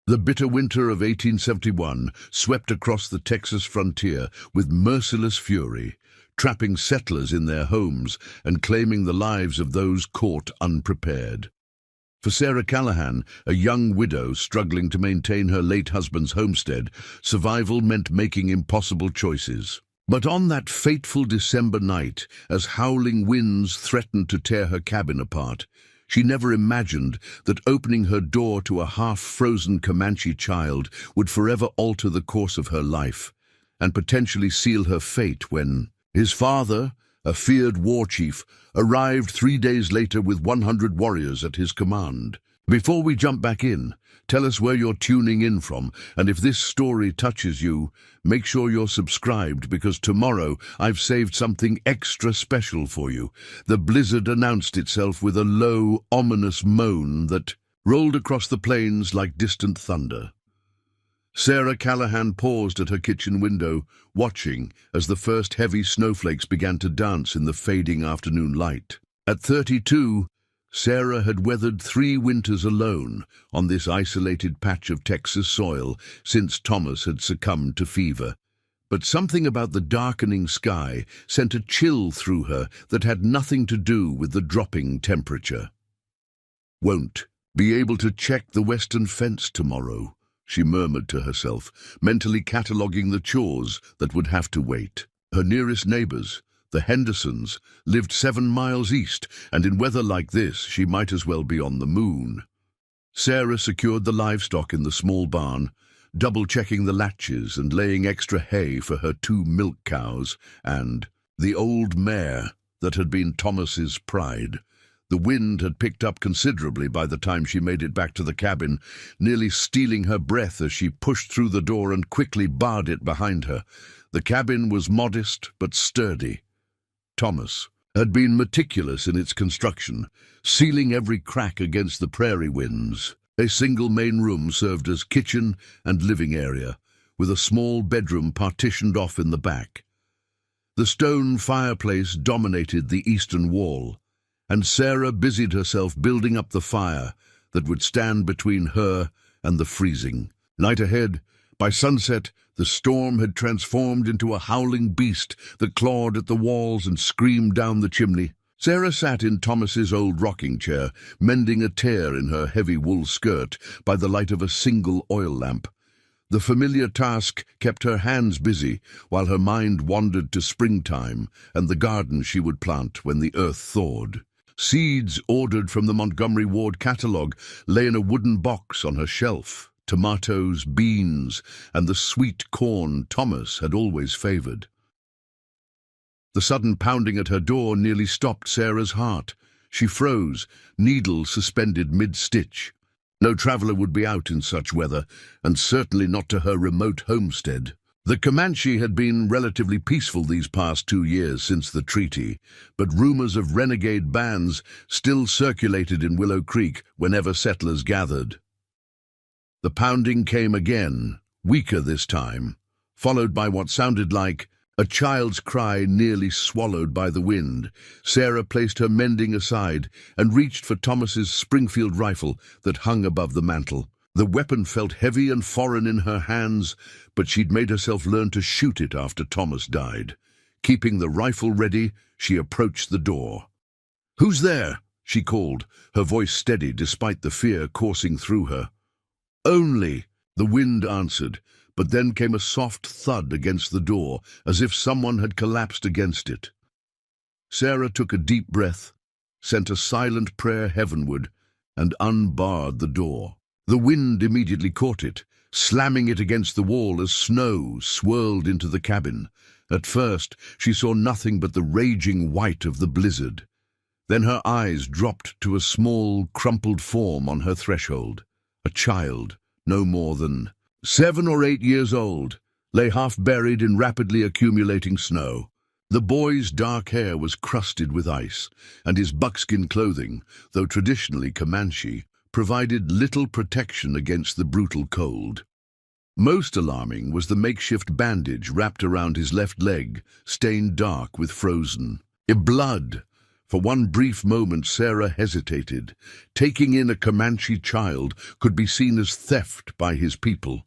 The bitter winter of 1871 swept across the Texas frontier with merciless fury, trapping settlers in their homes and claiming the lives of those caught unprepared. For Sarah Callahan, a young widow struggling to maintain her late husband's homestead, survival meant making impossible choices. But on that fateful December night, as howling winds threatened to tear her cabin apart, she never imagined that opening her door to a half-frozen Comanche child would forever alter the course of her life and potentially seal her fate when his father, a feared war chief, arrived 3 days later with 100 warriors at his command. Before we jump back in, tell us where you're tuning in from, and if this story touches you, make sure you're subscribed because tomorrow I've saved something extra special for you. The blizzard announced itself with a low, ominous moan that rolled across the plains like distant thunder. Sarah Callahan paused at her kitchen window, watching as the first heavy snowflakes began to dance in the fading afternoon light. At 32, Sarah had weathered 3 winters alone on this isolated patch of Texas soil since Thomas had succumbed to fever. But something about the darkening sky sent a chill through her that had nothing to do with the dropping temperature. "Won't be able to check the western fence tomorrow," she murmured to herself, mentally cataloguing the chores that would have to wait. Her nearest neighbors, the Hendersons, lived 7 miles east, and in weather like this, she might as well be on the moon. Sarah secured the livestock in the small barn, double-checking the latches and laying extra hay for her 2 milk cows and the old mare that had been Thomas's pride. The wind had picked up considerably by the time she made it back to the cabin, nearly stealing her breath as she pushed through the door and quickly barred it behind her. The cabin was modest but sturdy. Thomas had been meticulous in its construction, sealing every crack against the prairie winds. A single main room served as kitchen and living area, with a small bedroom partitioned off in the back. The stone fireplace dominated the eastern wall, and Sarah busied herself building up the fire that would stand between her and the freezing. Night ahead, by sunset, the storm had transformed into a howling beast that clawed at the walls and screamed down the chimney. Sarah sat in Thomas's old rocking chair, mending a tear in her heavy wool skirt by the light of a single oil lamp. The familiar task kept her hands busy while her mind wandered to springtime and the garden she would plant when the earth thawed. Seeds ordered from the Montgomery Ward catalog lay in a wooden box on her shelf. Tomatoes, beans, and the sweet corn Thomas had always favored. The sudden pounding at her door nearly stopped Sarah's heart. She froze, needle suspended mid-stitch. No traveler would be out in such weather, and certainly not to her remote homestead. The Comanche had been relatively peaceful these past 2 years since the treaty, but rumors of renegade bands still circulated in Willow Creek whenever settlers gathered. The pounding came again, weaker this time, followed by what sounded like a child's cry nearly swallowed by the wind. Sarah placed her mending aside and reached for Thomas's Springfield rifle that hung above the mantel. The weapon felt heavy and foreign in her hands, but she'd made herself learn to shoot it after Thomas died. Keeping the rifle ready, she approached the door. "Who's there?" she called, her voice steady despite the fear coursing through her. "Only," the wind answered, but then came a soft thud against the door, as if someone had collapsed against it. Sarah took a deep breath, sent a silent prayer heavenward, and unbarred the door. The wind immediately caught it, slamming it against the wall as snow swirled into the cabin. At first, she saw nothing but the raging white of the blizzard. Then her eyes dropped to a small, crumpled form on her threshold. A child, no more than 7 or 8 years old, lay half-buried in rapidly accumulating snow. The boy's dark hair was crusted with ice, and his buckskin clothing, though traditionally Comanche, provided little protection against the brutal cold. Most alarming was the makeshift bandage wrapped around his left leg, stained dark with frozen blood For one brief moment, Sarah hesitated. Taking in a Comanche child could be seen as theft by his people,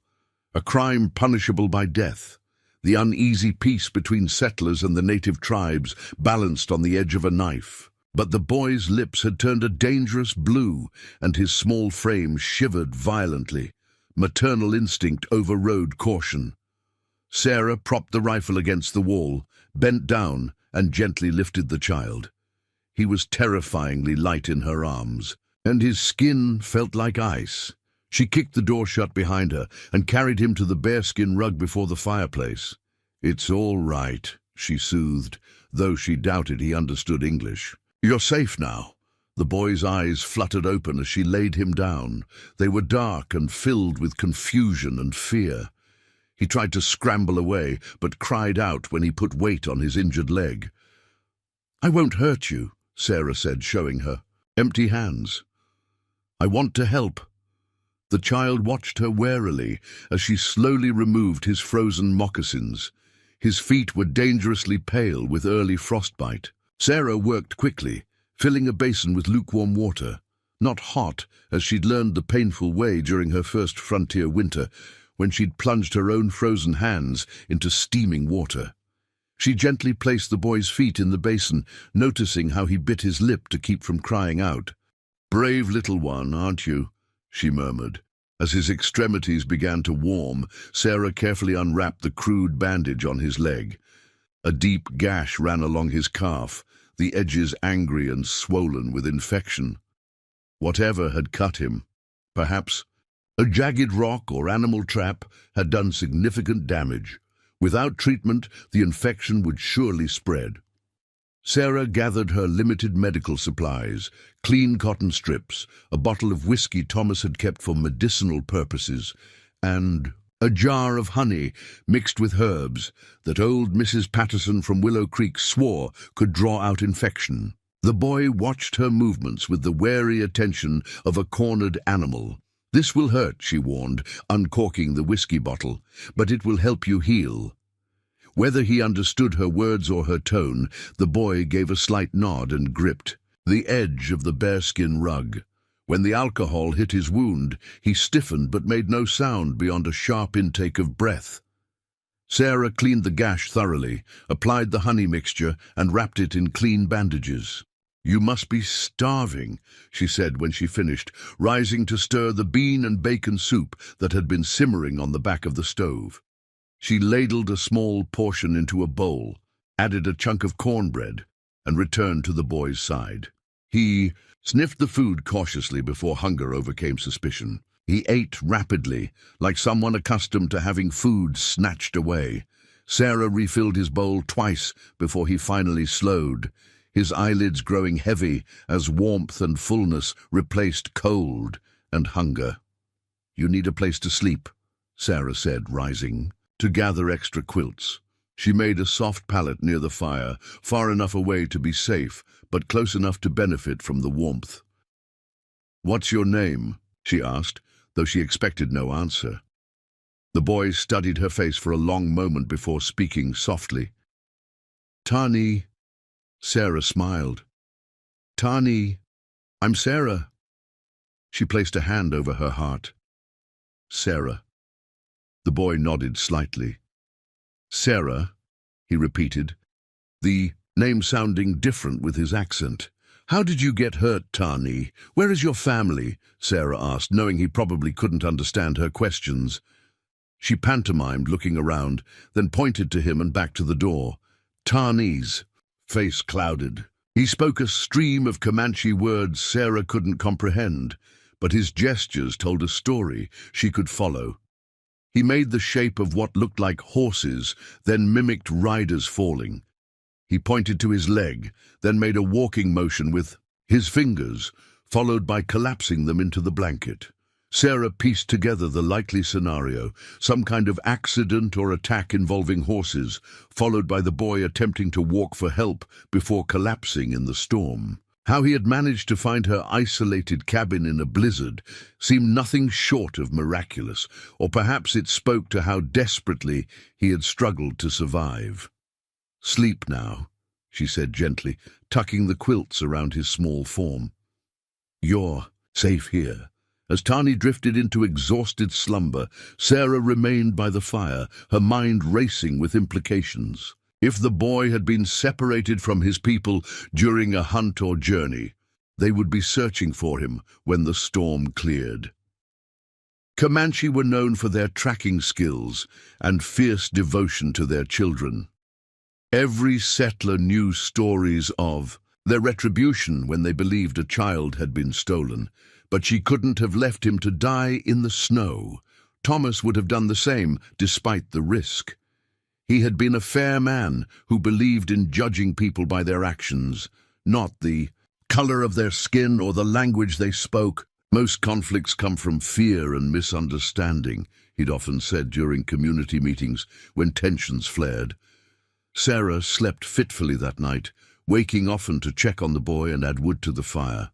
a crime punishable by death. The uneasy peace between settlers and the native tribes balanced on the edge of a knife. But the boy's lips had turned a dangerous blue, and his small frame shivered violently. Maternal instinct overrode caution. Sarah propped the rifle against the wall, bent down, and gently lifted the child. He was terrifyingly light in her arms, and his skin felt like ice. She kicked the door shut behind her and carried him to the bearskin rug before the fireplace. "It's all right," she soothed, though she doubted he understood English. "You're safe now." The boy's eyes fluttered open as she laid him down. They were dark and filled with confusion and fear. He tried to scramble away, but cried out when he put weight on his injured leg. "I won't hurt you," Sarah said, showing her empty hands. "I want to help." The child watched her warily as she slowly removed his frozen moccasins. His feet were dangerously pale with early frostbite. Sarah worked quickly, filling a basin with lukewarm water. Not hot, as she'd learned the painful way during her first frontier winter, when she'd plunged her own frozen hands into steaming water. She gently placed the boy's feet in the basin, noticing how he bit his lip to keep from crying out. "Brave little one, aren't you?" she murmured. As his extremities began to warm, Sarah carefully unwrapped the crude bandage on his leg. A deep gash ran along his calf, the edges angry and swollen with infection. Whatever had cut him, perhaps a jagged rock or animal trap, had done significant damage. Without treatment, the infection would surely spread. Sarah gathered her limited medical supplies, clean cotton strips, a bottle of whiskey Thomas had kept for medicinal purposes, and a jar of honey mixed with herbs that old Mrs. Patterson from Willow Creek swore could draw out infection. The boy watched her movements with the wary attention of a cornered animal. "This will hurt," she warned, uncorking the whiskey bottle, "but it will help you heal." Whether he understood her words or her tone, the boy gave a slight nod and gripped the edge of the bearskin rug. When the alcohol hit his wound, he stiffened but made no sound beyond a sharp intake of breath. Sarah cleaned the gash thoroughly, applied the honey mixture, and wrapped it in clean bandages. "You must be starving," she said when she finished, rising to stir the bean and bacon soup that had been simmering on the back of the stove. She ladled a small portion into a bowl, added a chunk of cornbread, and returned to the boy's side. He sniffed the food cautiously before hunger overcame suspicion. He ate rapidly, like someone accustomed to having food snatched away. Sarah refilled his bowl twice before he finally slowed, his eyelids growing heavy as warmth and fullness replaced cold and hunger. "You need a place to sleep," Sarah said, rising to gather extra quilts. She made a soft pallet near the fire, far enough away to be safe, but close enough to benefit from the warmth. "What's your name?" she asked, though she expected no answer. The boy studied her face for a long moment before speaking softly. "Tani." Sarah smiled. "Tani, I'm Sarah." She placed a hand over her heart. "Sarah." The boy nodded slightly. "Sarah," he repeated, the name sounding different with his accent. "How did you get hurt, Tani? Where is your family?" Sarah asked, knowing he probably couldn't understand her questions. She pantomimed, looking around, then pointed to him and back to the door. "Tani's." Face clouded. He spoke a stream of Comanche words Sarah couldn't comprehend, but his gestures told a story she could follow. He made the shape of what looked like horses, then mimicked riders falling. He pointed to his leg, then made a walking motion with his fingers, followed by collapsing them into the blanket. Sarah pieced together the likely scenario, some kind of accident or attack involving horses, followed by the boy attempting to walk for help before collapsing in the storm. How he had managed to find her isolated cabin in a blizzard seemed nothing short of miraculous, or perhaps it spoke to how desperately he had struggled to survive. "Sleep now," she said gently, tucking the quilts around his small form. "You're safe here." As Tani drifted into exhausted slumber, Sarah remained by the fire, her mind racing with implications. If the boy had been separated from his people during a hunt or journey, they would be searching for him when the storm cleared. Comanche were known for their tracking skills and fierce devotion to their children. Every settler knew stories of their retribution when they believed a child had been stolen, but she couldn't have left him to die in the snow. Thomas would have done the same, despite the risk. He had been a fair man who believed in judging people by their actions, not the color of their skin or the language they spoke. Most conflicts come from fear and misunderstanding, he'd often said during community meetings when tensions flared. Sarah slept fitfully that night, waking often to check on the boy and add wood to the fire.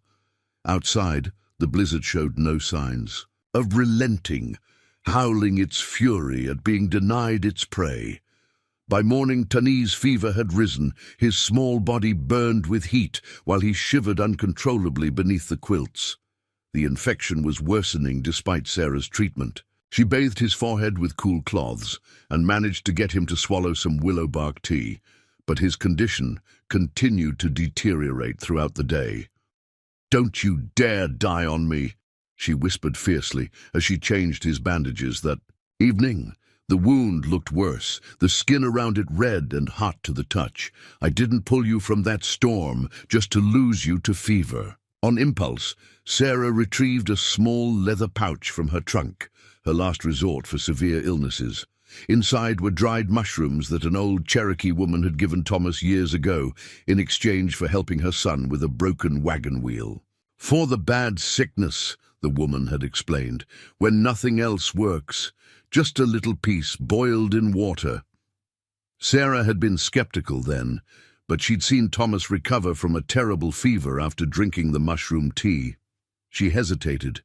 Outside, the blizzard showed no signs of relenting, howling its fury at being denied its prey. By morning, Tani's fever had risen. His small body burned with heat while he shivered uncontrollably beneath the quilts. The infection was worsening despite Sarah's treatment. She bathed his forehead with cool cloths and managed to get him to swallow some willow bark tea, but his condition continued to deteriorate throughout the day. "Don't you dare die on me," she whispered fiercely as she changed his bandages that evening. The wound looked worse, the skin around it red and hot to the touch. "I didn't pull you from that storm just to lose you to fever." On impulse, Sarah retrieved a small leather pouch from her trunk, her last resort for severe illnesses. Inside were dried mushrooms that an old Cherokee woman had given Thomas years ago in exchange for helping her son with a broken wagon wheel. "For the bad sickness," the woman had explained, "when nothing else works. Just a little piece boiled in water." Sarah had been skeptical then, but she'd seen Thomas recover from a terrible fever after drinking the mushroom tea. She hesitated,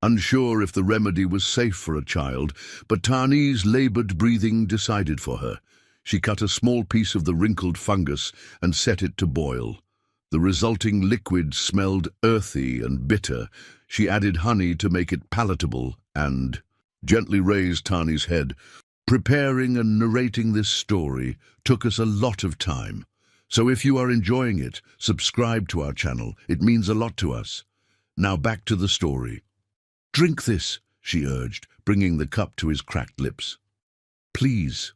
unsure if the remedy was safe for a child, but Tani's labored breathing decided for her. She cut a small piece of the wrinkled fungus and set it to boil. The resulting liquid smelled earthy and bitter. She added honey to make it palatable and gently raised Tani's head. "Preparing and narrating this story took us a lot of time. So if you are enjoying it, subscribe to our channel. It means a lot to us. Now back to the story." "Drink this," she urged, bringing the cup to his cracked lips. "Please."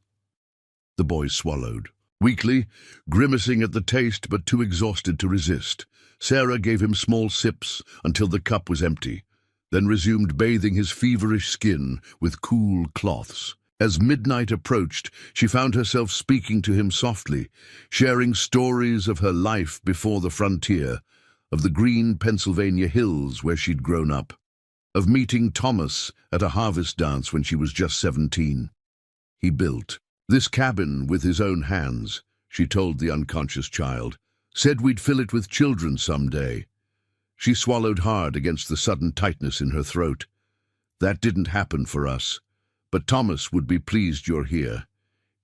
The boy swallowed. Weakly, grimacing at the taste but too exhausted to resist, Sarah gave him small sips until the cup was empty, then resumed bathing his feverish skin with cool cloths. As midnight approached, she found herself speaking to him softly, sharing stories of her life before the frontier, of the green Pennsylvania hills where she'd grown up, of meeting Thomas at a harvest dance when she was just 17. He built this cabin with his own hands, she told the unconscious child, said we'd fill it with children someday. She swallowed hard against the sudden tightness in her throat. "That didn't happen for us. But Thomas would be pleased you're here.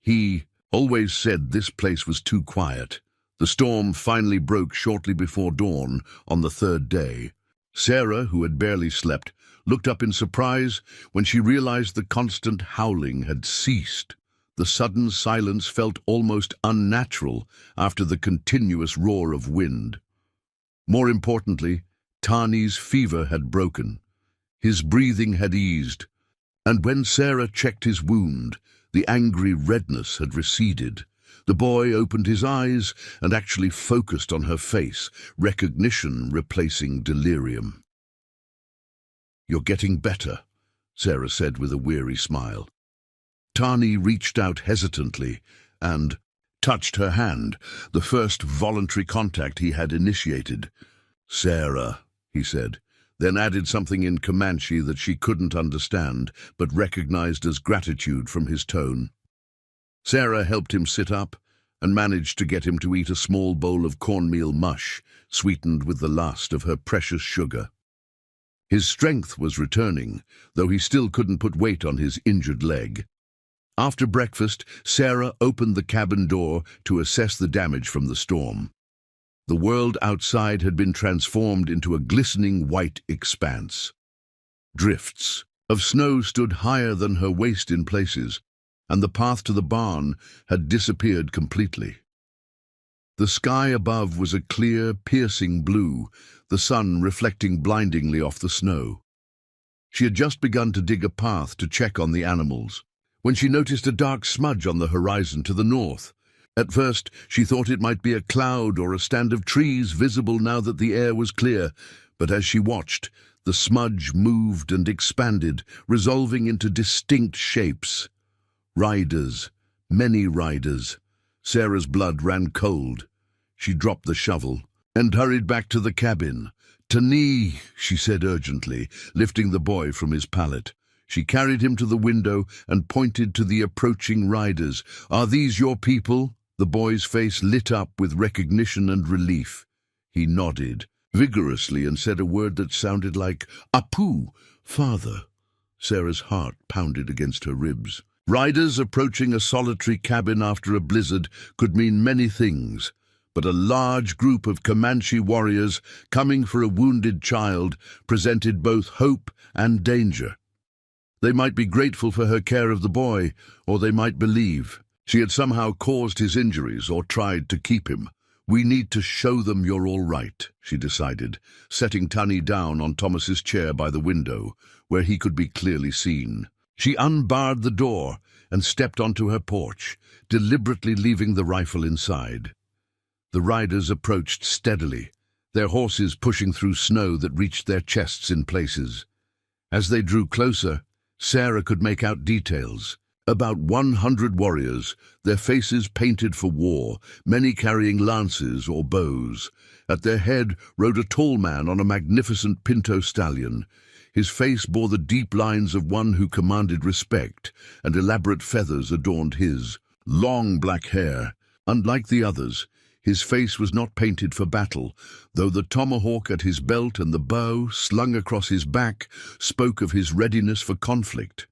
He always said this place was too quiet." The storm finally broke shortly before dawn on the third day. Sarah, who had barely slept, looked up in surprise when she realized the constant howling had ceased. The sudden silence felt almost unnatural after the continuous roar of wind. More importantly, Tani's fever had broken. His breathing had eased. And when Sarah checked his wound, the angry redness had receded. The boy opened his eyes and actually focused on her face, recognition replacing delirium. "You're getting better," Sarah said with a weary smile. Tani reached out hesitantly and touched her hand, the first voluntary contact he had initiated. "Sarah," he said, then added something in Comanche that she couldn't understand, but recognized as gratitude from his tone. Sarah helped him sit up and managed to get him to eat a small bowl of cornmeal mush, sweetened with the last of her precious sugar. His strength was returning, though he still couldn't put weight on his injured leg. After breakfast, Sarah opened the cabin door to assess the damage from the storm. The world outside had been transformed into a glistening white expanse. Drifts of snow stood higher than her waist in places, and the path to the barn had disappeared completely. The sky above was a clear, piercing blue, the sun reflecting blindingly off the snow. She had just begun to dig a path to check on the animals, when she noticed a dark smudge on the horizon to the north. At first, she thought it might be a cloud or a stand of trees visible now that the air was clear, but as she watched, the smudge moved and expanded, resolving into distinct shapes. Riders, many riders. Sarah's blood ran cold. She dropped the shovel and hurried back to the cabin. "Tani," she said urgently, lifting the boy from his pallet. She carried him to the window and pointed to the approaching riders. "Are these your people?" The boy's face lit up with recognition and relief. He nodded vigorously and said a word that sounded like "Apu, father." Sarah's heart pounded against her ribs. Riders approaching a solitary cabin after a blizzard could mean many things, but a large group of Comanche warriors coming for a wounded child presented both hope and danger. They might be grateful for her care of the boy, or they might believe she had somehow caused his injuries or tried to keep him. "We need to show them you're all right," she decided, setting Tani down on Thomas's chair by the window, where he could be clearly seen. She unbarred the door and stepped onto her porch, deliberately leaving the rifle inside. The riders approached steadily, their horses pushing through snow that reached their chests in places. As they drew closer, Sarah could make out details. About 100 warriors, their faces painted for war, many carrying lances or bows. At their head rode a tall man on a magnificent pinto stallion. His face bore the deep lines of one who commanded respect, and elaborate feathers adorned his long black hair. Unlike the others, his face was not painted for battle, though the tomahawk at his belt and the bow slung across his back spoke of his readiness for conflict.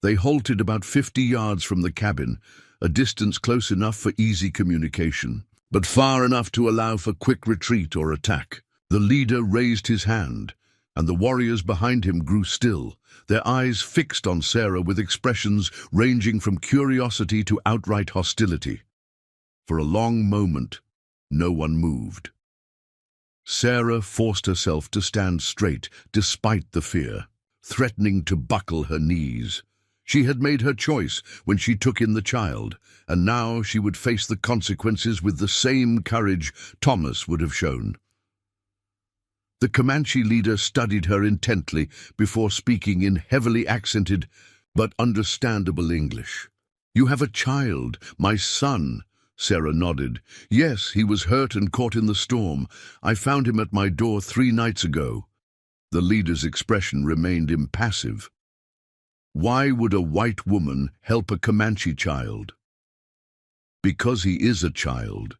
They halted about 50 yards from the cabin, a distance close enough for easy communication, but far enough to allow for quick retreat or attack. The leader raised his hand, and the warriors behind him grew still, their eyes fixed on Sarah with expressions ranging from curiosity to outright hostility. For a long moment, no one moved. Sarah forced herself to stand straight despite the fear, threatening to buckle her knees. She had made her choice when she took in the child, and now she would face the consequences with the same courage Thomas would have shown. The Comanche leader studied her intently before speaking in heavily accented but understandable English. "You have a child, my son." Sarah nodded. "Yes, he was hurt and caught in the storm. I found him at my door 3 nights ago." The leader's expression remained impassive. "Why would a white woman help a Comanche child?" "Because he is a child,"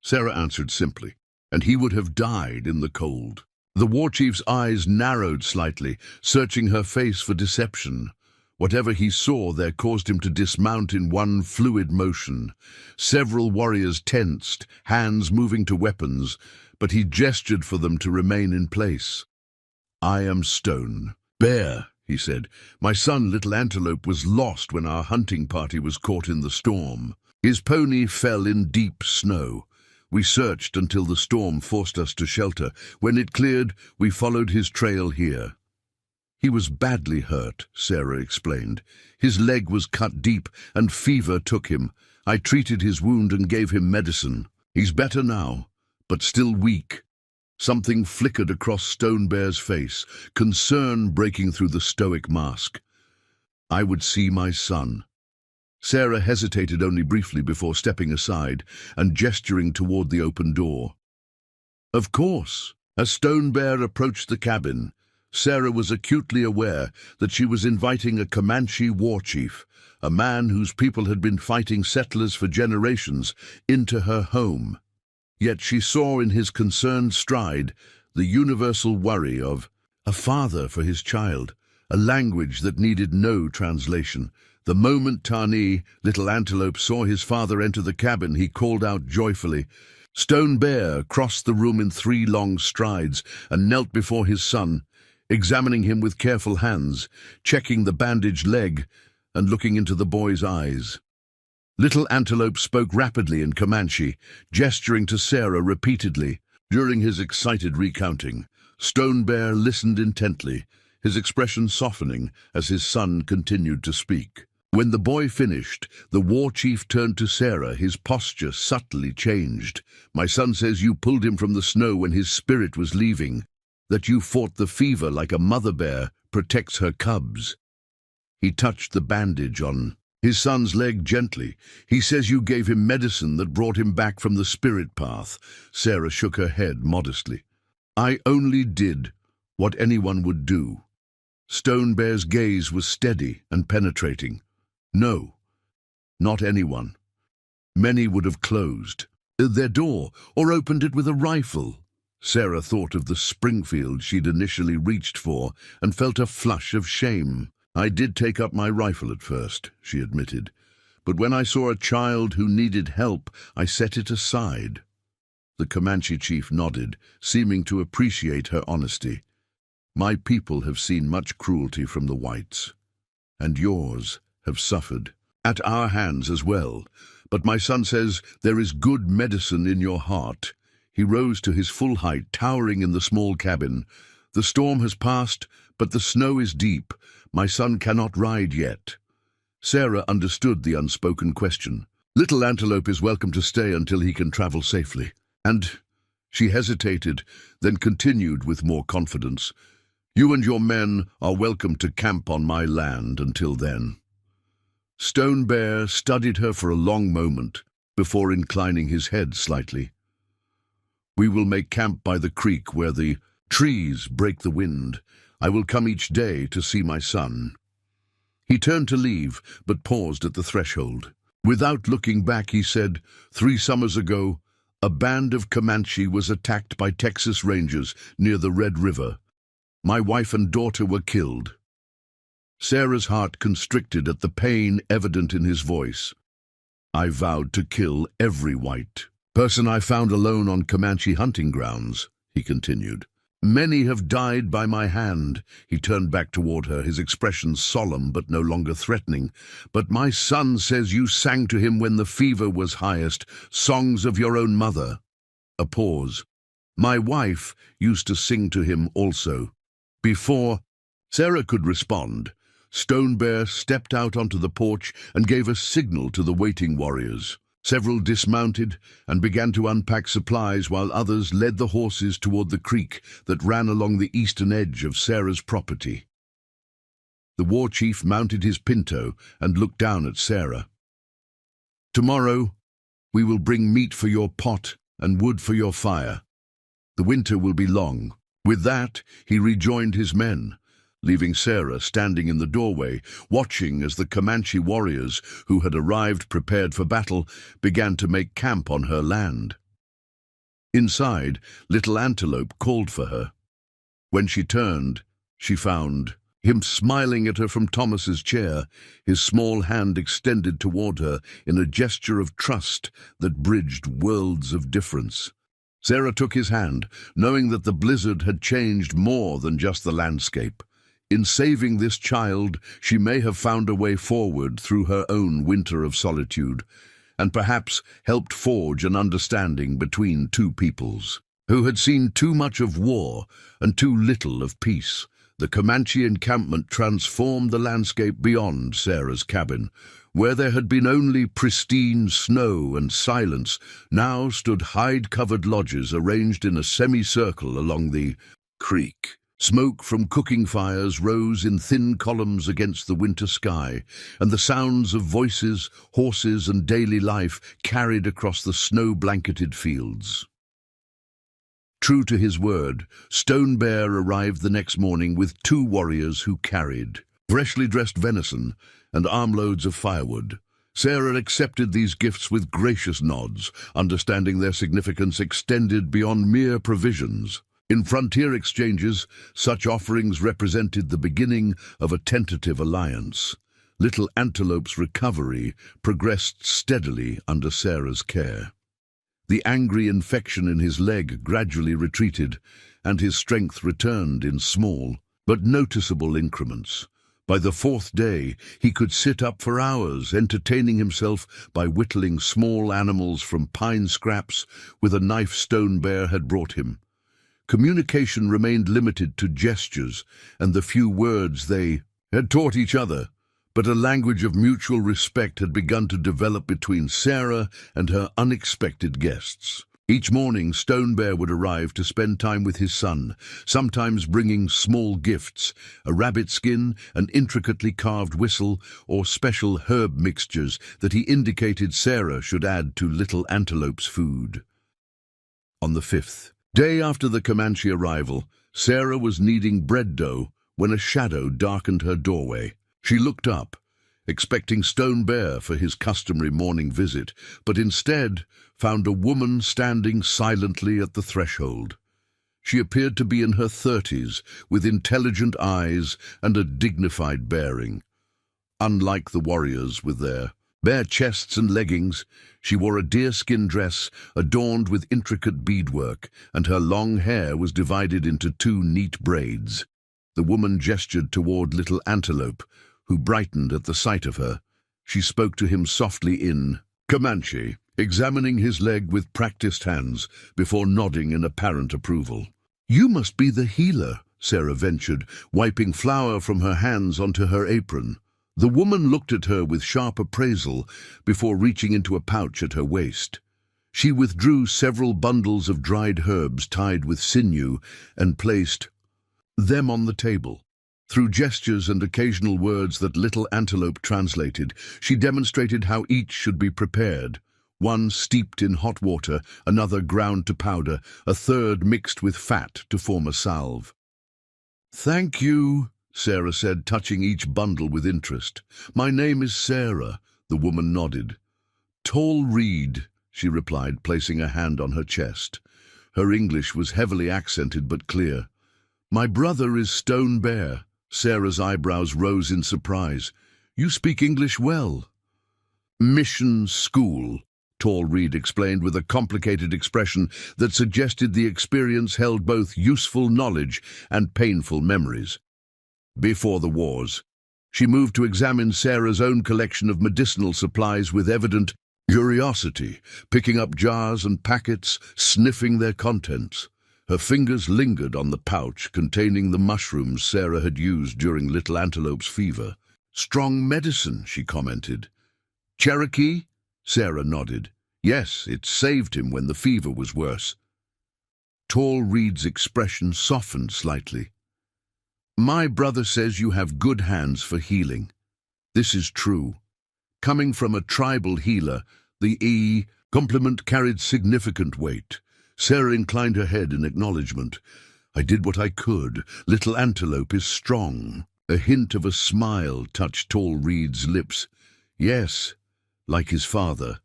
Sarah answered simply, "and he would have died in the cold." The war chief's eyes narrowed slightly, searching her face for deception. Whatever he saw there caused him to dismount in one fluid motion. Several warriors tensed, hands moving to weapons, but he gestured for them to remain in place. "I am Stone. Bear," he said. "My son, Little Antelope, was lost when our hunting party was caught in the storm. His pony fell in deep snow. We searched until the storm forced us to shelter. When it cleared, we followed his trail here." "He was badly hurt," Sarah explained. "His leg was cut deep, and fever took him. I treated his wound and gave him medicine. He's better now, but still weak." Something flickered across Stone Bear's face, concern breaking through the stoic mask. "I would see my son." Sarah hesitated only briefly before stepping aside and gesturing toward the open door. "Of course." As Stone Bear approached the cabin, Sarah was acutely aware that she was inviting a Comanche war chief, a man whose people had been fighting settlers for generations, into her home. Yet she saw in his concerned stride the universal worry of a father for his child, a language that needed no translation. The moment Tani, Little Antelope, saw his father enter the cabin, he called out joyfully. Stone Bear crossed the room in 3 long strides and knelt before his son, examining him with careful hands, checking the bandaged leg and looking into the boy's eyes. Little Antelope spoke rapidly in Comanche, gesturing to Sarah repeatedly. During his excited recounting, Stone Bear listened intently, his expression softening as his son continued to speak. When the boy finished, the war chief turned to Sarah, his posture subtly changed. My son says you pulled him from the snow when his spirit was leaving, that you fought the fever like a mother bear protects her cubs. He touched the bandage on his son's leg gently. He says you gave him medicine that brought him back from the spirit path. Sarah shook her head modestly. I only did what anyone would do. Stone Bear's gaze was steady and penetrating. No, not anyone. Many would have closed their door or opened it with a rifle. Sarah thought of the Springfield she'd initially reached for and felt a flush of shame. I did take up my rifle at first, she admitted, but when I saw a child who needed help, I set it aside. The Comanche chief nodded, seeming to appreciate her honesty. My people have seen much cruelty from the whites, and yours have suffered at our hands as well. But my son says there is good medicine in your heart. He rose to his full height, towering in the small cabin. The storm has passed, but the snow is deep. My son cannot ride yet. Sarah understood the unspoken question. Little Antelope is welcome to stay until he can travel safely. And she hesitated, then continued with more confidence. You and your men are welcome to camp on my land until then. Stone Bear studied her for a long moment before inclining his head slightly. We will make camp by the creek where the trees break the wind. I will come each day to see my son. He turned to leave, but paused at the threshold. Without looking back, he said, 3 summers ago, a band of Comanche was attacked by Texas Rangers near the Red River. My wife and daughter were killed. Sarah's heart constricted at the pain evident in his voice. I vowed to kill every white person I found alone on Comanche hunting grounds, he continued. Many have died by my hand. He turned back toward her, his expression solemn but no longer threatening. But my son says you sang to him when the fever was highest, songs of your own mother. A pause. My wife used to sing to him also. Before Sarah could respond, Stone Bear stepped out onto the porch and gave a signal to the waiting warriors. Several dismounted and began to unpack supplies while others led the horses toward the creek that ran along the eastern edge of Sarah's property. The war chief mounted his pinto and looked down at Sarah. Tomorrow, we will bring meat for your pot and wood for your fire. The winter will be long. With that, he rejoined his men, leaving Sarah standing in the doorway, watching as the Comanche warriors, who had arrived prepared for battle, began to make camp on her land. Inside, Little Antelope called for her. When she turned, she found him smiling at her from Thomas's chair, his small hand extended toward her in a gesture of trust that bridged worlds of difference. Sarah took his hand, knowing that the blizzard had changed more than just the landscape. In saving this child, she may have found a way forward through her own winter of solitude, and perhaps helped forge an understanding between 2 peoples who had seen too much of war and too little of peace. The Comanche encampment transformed the landscape beyond Sarah's cabin. Where there had been only pristine snow and silence, now stood hide-covered lodges arranged in a semicircle along the creek. Smoke from cooking fires rose in thin columns against the winter sky, and the sounds of voices, horses, and daily life carried across the snow-blanketed fields. True to his word, Stone Bear arrived the next morning with 2 warriors who carried freshly dressed venison and armloads of firewood. Sarah accepted these gifts with gracious nods, understanding their significance extended beyond mere provisions. In frontier exchanges, such offerings represented the beginning of a tentative alliance. Little Antelope's recovery progressed steadily under Sarah's care. The angry infection in his leg gradually retreated, and his strength returned in small but noticeable increments. By the fourth day, he could sit up for hours, entertaining himself by whittling small animals from pine scraps with a knife Stone Bear had brought him. Communication remained limited to gestures and the few words they had taught each other, but a language of mutual respect had begun to develop between Sarah and her unexpected guests. Each morning, Stone Bear would arrive to spend time with his son, sometimes bringing small gifts, a rabbit skin, an intricately carved whistle, or special herb mixtures that he indicated Sarah should add to Little Antelope's food. On the fifth day after the Comanche arrival, Sarah was kneading bread dough when a shadow darkened her doorway. She looked up, expecting Stone Bear for his customary morning visit, but instead found a woman standing silently at the threshold. She appeared to be in her 30s, with intelligent eyes and a dignified bearing. Unlike the warriors with their bare chests and leggings, she wore a deerskin dress adorned with intricate beadwork, and her long hair was divided into two neat braids. The woman gestured toward Little Antelope, who brightened at the sight of her. She spoke to him softly in Comanche, examining his leg with practiced hands before nodding in apparent approval. "You must be the healer," Sarah ventured, wiping flour from her hands onto her apron. The woman looked at her with sharp appraisal before reaching into a pouch at her waist. She withdrew several bundles of dried herbs tied with sinew and placed them on the table. Through gestures and occasional words that Little Antelope translated, she demonstrated how each should be prepared. One steeped in hot water, another ground to powder, a third mixed with fat to form a salve. "Thank you," Sarah said, touching each bundle with interest. "My name is Sarah," the woman nodded. "Tall Reed," she replied, placing a hand on her chest. Her English was heavily accented but clear. "My brother is Stone Bear." Sarah's eyebrows rose in surprise. "You speak English well." "Mission school," Tall Reed explained with a complicated expression that suggested the experience held both useful knowledge and painful memories. Before the wars, she moved to examine Sarah's own collection of medicinal supplies with evident curiosity, picking up jars and packets, sniffing their contents. Her fingers lingered on the pouch containing the mushrooms Sarah had used during Little Antelope's fever. "Strong medicine," she commented. "Cherokee?" Sarah nodded. "Yes, it saved him when the fever was worse." Tall Reed's expression softened slightly. "My brother says you have good hands for healing. This is true." Coming from a tribal healer, the compliment carried significant weight. Sarah inclined her head in acknowledgement. "I did what I could. Little Antelope is strong." A hint of a smile touched Tall Reed's lips. "Yes, like his father."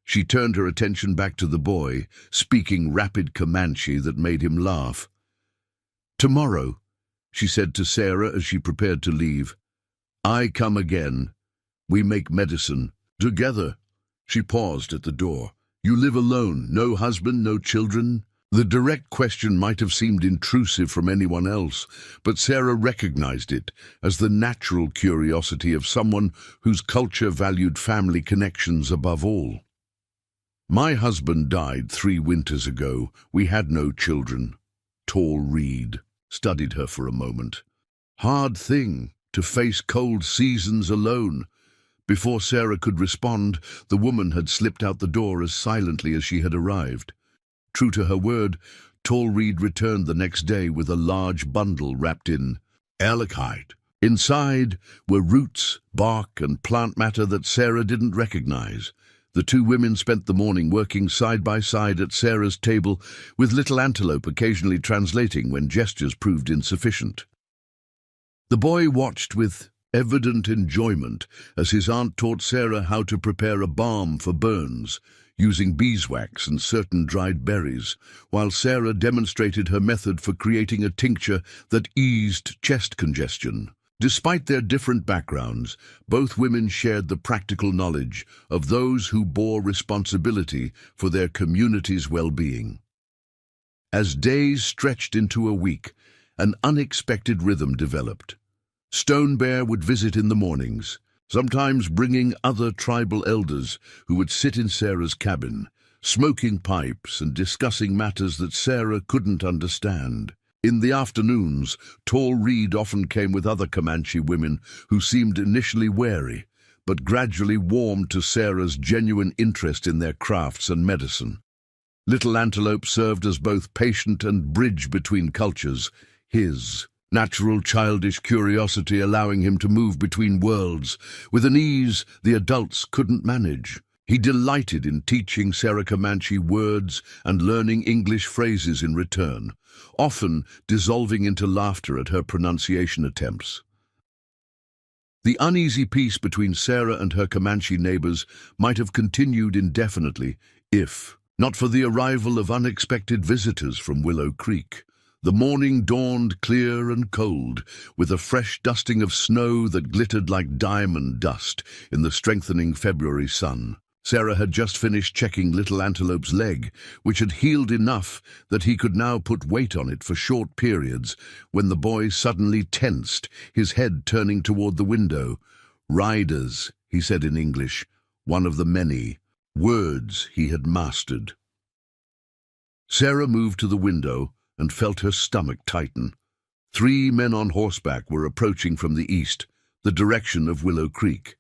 She turned her attention back to the boy, speaking rapid Comanche that made him laugh. "Tomorrow," she said to Sarah as she prepared to leave, "I come again. We make medicine together." She paused at the door. "You live alone, no husband, no children?" The direct question might have seemed intrusive from anyone else, but Sarah recognized it as the natural curiosity of someone whose culture valued family connections above all. "My husband died 3 winters ago. We had no children." Tall Reed studied her for a moment. "Hard thing to face cold seasons alone." Before Sarah could respond, the woman had slipped out the door as silently as she had arrived. True to her word, Tall Reed returned the next day with a large bundle wrapped in elkite. Inside were roots, bark, and plant matter that Sarah didn't recognize. The two women spent the morning working side by side at Sarah's table, with Little Antelope occasionally translating when gestures proved insufficient. The boy watched with evident enjoyment as his aunt taught Sarah how to prepare a balm for burns, using beeswax and certain dried berries, while Sarah demonstrated her method for creating a tincture that eased chest congestion. Despite their different backgrounds, both women shared the practical knowledge of those who bore responsibility for their community's well-being. As days stretched into a week, an unexpected rhythm developed. Stone Bear would visit in the mornings, sometimes bringing other tribal elders who would sit in Sarah's cabin, smoking pipes and discussing matters that Sarah couldn't understand. In the afternoons, Tall Reed often came with other Comanche women who seemed initially wary, but gradually warmed to Sarah's genuine interest in their crafts and medicine. Little Antelope served as both patient and bridge between cultures, his natural childish curiosity allowing him to move between worlds with an ease the adults couldn't manage. He delighted in teaching Sarah Comanche words and learning English phrases in return, often dissolving into laughter at her pronunciation attempts. The uneasy peace between Sarah and her Comanche neighbors might have continued indefinitely if not for the arrival of unexpected visitors from Willow Creek. The morning dawned clear and cold, with a fresh dusting of snow that glittered like diamond dust in the strengthening February sun. Sarah had just finished checking Little Antelope's leg, which had healed enough that he could now put weight on it for short periods, when the boy suddenly tensed, his head turning toward the window. "Riders," he said in English, one of the many words he had mastered. Sarah moved to the window and felt her stomach tighten. 3 men on horseback were approaching from the east, the direction of Willow Creek.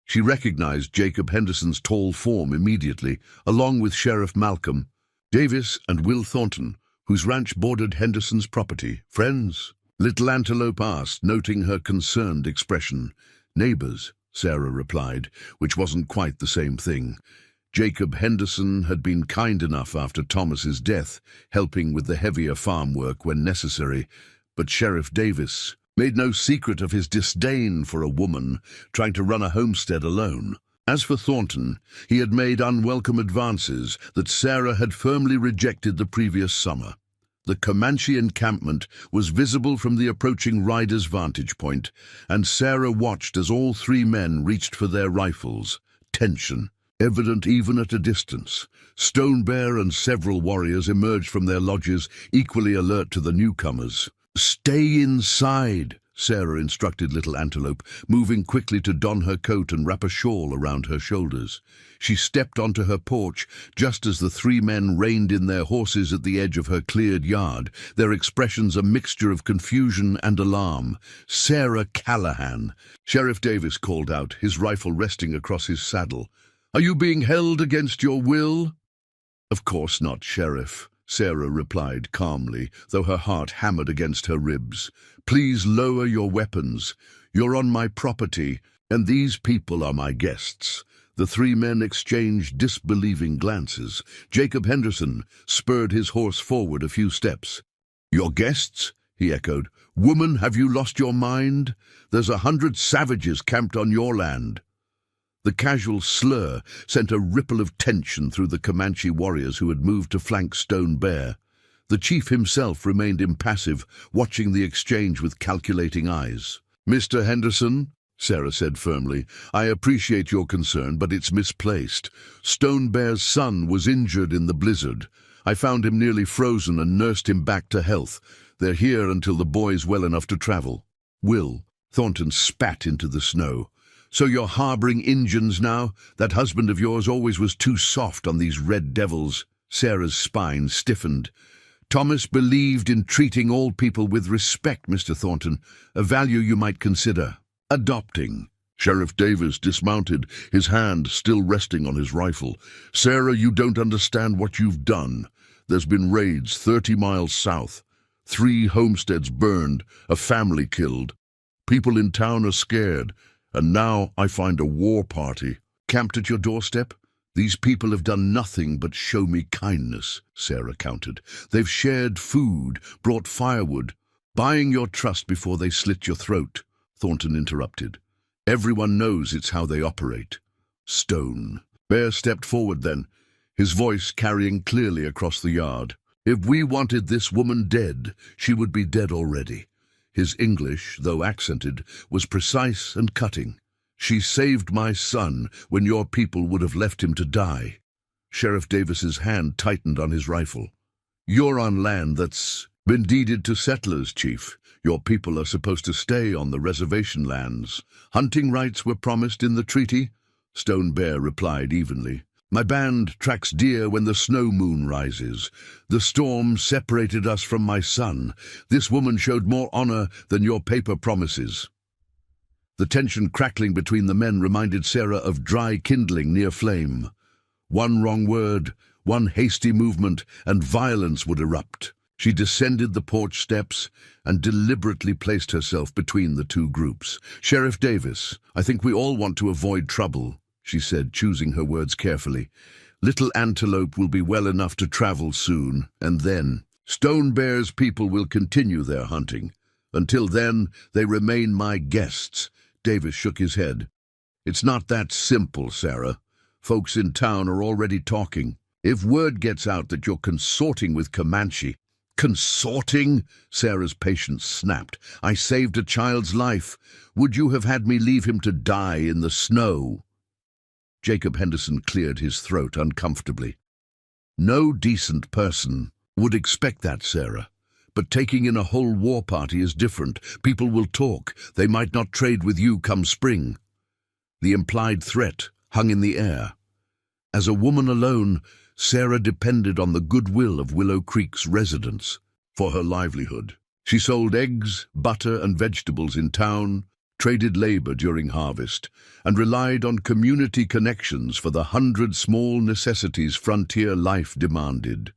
She recognized Jacob Henderson's tall form immediately, along with Sheriff Malcolm, Davis, and Will Thornton, whose ranch bordered Henderson's property. "Friends?" Little Antelope asked, noting her concerned expression. "Neighbors," Sarah replied, which wasn't quite the same thing. Jacob Henderson had been kind enough after Thomas's death, helping with the heavier farm work when necessary, but Sheriff Davis made no secret of his disdain for a woman trying to run a homestead alone. As for Thornton, he had made unwelcome advances that Sarah had firmly rejected the previous summer. The Comanche encampment was visible from the approaching rider's vantage point, and Sarah watched as all 3 men reached for their rifles. Tension, evident even at a distance. Stone Bear and several warriors emerged from their lodges, equally alert to the newcomers. "Stay inside," Sarah instructed Little Antelope, moving quickly to don her coat and wrap a shawl around her shoulders. She stepped onto her porch just as the 3 men reined in their horses at the edge of her cleared yard, their expressions a mixture of confusion and alarm. "Sarah Callahan," Sheriff Davis called out, his rifle resting across his saddle. "Are you being held against your will?" "Of course not, Sheriff," Sarah replied calmly, though her heart hammered against her ribs. "Please lower your weapons. You're on my property, and these people are my guests." The 3 men exchanged disbelieving glances. Jacob Henderson spurred his horse forward a few steps. "Your guests?" he echoed. "Woman, have you lost your mind? There's 100 savages camped on your land." The casual slur sent a ripple of tension through the Comanche warriors who had moved to flank Stone Bear. The chief himself remained impassive, watching the exchange with calculating eyes. "Mr. Henderson," Sarah said firmly, "I appreciate your concern, but it's misplaced. Stone Bear's son was injured in the blizzard. I found him nearly frozen and nursed him back to health. They're here until the boy's well enough to travel." "Will," Thornton spat into the snow. "So you're harboring Injuns now? That husband of yours always was too soft on these red devils." Sarah's spine stiffened. "Thomas believed in treating all people with respect, Mr. Thornton, a value you might consider adopting." Sheriff Davis dismounted, his hand still resting on his rifle. "Sarah, you don't understand what you've done. There's been raids 30 miles south. 3 homesteads burned, a family killed. People in town are scared. And now I find a war party camped at your doorstep. These people have done nothing but show me kindness," Sarah countered. "They've shared food, brought firewood, buying your trust before they slit your throat," Thornton interrupted. "Everyone knows it's how they operate." "Stone Bear stepped forward then, his voice carrying clearly across the yard. If we wanted this woman dead, she would be dead already. His English, though accented, was precise and cutting. She saved my son when your people would have left him to die. Sheriff Davis's hand tightened on his rifle. You're on land that's been deeded to settlers, Chief. Your people are supposed to stay on the reservation lands. Hunting rights were promised in the treaty. Stone Bear replied evenly. My band tracks deer when the snow moon rises. The storm separated us from my son. This woman showed more honor than your paper promises. The tension crackling between the men reminded Sarah of dry kindling near flame. One wrong word, one hasty movement, and violence would erupt. She descended the porch steps and deliberately placed herself between the two groups. Sheriff Davis, I think we all want to avoid trouble, she said, choosing her words carefully. Little Antelope will be well enough to travel soon, and then Stone Bear's people will continue their hunting. Until then, they remain my guests. Davis shook his head. It's not that simple, Sarah. Folks in town are already talking. If word gets out that you're consorting with Comanche— Consorting? Sarah's patience snapped. I saved a child's life. Would you have had me leave him to die in the snow? Jacob Henderson cleared his throat uncomfortably. No decent person would expect that, Sarah. But taking in a whole war party is different. People will talk. They might not trade with you come spring. The implied threat hung in the air. As a woman alone, Sarah depended on the goodwill of Willow Creek's residents for her livelihood. She sold eggs, butter, and vegetables in town, traded labor during harvest, and relied on community connections for the 100 small necessities frontier life demanded.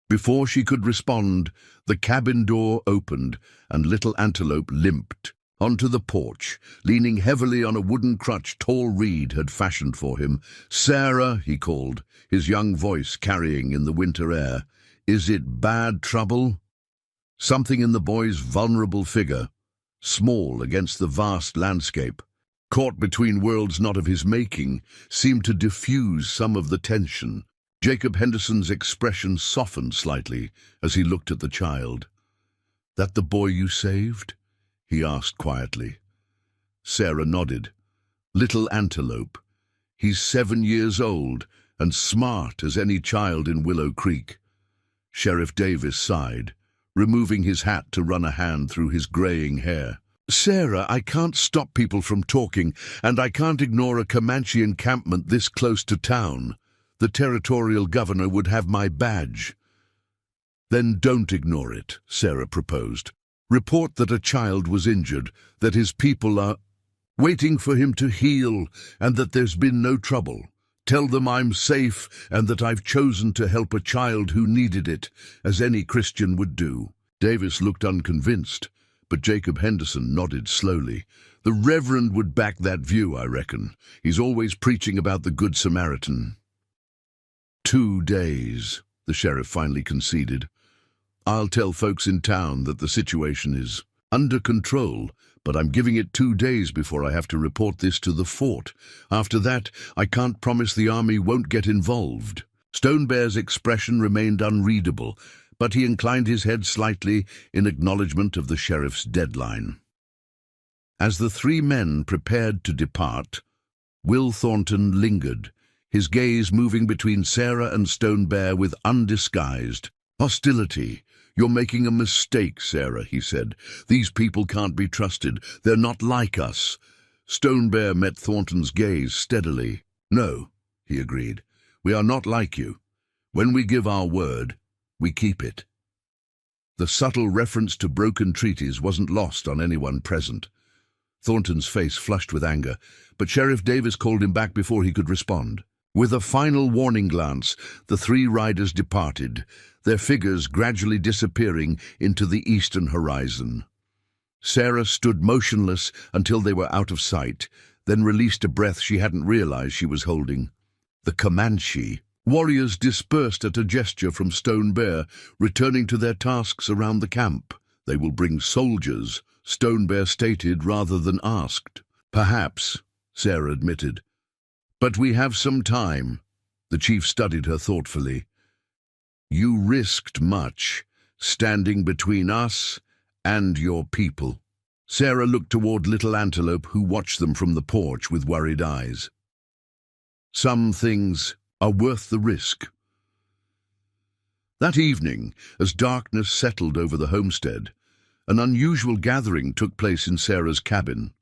Before she could respond, the cabin door opened and Little Antelope limped onto the porch, leaning heavily on a wooden crutch tall Reed had fashioned for him. Sarah, he called, his young voice carrying in the winter air. Is it bad trouble? Something in the boy's vulnerable figure, small against the vast landscape, caught between worlds not of his making, seemed to diffuse some of the tension. Jacob Henderson's expression softened slightly as he looked at the child. That the boy you saved? He asked quietly. Sarah nodded. Little Antelope. He's 7 years old and smart as any child in Willow Creek. Sheriff Davis sighed, removing his hat to run a hand through his graying hair. Sarah, I can't stop people from talking, and I can't ignore a Comanche encampment this close to town. The territorial governor would have my badge. Then don't ignore it, Sarah proposed. Report that a child was injured, that his people are waiting for him to heal, and that there's been no trouble. Tell them I'm safe and that I've chosen to help a child who needed it, as any Christian would do. Davis looked unconvinced, but Jacob Henderson nodded slowly. The Reverend would back that view, I reckon. He's always preaching about the Good Samaritan. 2 days, the sheriff finally conceded. I'll tell folks in town that the situation is under control, but I'm giving it 2 days before I have to report this to the fort. After that, I can't promise the army won't get involved. Stone Bear's expression remained unreadable, but he inclined his head slightly in acknowledgement of the sheriff's deadline. As the 3 men prepared to depart, Will Thornton lingered, his gaze moving between Sarah and Stone Bear with undisguised hostility. You're making a mistake, Sarah, he said. These people can't be trusted. They're not like us. Stone Bear met Thornton's gaze steadily. No, he agreed. We are not like you. When we give our word, we keep it. The subtle reference to broken treaties wasn't lost on anyone present. Thornton's face flushed with anger, but Sheriff Davis called him back before he could respond. With a final warning glance, the 3 riders departed, their figures gradually disappearing into the eastern horizon. Sarah stood motionless until they were out of sight, then released a breath she hadn't realized she was holding. The Comanche. Warriors dispersed at a gesture from Stone Bear, returning to their tasks around the camp. They will bring soldiers, Stone Bear stated rather than asked. Perhaps, Sarah admitted. But we have some time. The chief studied her thoughtfully. You risked much, standing between us and your people. Sarah looked toward Little Antelope, who watched them from the porch with worried eyes. Some things are worth the risk. That evening, as darkness settled over the homestead, an unusual gathering took place in Sarah's cabin.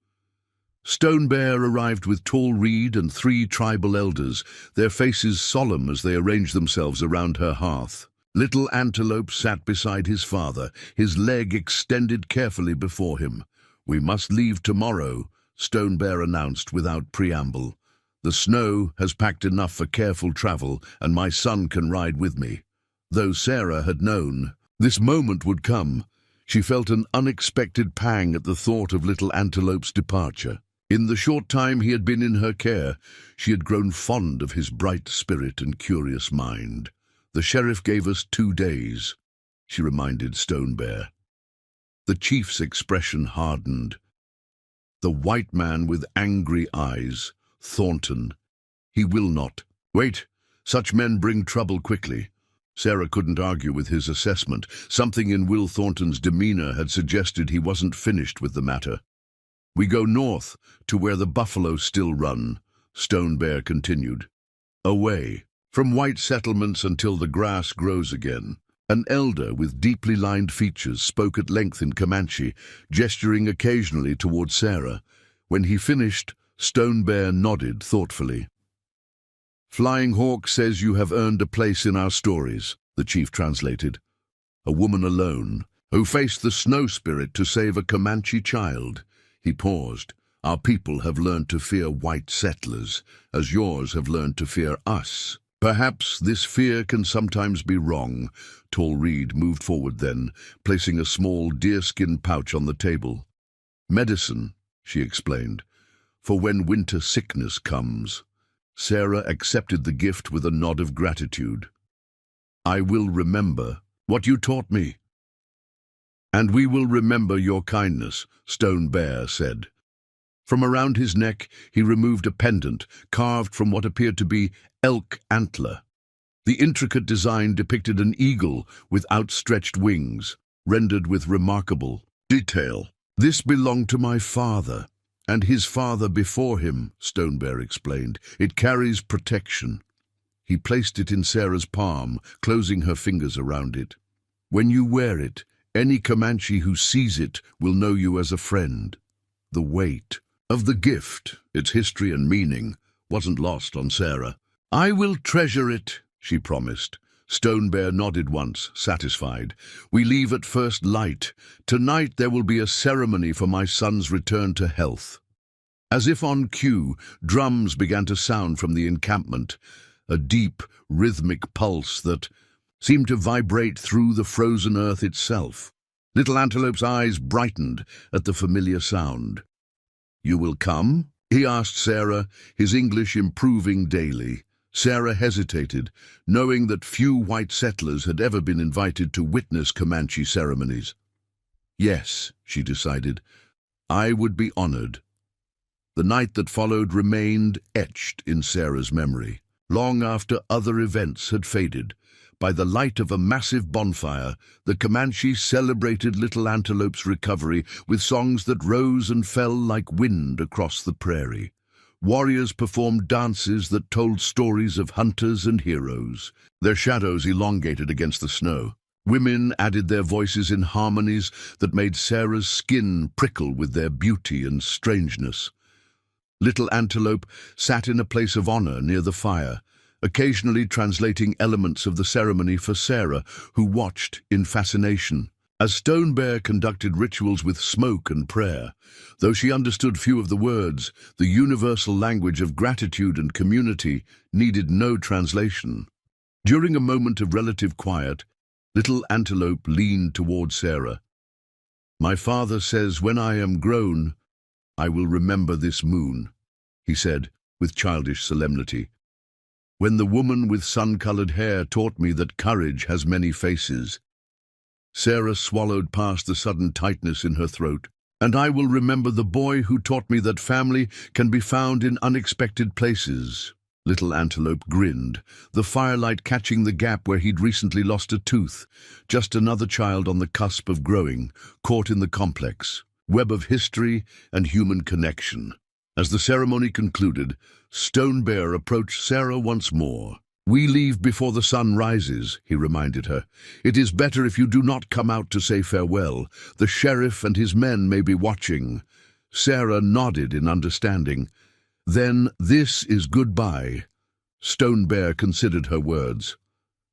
Stone Bear arrived with Tall Reed and 3 tribal elders, their faces solemn as they arranged themselves around her hearth. Little Antelope sat beside his father, his leg extended carefully before him. "We must leave tomorrow," Stone Bear announced without preamble. "The snow has packed enough for careful travel, and my son can ride with me." Though Sarah had known this moment would come, she felt an unexpected pang at the thought of Little Antelope's departure. In the short time he had been in her care, she had grown fond of his bright spirit and curious mind. "The sheriff gave us 2 days," she reminded Stone Bear. The chief's expression hardened. The white man with angry eyes, Thornton. "He will not. Wait, such men bring trouble quickly." Sarah couldn't argue with his assessment. Something in Will Thornton's demeanor had suggested he wasn't finished with the matter. "We go north to where the buffalo still run," Stone Bear continued. "Away from white settlements until the grass grows again." An elder with deeply lined features spoke at length in Comanche, gesturing occasionally toward Sarah. When he finished, Stone Bear nodded thoughtfully. "Flying Hawk says you have earned a place in our stories," the chief translated. "A woman alone, who faced the snow spirit to save a Comanche child." He paused. "Our people have learned to fear white settlers, as yours have learned to fear us. Perhaps this fear can sometimes be wrong." Tall Reed moved forward then, placing a small deerskin pouch on the table. "Medicine," she explained, "for when winter sickness comes." Sarah accepted the gift with a nod of gratitude. "I will remember what you taught me." "And we will remember your kindness," Stone Bear said. From around his neck he removed a pendant carved from what appeared to be elk antler. The intricate design depicted an eagle with outstretched wings, rendered with remarkable detail. "This belonged to my father, and his father before him," Stone Bear explained. "It carries protection." He placed it in Sarah's palm, closing her fingers around it. "When you wear it, any Comanche who sees it will know you as a friend." The weight of the gift, its history and meaning, wasn't lost on Sarah. "I will treasure it," she promised. Stone Bear nodded once, satisfied. "We leave at first light. Tonight there will be a ceremony for my son's return to health." As if on cue, drums began to sound from the encampment, a deep, rhythmic pulse that seemed to vibrate through the frozen earth itself. Little Antelope's eyes brightened at the familiar sound. "You will come?" he asked Sarah, his English improving daily. Sarah hesitated, knowing that few white settlers had ever been invited to witness Comanche ceremonies. "Yes," she decided, "I would be honored." The night that followed remained etched in Sarah's memory, long after other events had faded. By the light of a massive bonfire, the Comanche celebrated Little Antelope's recovery with songs that rose and fell like wind across the prairie. Warriors performed dances that told stories of hunters and heroes, their shadows elongated against the snow. Women added their voices in harmonies that made Sarah's skin prickle with their beauty and strangeness. Little Antelope sat in a place of honor near the fire, occasionally translating elements of the ceremony for Sarah, who watched in fascination. As Stone Bear conducted rituals with smoke and prayer, though she understood few of the words, the universal language of gratitude and community needed no translation. During a moment of relative quiet, Little Antelope leaned toward Sarah. "My father says when I am grown, I will remember this moon," he said with childish solemnity. "When the woman with sun-colored hair taught me that courage has many faces." Sarah swallowed past the sudden tightness in her throat. And I will remember the boy who taught me that family can be found in unexpected places. Little Antelope grinned, the firelight catching the gap where he'd recently lost a tooth. Just another child on the cusp of growing, caught in the complex web of history and human connection. As the ceremony concluded, Stone Bear approached Sarah once more. "We leave before the sun rises," he reminded her. "It is better if you do not come out to say farewell. The sheriff and his men may be watching." Sarah nodded in understanding. "Then this is goodbye." Stone Bear considered her words.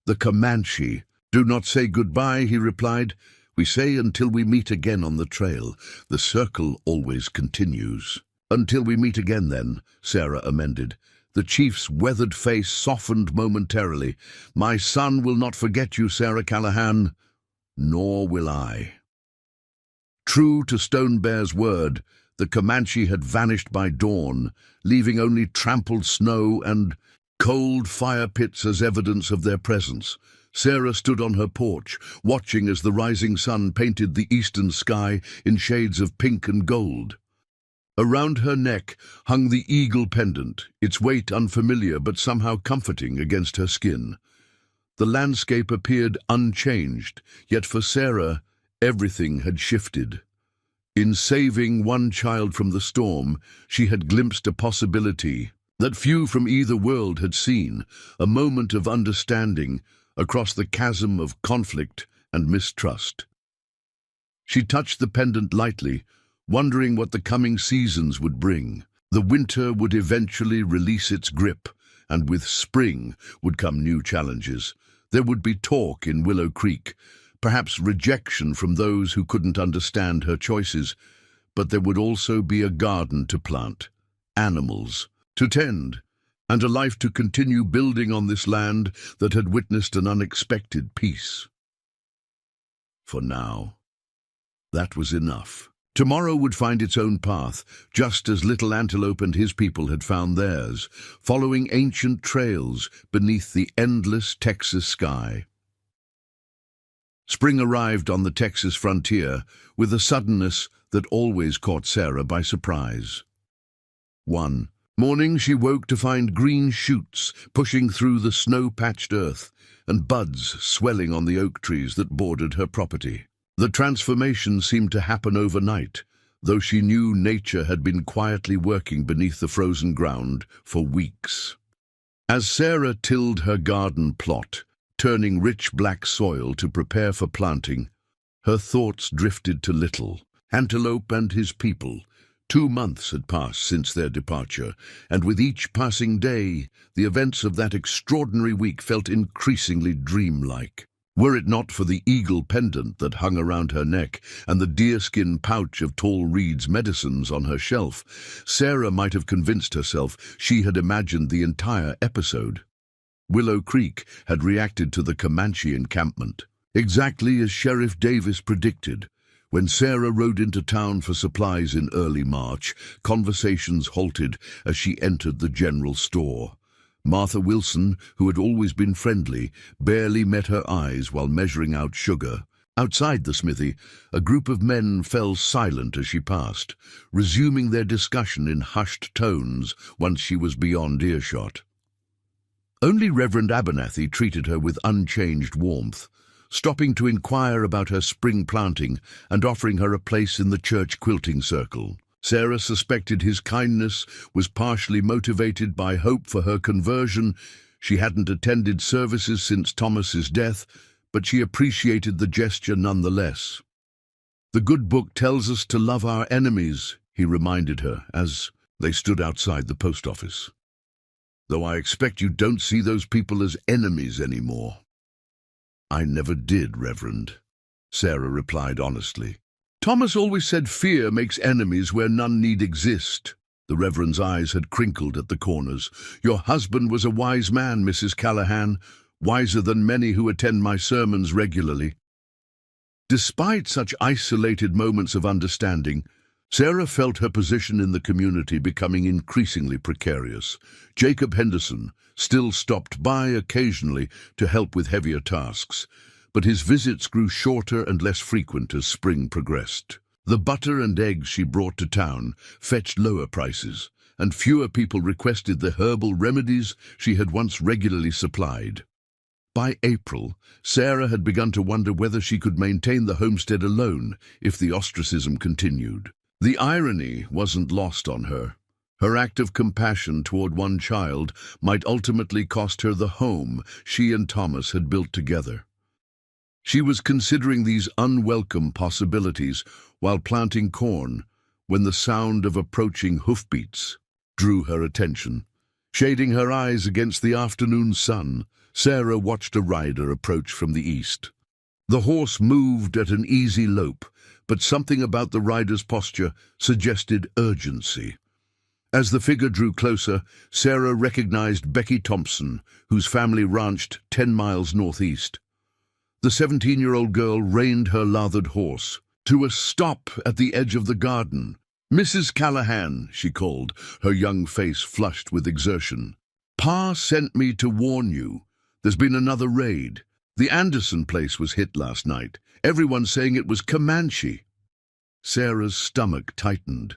"The Comanche. Do not say goodbye," he replied. "We say until we meet again on the trail. The circle always continues." "Until we meet again, then," Sarah amended. The chief's weathered face softened momentarily. "My son will not forget you, Sarah Callahan." "Nor will I." True to Stone Bear's word, the Comanche had vanished by dawn, leaving only trampled snow and cold fire pits as evidence of their presence. Sarah stood on her porch, watching as the rising sun painted the eastern sky in shades of pink and gold. Around her neck hung the eagle pendant, its weight unfamiliar but somehow comforting against her skin. The landscape appeared unchanged, yet for Sarah, everything had shifted. In saving one child from the storm, she had glimpsed a possibility that few from either world had seen, a moment of understanding across the chasm of conflict and mistrust. She touched the pendant lightly, wondering what the coming seasons would bring. The winter would eventually release its grip, and with spring would come new challenges. There would be talk in Willow Creek, perhaps rejection from those who couldn't understand her choices, but there would also be a garden to plant, animals to tend, and a life to continue building on this land that had witnessed an unexpected peace. For now, that was enough. Tomorrow would find its own path, just as Little Antelope and his people had found theirs, following ancient trails beneath the endless Texas sky. Spring arrived on the Texas frontier with a suddenness that always caught Sarah by surprise. One morning she woke to find green shoots pushing through the snow-patched earth and buds swelling on the oak trees that bordered her property. The transformation seemed to happen overnight, though she knew nature had been quietly working beneath the frozen ground for weeks. As Sarah tilled her garden plot, turning rich black soil to prepare for planting, her thoughts drifted to Little Antelope and his people. 2 months had passed since their departure, and with each passing day, the events of that extraordinary week felt increasingly dreamlike. Were it not for the eagle pendant that hung around her neck and the deerskin pouch of Tall Reed's medicines on her shelf, Sarah might have convinced herself she had imagined the entire episode. Willow Creek had reacted to the Comanche encampment, exactly as Sheriff Davis predicted. When Sarah rode into town for supplies in early March, conversations halted as she entered the general store. Martha Wilson, who had always been friendly, barely met her eyes while measuring out sugar. Outside the smithy, a group of men fell silent as she passed, resuming their discussion in hushed tones once she was beyond earshot. Only Reverend Abernathy treated her with unchanged warmth, stopping to inquire about her spring planting and offering her a place in the church quilting circle. Sarah suspected his kindness was partially motivated by hope for her conversion. She hadn't attended services since Thomas's death, but she appreciated the gesture nonetheless. "The good book tells us to love our enemies," he reminded her as they stood outside the post office. "Though I expect you don't see those people as enemies anymore." "I never did, Reverend," Sarah replied honestly. "Thomas always said fear makes enemies where none need exist." The Reverend's eyes had crinkled at the corners. "Your husband was a wise man, Mrs. Callahan, wiser than many who attend my sermons regularly." Despite such isolated moments of understanding, Sarah felt her position in the community becoming increasingly precarious. Jacob Henderson still stopped by occasionally to help with heavier tasks, but his visits grew shorter and less frequent as spring progressed. The butter and eggs she brought to town fetched lower prices, and fewer people requested the herbal remedies she had once regularly supplied. By April, Sarah had begun to wonder whether she could maintain the homestead alone if the ostracism continued. The irony wasn't lost on her. Her act of compassion toward one child might ultimately cost her the home she and Thomas had built together. She was considering these unwelcome possibilities while planting corn when the sound of approaching hoofbeats drew her attention. Shading her eyes against the afternoon sun, Sarah watched a rider approach from the east. The horse moved at an easy lope, but something about the rider's posture suggested urgency. As the figure drew closer, Sarah recognized Becky Thompson, whose family ranched 10 miles northeast. The 17-year-old girl reined her lathered horse to a stop at the edge of the garden. "Mrs. Callahan," she called, her young face flushed with exertion. "Pa sent me to warn you. There's been another raid. The Anderson place was hit last night. Everyone's saying it was Comanche." Sarah's stomach tightened.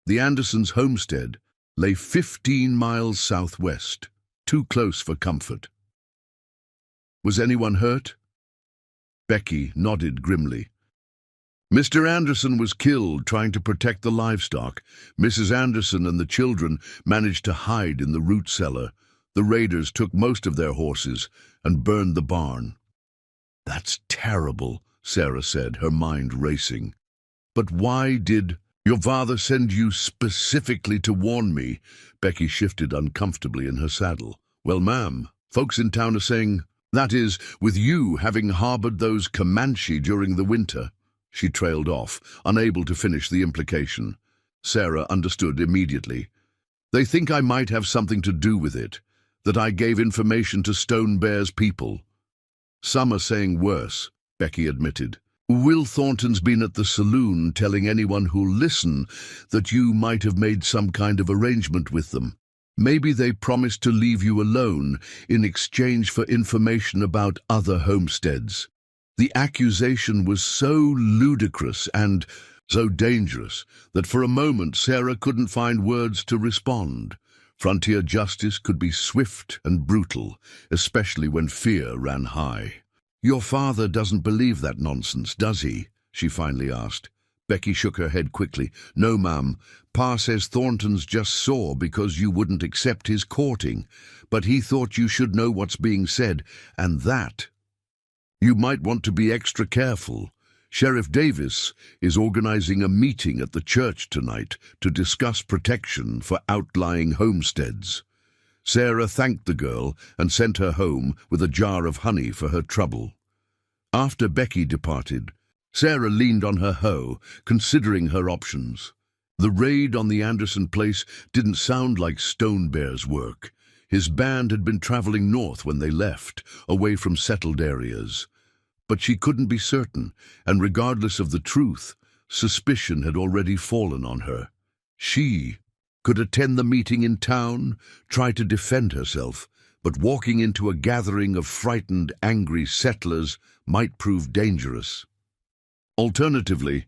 The Andersons' homestead lay 15 miles southwest, too close for comfort. "Was anyone hurt?" Becky nodded grimly. "Mr. Anderson was killed trying to protect the livestock. Mrs. Anderson and the children managed to hide in the root cellar. The raiders took most of their horses and burned the barn." "That's terrible," Sarah said, her mind racing. "But why did your father send you specifically to warn me?" Becky shifted uncomfortably in her saddle. "Well, ma'am, folks in town are saying, that is, with you having harbored those Comanche during the winter." She trailed off, unable to finish the implication. Sarah understood immediately. "They think I might have something to do with it, that I gave information to Stone Bear's people." "Some are saying worse," Becky admitted. "Will Thornton's been at the saloon telling anyone who'll listen that you might have made some kind of arrangement with them. Maybe they promised to leave you alone in exchange for information about other homesteads." The accusation was so ludicrous and so dangerous that for a moment Sarah couldn't find words to respond. Frontier justice could be swift and brutal, especially when fear ran high. "Your father doesn't believe that nonsense, does he?" she finally asked. Becky shook her head quickly. "No, ma'am. Pa says Thornton's just sore because you wouldn't accept his courting, but he thought you should know what's being said, and that you might want to be extra careful. Sheriff Davis is organizing a meeting at the church tonight to discuss protection for outlying homesteads." Sarah thanked the girl and sent her home with a jar of honey for her trouble. After Becky departed, Sarah leaned on her hoe, considering her options. The raid on the Anderson place didn't sound like Stone Bear's work. His band had been traveling north when they left, away from settled areas. But she couldn't be certain, and regardless of the truth, suspicion had already fallen on her. She could attend the meeting in town, try to defend herself, but walking into a gathering of frightened, angry settlers might prove dangerous. Alternatively,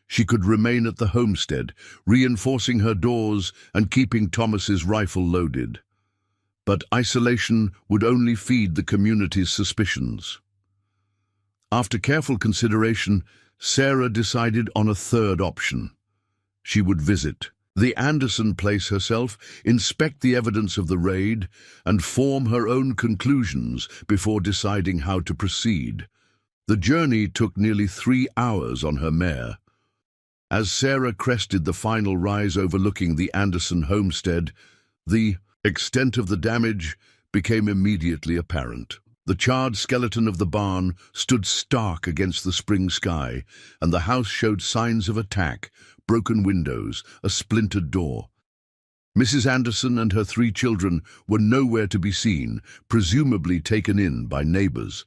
she could remain at the homestead, reinforcing her doors and keeping Thomas's rifle loaded. But isolation would only feed the community's suspicions. After careful consideration, Sarah decided on a third option. She would visit the Anderson place herself, inspect the evidence of the raid, and form her own conclusions before deciding how to proceed. The journey took nearly 3 hours on her mare. As Sarah crested the final rise overlooking the Anderson homestead, the extent of the damage became immediately apparent. The charred skeleton of the barn stood stark against the spring sky, and the house showed signs of attack, broken windows, a splintered door. Mrs. Anderson and her 3 children were nowhere to be seen, presumably taken in by neighbors.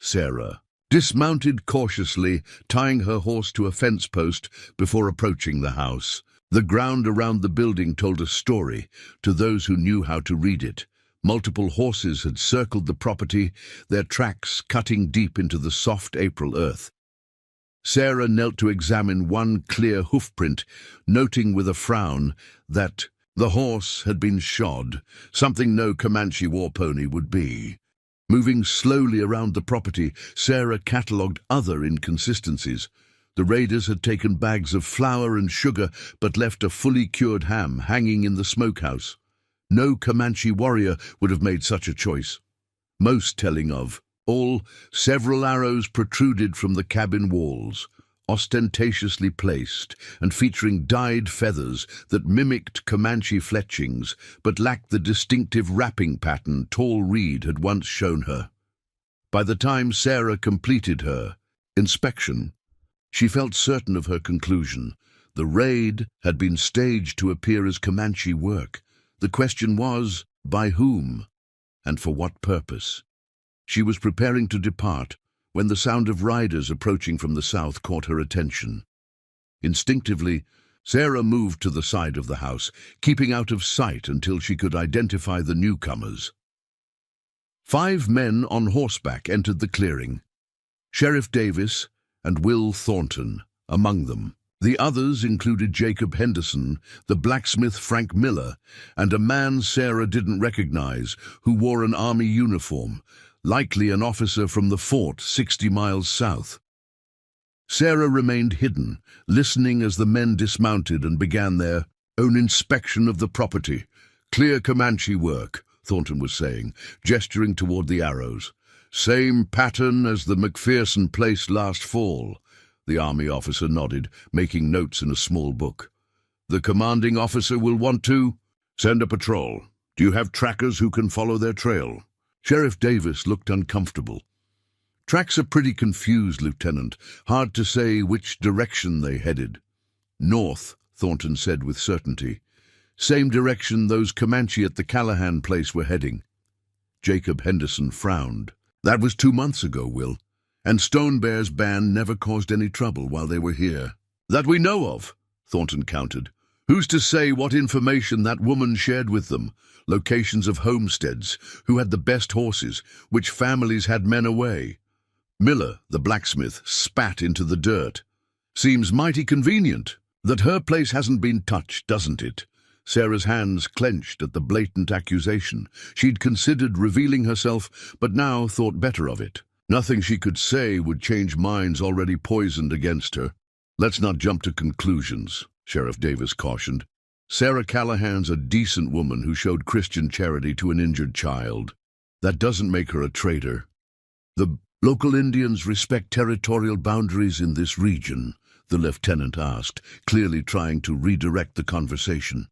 Sarah dismounted cautiously, tying her horse to a fence post before approaching the house. The ground around the building told a story to those who knew how to read it. Multiple horses had circled the property, their tracks cutting deep into the soft April earth. Sarah knelt to examine one clear hoofprint, noting with a frown that the horse had been shod, something no Comanche war pony would be. Moving slowly around the property, Sarah catalogued other inconsistencies. The raiders had taken bags of flour and sugar, but left a fully cured ham hanging in the smokehouse. No Comanche warrior would have made such a choice. Most telling of all, several arrows protruded from the cabin walls, ostentatiously placed and featuring dyed feathers that mimicked Comanche fletchings but lacked the distinctive wrapping pattern Tall Reed had once shown her. By the time Sarah completed her inspection, she felt certain of her conclusion. The raid had been staged to appear as Comanche work. The question was, by whom, and for what purpose? She was preparing to depart when the sound of riders approaching from the south caught her attention. Instinctively, Sarah moved to the side of the house, keeping out of sight until she could identify the newcomers. 5 men on horseback entered the clearing, Sheriff Davis and Will Thornton among them. The others included Jacob Henderson, the blacksmith Frank Miller, and a man Sarah didn't recognize who wore an army uniform, likely an officer from the fort 60 miles south. Sarah remained hidden, listening as the men dismounted and began their own inspection of the property. "Clear Comanche work," Thornton was saying, gesturing toward the arrows. "Same pattern as the McPherson place last fall." The army officer nodded, making notes in a small book. "The commanding officer will want to send a patrol. Do you have trackers who can follow their trail?" Sheriff Davis looked uncomfortable. "Tracks are pretty confused, Lieutenant. Hard to say which direction they headed." "North," Thornton said with certainty. "Same direction those Comanche at the Callahan place were heading." Jacob Henderson frowned. "That was 2 months ago, Will. And Stone Bear's band never caused any trouble while they were here." "That we know of," Thornton countered. "Who's to say what information that woman shared with them? Locations of homesteads, who had the best horses, which families had men away." Miller, the blacksmith, spat into the dirt. "Seems mighty convenient that her place hasn't been touched, doesn't it?" Sarah's hands clenched at the blatant accusation. She'd considered revealing herself, but now thought better of it. Nothing she could say would change minds already poisoned against her. "Let's not jump to conclusions," Sheriff Davis cautioned. "Sarah Callahan's a decent woman who showed Christian charity to an injured child. That doesn't make her a traitor." "The local Indians respect territorial boundaries in this region?" the lieutenant asked, clearly trying to redirect the conversation.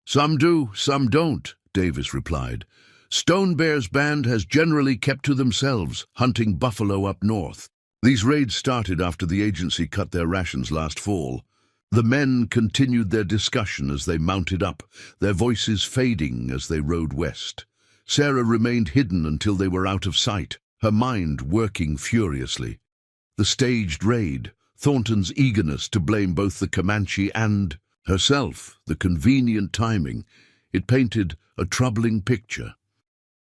"Some do, some don't," Davis replied. "Stone Bear's band has generally kept to themselves, hunting buffalo up north. These raids started after the agency cut their rations last fall." The men continued their discussion as they mounted up, their voices fading as they rode west. Sarah remained hidden until they were out of sight, her mind working furiously. The staged raid, Thornton's eagerness to blame both the Comanche and herself, the convenient timing, it painted a troubling picture.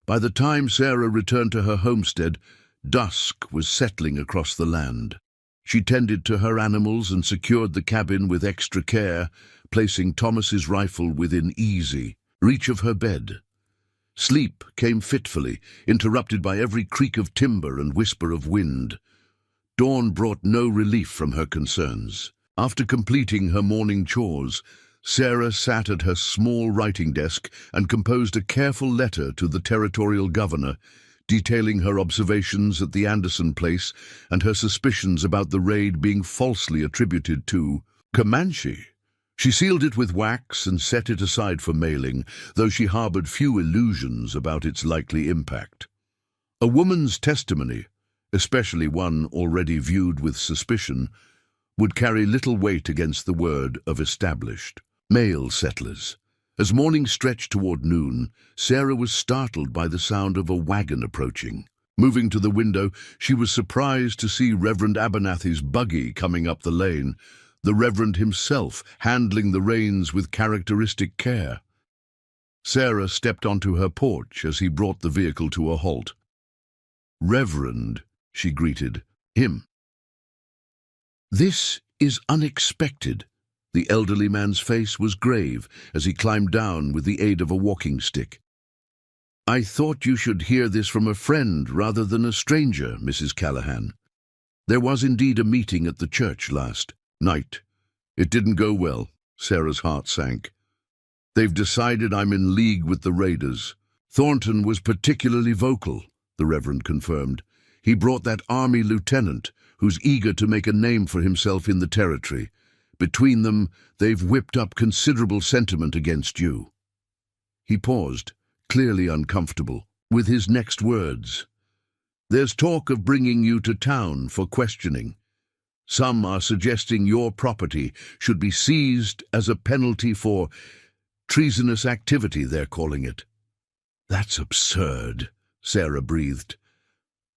By the time Sarah returned to her homestead, dusk was settling across the land. She tended to her animals and secured the cabin with extra care, placing Thomas's rifle within easy reach of her bed. Sleep came fitfully, interrupted by every creak of timber and whisper of wind. Dawn brought no relief from her concerns. After completing her morning chores, Sarah sat at her small writing desk and composed a careful letter to the territorial governor, detailing her observations at the Anderson place and her suspicions about the raid being falsely attributed to Comanche. She sealed it with wax and set it aside for mailing, though she harbored few illusions about its likely impact. A woman's testimony, especially one already viewed with suspicion, would carry little weight against the word of established male settlers. As morning stretched toward noon, Sarah was startled by the sound of a wagon approaching. Moving to the window, she was surprised to see Reverend Abernathy's buggy coming up the lane, the Reverend himself handling the reins with characteristic care. Sarah stepped onto her porch as he brought the vehicle to a halt. "Reverend," she greeted him. "This is unexpected." The elderly man's face was grave as he climbed down with the aid of a walking stick. "I thought you should hear this from a friend rather than a stranger, Mrs. Callahan. There was indeed a meeting at the church last night. It didn't go well." Sarah's heart sank. "They've decided I'm in league with the raiders." "Thornton was particularly vocal," the Reverend confirmed. "He brought that army lieutenant who's eager to make a name for himself in the territory. Between them, they've whipped up considerable sentiment against you." He paused, clearly uncomfortable, with his next words. "There's talk of bringing you to town for questioning. Some are suggesting your property should be seized as a penalty for treasonous activity, they're calling it." "That's absurd," Sarah breathed.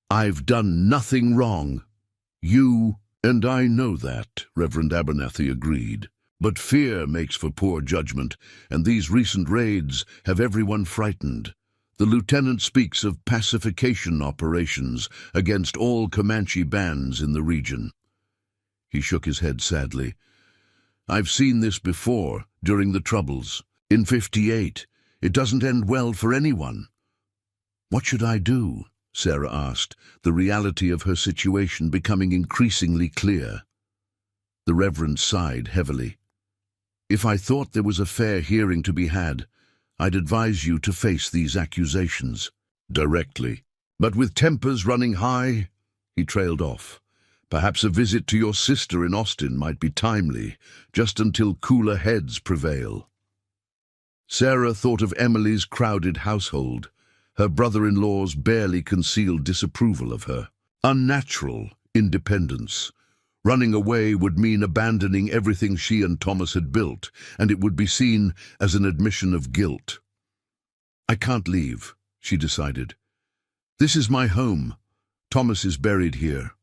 "I've done nothing wrong." "You and I know that," Reverend Abernathy agreed. "But fear makes for poor judgment, and these recent raids have everyone frightened. The lieutenant speaks of pacification operations against all Comanche bands in the region." He shook his head sadly. "I've seen this before, during the Troubles. In '58, it doesn't end well for anyone." "What should I do?" Sarah asked, the reality of her situation becoming increasingly clear. The Reverend sighed heavily. "If I thought there was a fair hearing to be had, I'd advise you to face these accusations directly. But with tempers running high," he trailed off. "Perhaps a visit to your sister in Austin might be timely, just until cooler heads prevail." Sarah thought of Emily's crowded household. Her brother-in-law's barely concealed disapproval of her. Unnatural independence. Running away would mean abandoning everything she and Thomas had built, and it would be seen as an admission of guilt. "I can't leave," she decided. "This is my home. Thomas is buried here."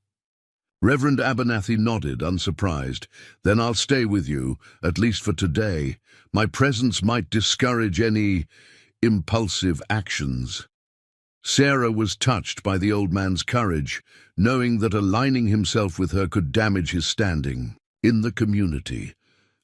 Reverend Abernathy nodded, unsurprised. "Then I'll stay with you, at least for today. My presence might discourage any impulsive actions." Sarah was touched by the old man's courage, knowing that aligning himself with her could damage his standing in the community.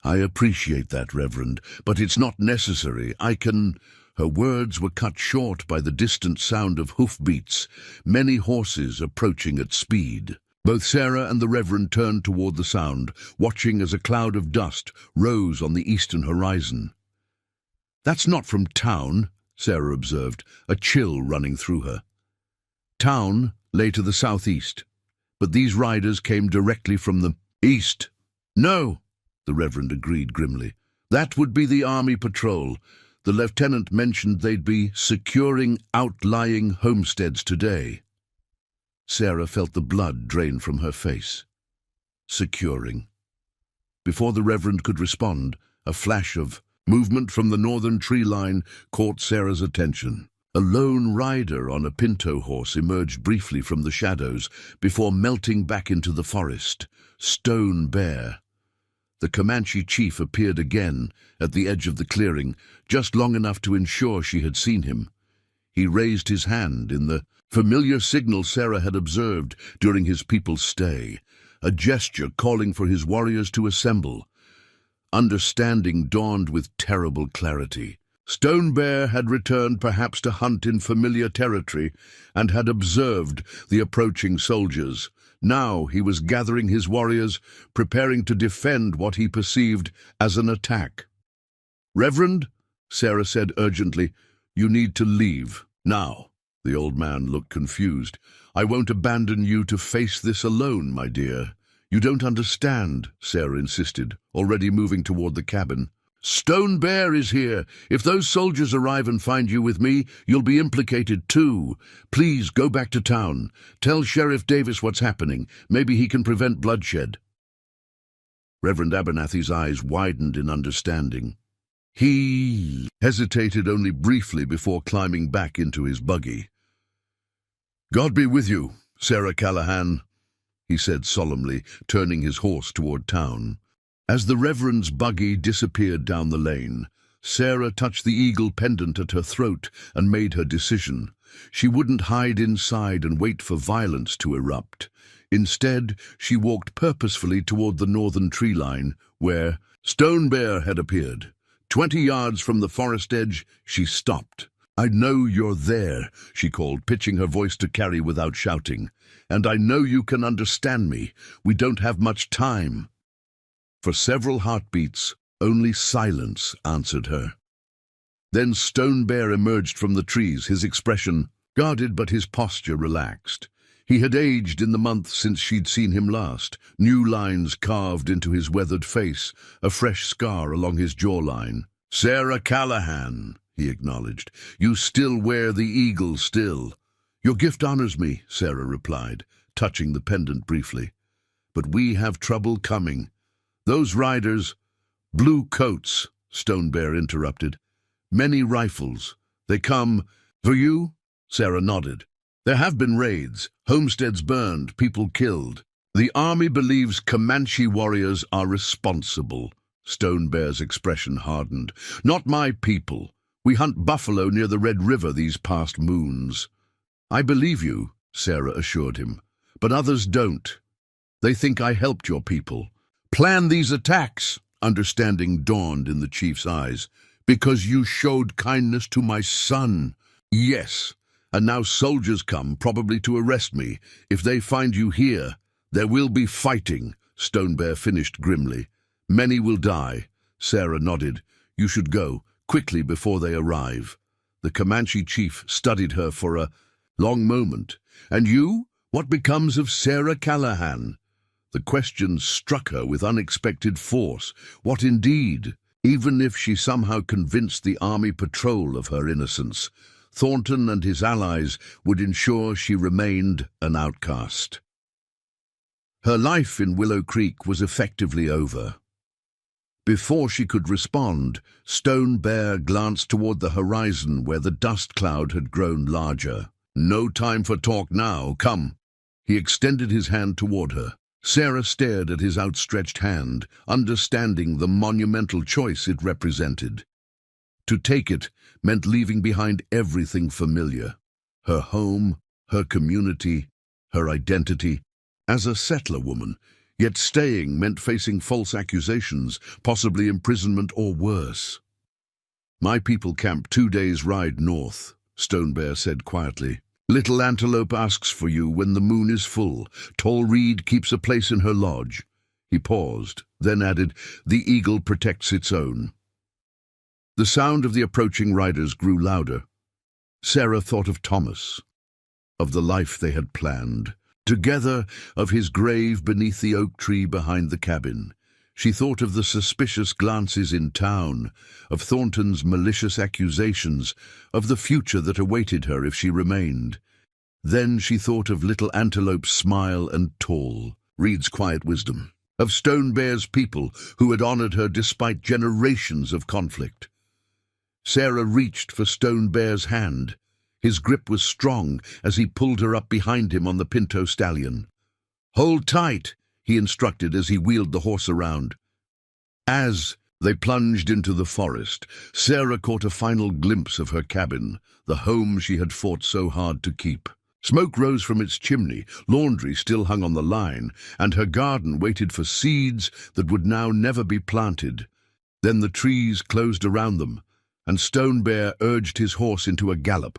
"I appreciate that, Reverend, but it's not necessary. I can—" Her words were cut short by the distant sound of hoofbeats, many horses approaching at speed. Both Sarah and the Reverend turned toward the sound, watching as a cloud of dust rose on the eastern horizon. "That's not from town," Sarah observed, a chill running through her. Town lay to the southeast, but these riders came directly from the east. "No," the Reverend agreed grimly. "That would be the army patrol. The lieutenant mentioned they'd be securing outlying homesteads today." Sarah felt the blood drain from her face. Securing. Before the Reverend could respond, a flash of movement from the northern tree line caught Sarah's attention. A lone rider on a pinto horse emerged briefly from the shadows before melting back into the forest, stone bare. The Comanche chief appeared again at the edge of the clearing, just long enough to ensure she had seen him. He raised his hand in the familiar signal Sarah had observed during his people's stay, a gesture calling for his warriors to assemble. Understanding dawned with terrible clarity. Stone Bear had returned perhaps to hunt in familiar territory and had observed the approaching soldiers. Now he was gathering his warriors, preparing to defend what he perceived as an attack. "Reverend," Sarah said urgently, "you need to leave now." The old man looked confused. "I won't abandon you to face this alone, my dear." "You don't understand," Sarah insisted, already moving toward the cabin. "Stone Bear is here. If those soldiers arrive and find you with me, you'll be implicated too. Please go back to town. Tell Sheriff Davis what's happening. Maybe he can prevent bloodshed." Reverend Abernathy's eyes widened in understanding. He hesitated only briefly before climbing back into his buggy. "God be with you, Sarah Callahan," he said solemnly, turning his horse toward town. As the Reverend's buggy disappeared down the lane, Sarah touched the eagle pendant at her throat and made her decision. She wouldn't hide inside and wait for violence to erupt. Instead, she walked purposefully toward the northern tree line, where Stone Bear had appeared. 20 yards from the forest edge, she stopped. "I know you're there," she called, pitching her voice to carry without shouting. "And I know you can understand me. We don't have much time." For several heartbeats, only silence answered her. Then Stone Bear emerged from the trees, his expression guarded but his posture relaxed. He had aged in the month since she'd seen him last, new lines carved into his weathered face, a fresh scar along his jawline. "Sarah Callahan," he acknowledged. "You still wear the eagle still." "Your gift honors me," Sarah replied, touching the pendant briefly. "But we have trouble coming. Those riders—" "Blue coats," Stone Bear interrupted. "Many rifles. They come—" "For you?" Sarah nodded. "There have been raids, homesteads burned, people killed. The army believes Comanche warriors are responsible." Stone Bear's expression hardened. "Not my people. We hunt buffalo near the Red River these past moons." "I believe you," Sarah assured him, "but others don't. They think I helped your people. Plan these attacks," understanding dawned in the chief's eyes, "because you showed kindness to my son." "Yes. And now soldiers come, probably to arrest me. If they find you here, there will be fighting," Stone Bear finished grimly. "Many will die." Sarah nodded. "You should go, quickly before they arrive." The Comanche chief studied her for a long moment. "And you? What becomes of Sarah Callahan?" The question struck her with unexpected force. What indeed? Even if she somehow convinced the army patrol of her innocence, Thornton and his allies would ensure she remained an outcast. Her life in Willow Creek was effectively over. Before she could respond, Stone Bear glanced toward the horizon where the dust cloud had grown larger. "No time for talk now, come." He extended his hand toward her. Sarah stared at his outstretched hand, understanding the monumental choice it represented. To take it meant leaving behind everything familiar: her home, her community, her identity. As a settler woman, yet staying meant facing false accusations, possibly imprisonment or worse. "My people camp 2 days' ride north," Stone Bear said quietly. "Little Antelope asks for you when the moon is full. Tall Reed keeps a place in her lodge." He paused, then added, "The eagle protects its own." The sound of the approaching riders grew louder. Sarah thought of Thomas, of the life they had planned, together, of his grave beneath the oak tree behind the cabin. She thought of the suspicious glances in town, of Thornton's malicious accusations, of the future that awaited her if she remained. Then she thought of Little Antelope's smile and Tall Reed's quiet wisdom, of Stone Bear's people who had honored her despite generations of conflict. Sarah reached for Stone Bear's hand. His grip was strong as he pulled her up behind him on the pinto stallion. "Hold tight," he instructed as he wheeled the horse around. As they plunged into the forest, Sarah caught a final glimpse of her cabin, the home she had fought so hard to keep. Smoke rose from its chimney, laundry still hung on the line, and her garden waited for seeds that would now never be planted. Then the trees closed around them, and Stone Bear urged his horse into a gallop.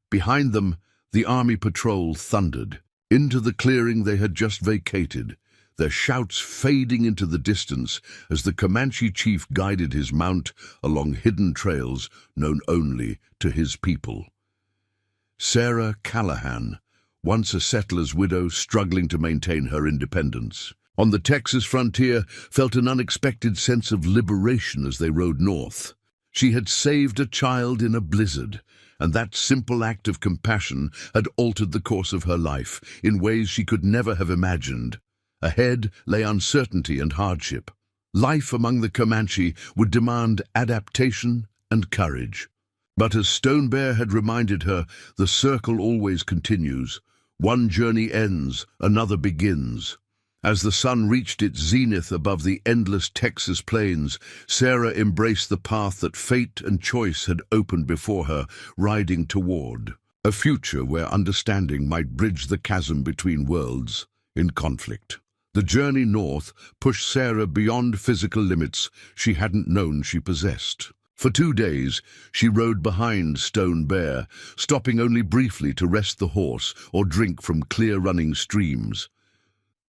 Behind them, the army patrol thundered into the clearing they had just vacated, their shouts fading into the distance as the Comanche chief guided his mount along hidden trails known only to his people. Sarah Callahan, once a settler's widow struggling to maintain her independence, on the Texas frontier, felt an unexpected sense of liberation as they rode north. She had saved a child in a blizzard, and that simple act of compassion had altered the course of her life in ways she could never have imagined. Ahead lay uncertainty and hardship. Life among the Comanche would demand adaptation and courage. But as Stone Bear had reminded her, the circle always continues. One journey ends, another begins. As the sun reached its zenith above the endless Texas plains, Sarah embraced the path that fate and choice had opened before her, riding toward a future where understanding might bridge the chasm between worlds. in conflict. The journey north pushed Sarah beyond physical limits she hadn't known she possessed. For 2 days, she rode behind Stone Bear, stopping only briefly to rest the horse or drink from clear-running streams.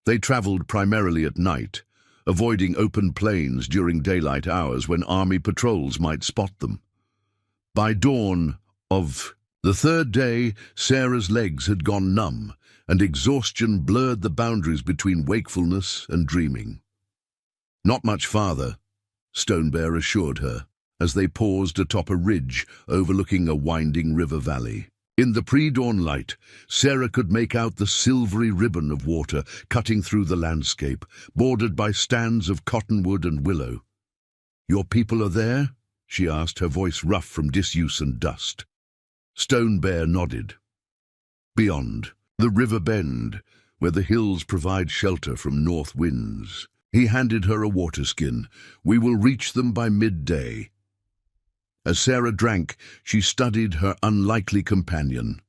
They traveled primarily at night, avoiding open plains during daylight hours when army patrols might spot them. By dawn of the 3rd day, Sarah's legs had gone numb, and exhaustion blurred the boundaries between wakefulness and dreaming. "Not much farther," Stone Bear assured her, as they paused atop a ridge overlooking a winding river valley. In the pre-dawn light, Sarah could make out the silvery ribbon of water cutting through the landscape, bordered by stands of cottonwood and willow. "Your people are there?" she asked, her voice rough from disuse and dust. Stone Bear nodded. "Beyond, the river bend, where the hills provide shelter from north winds." He handed her a water skin. "We will reach them by midday." As Sarah drank, she studied her unlikely companion.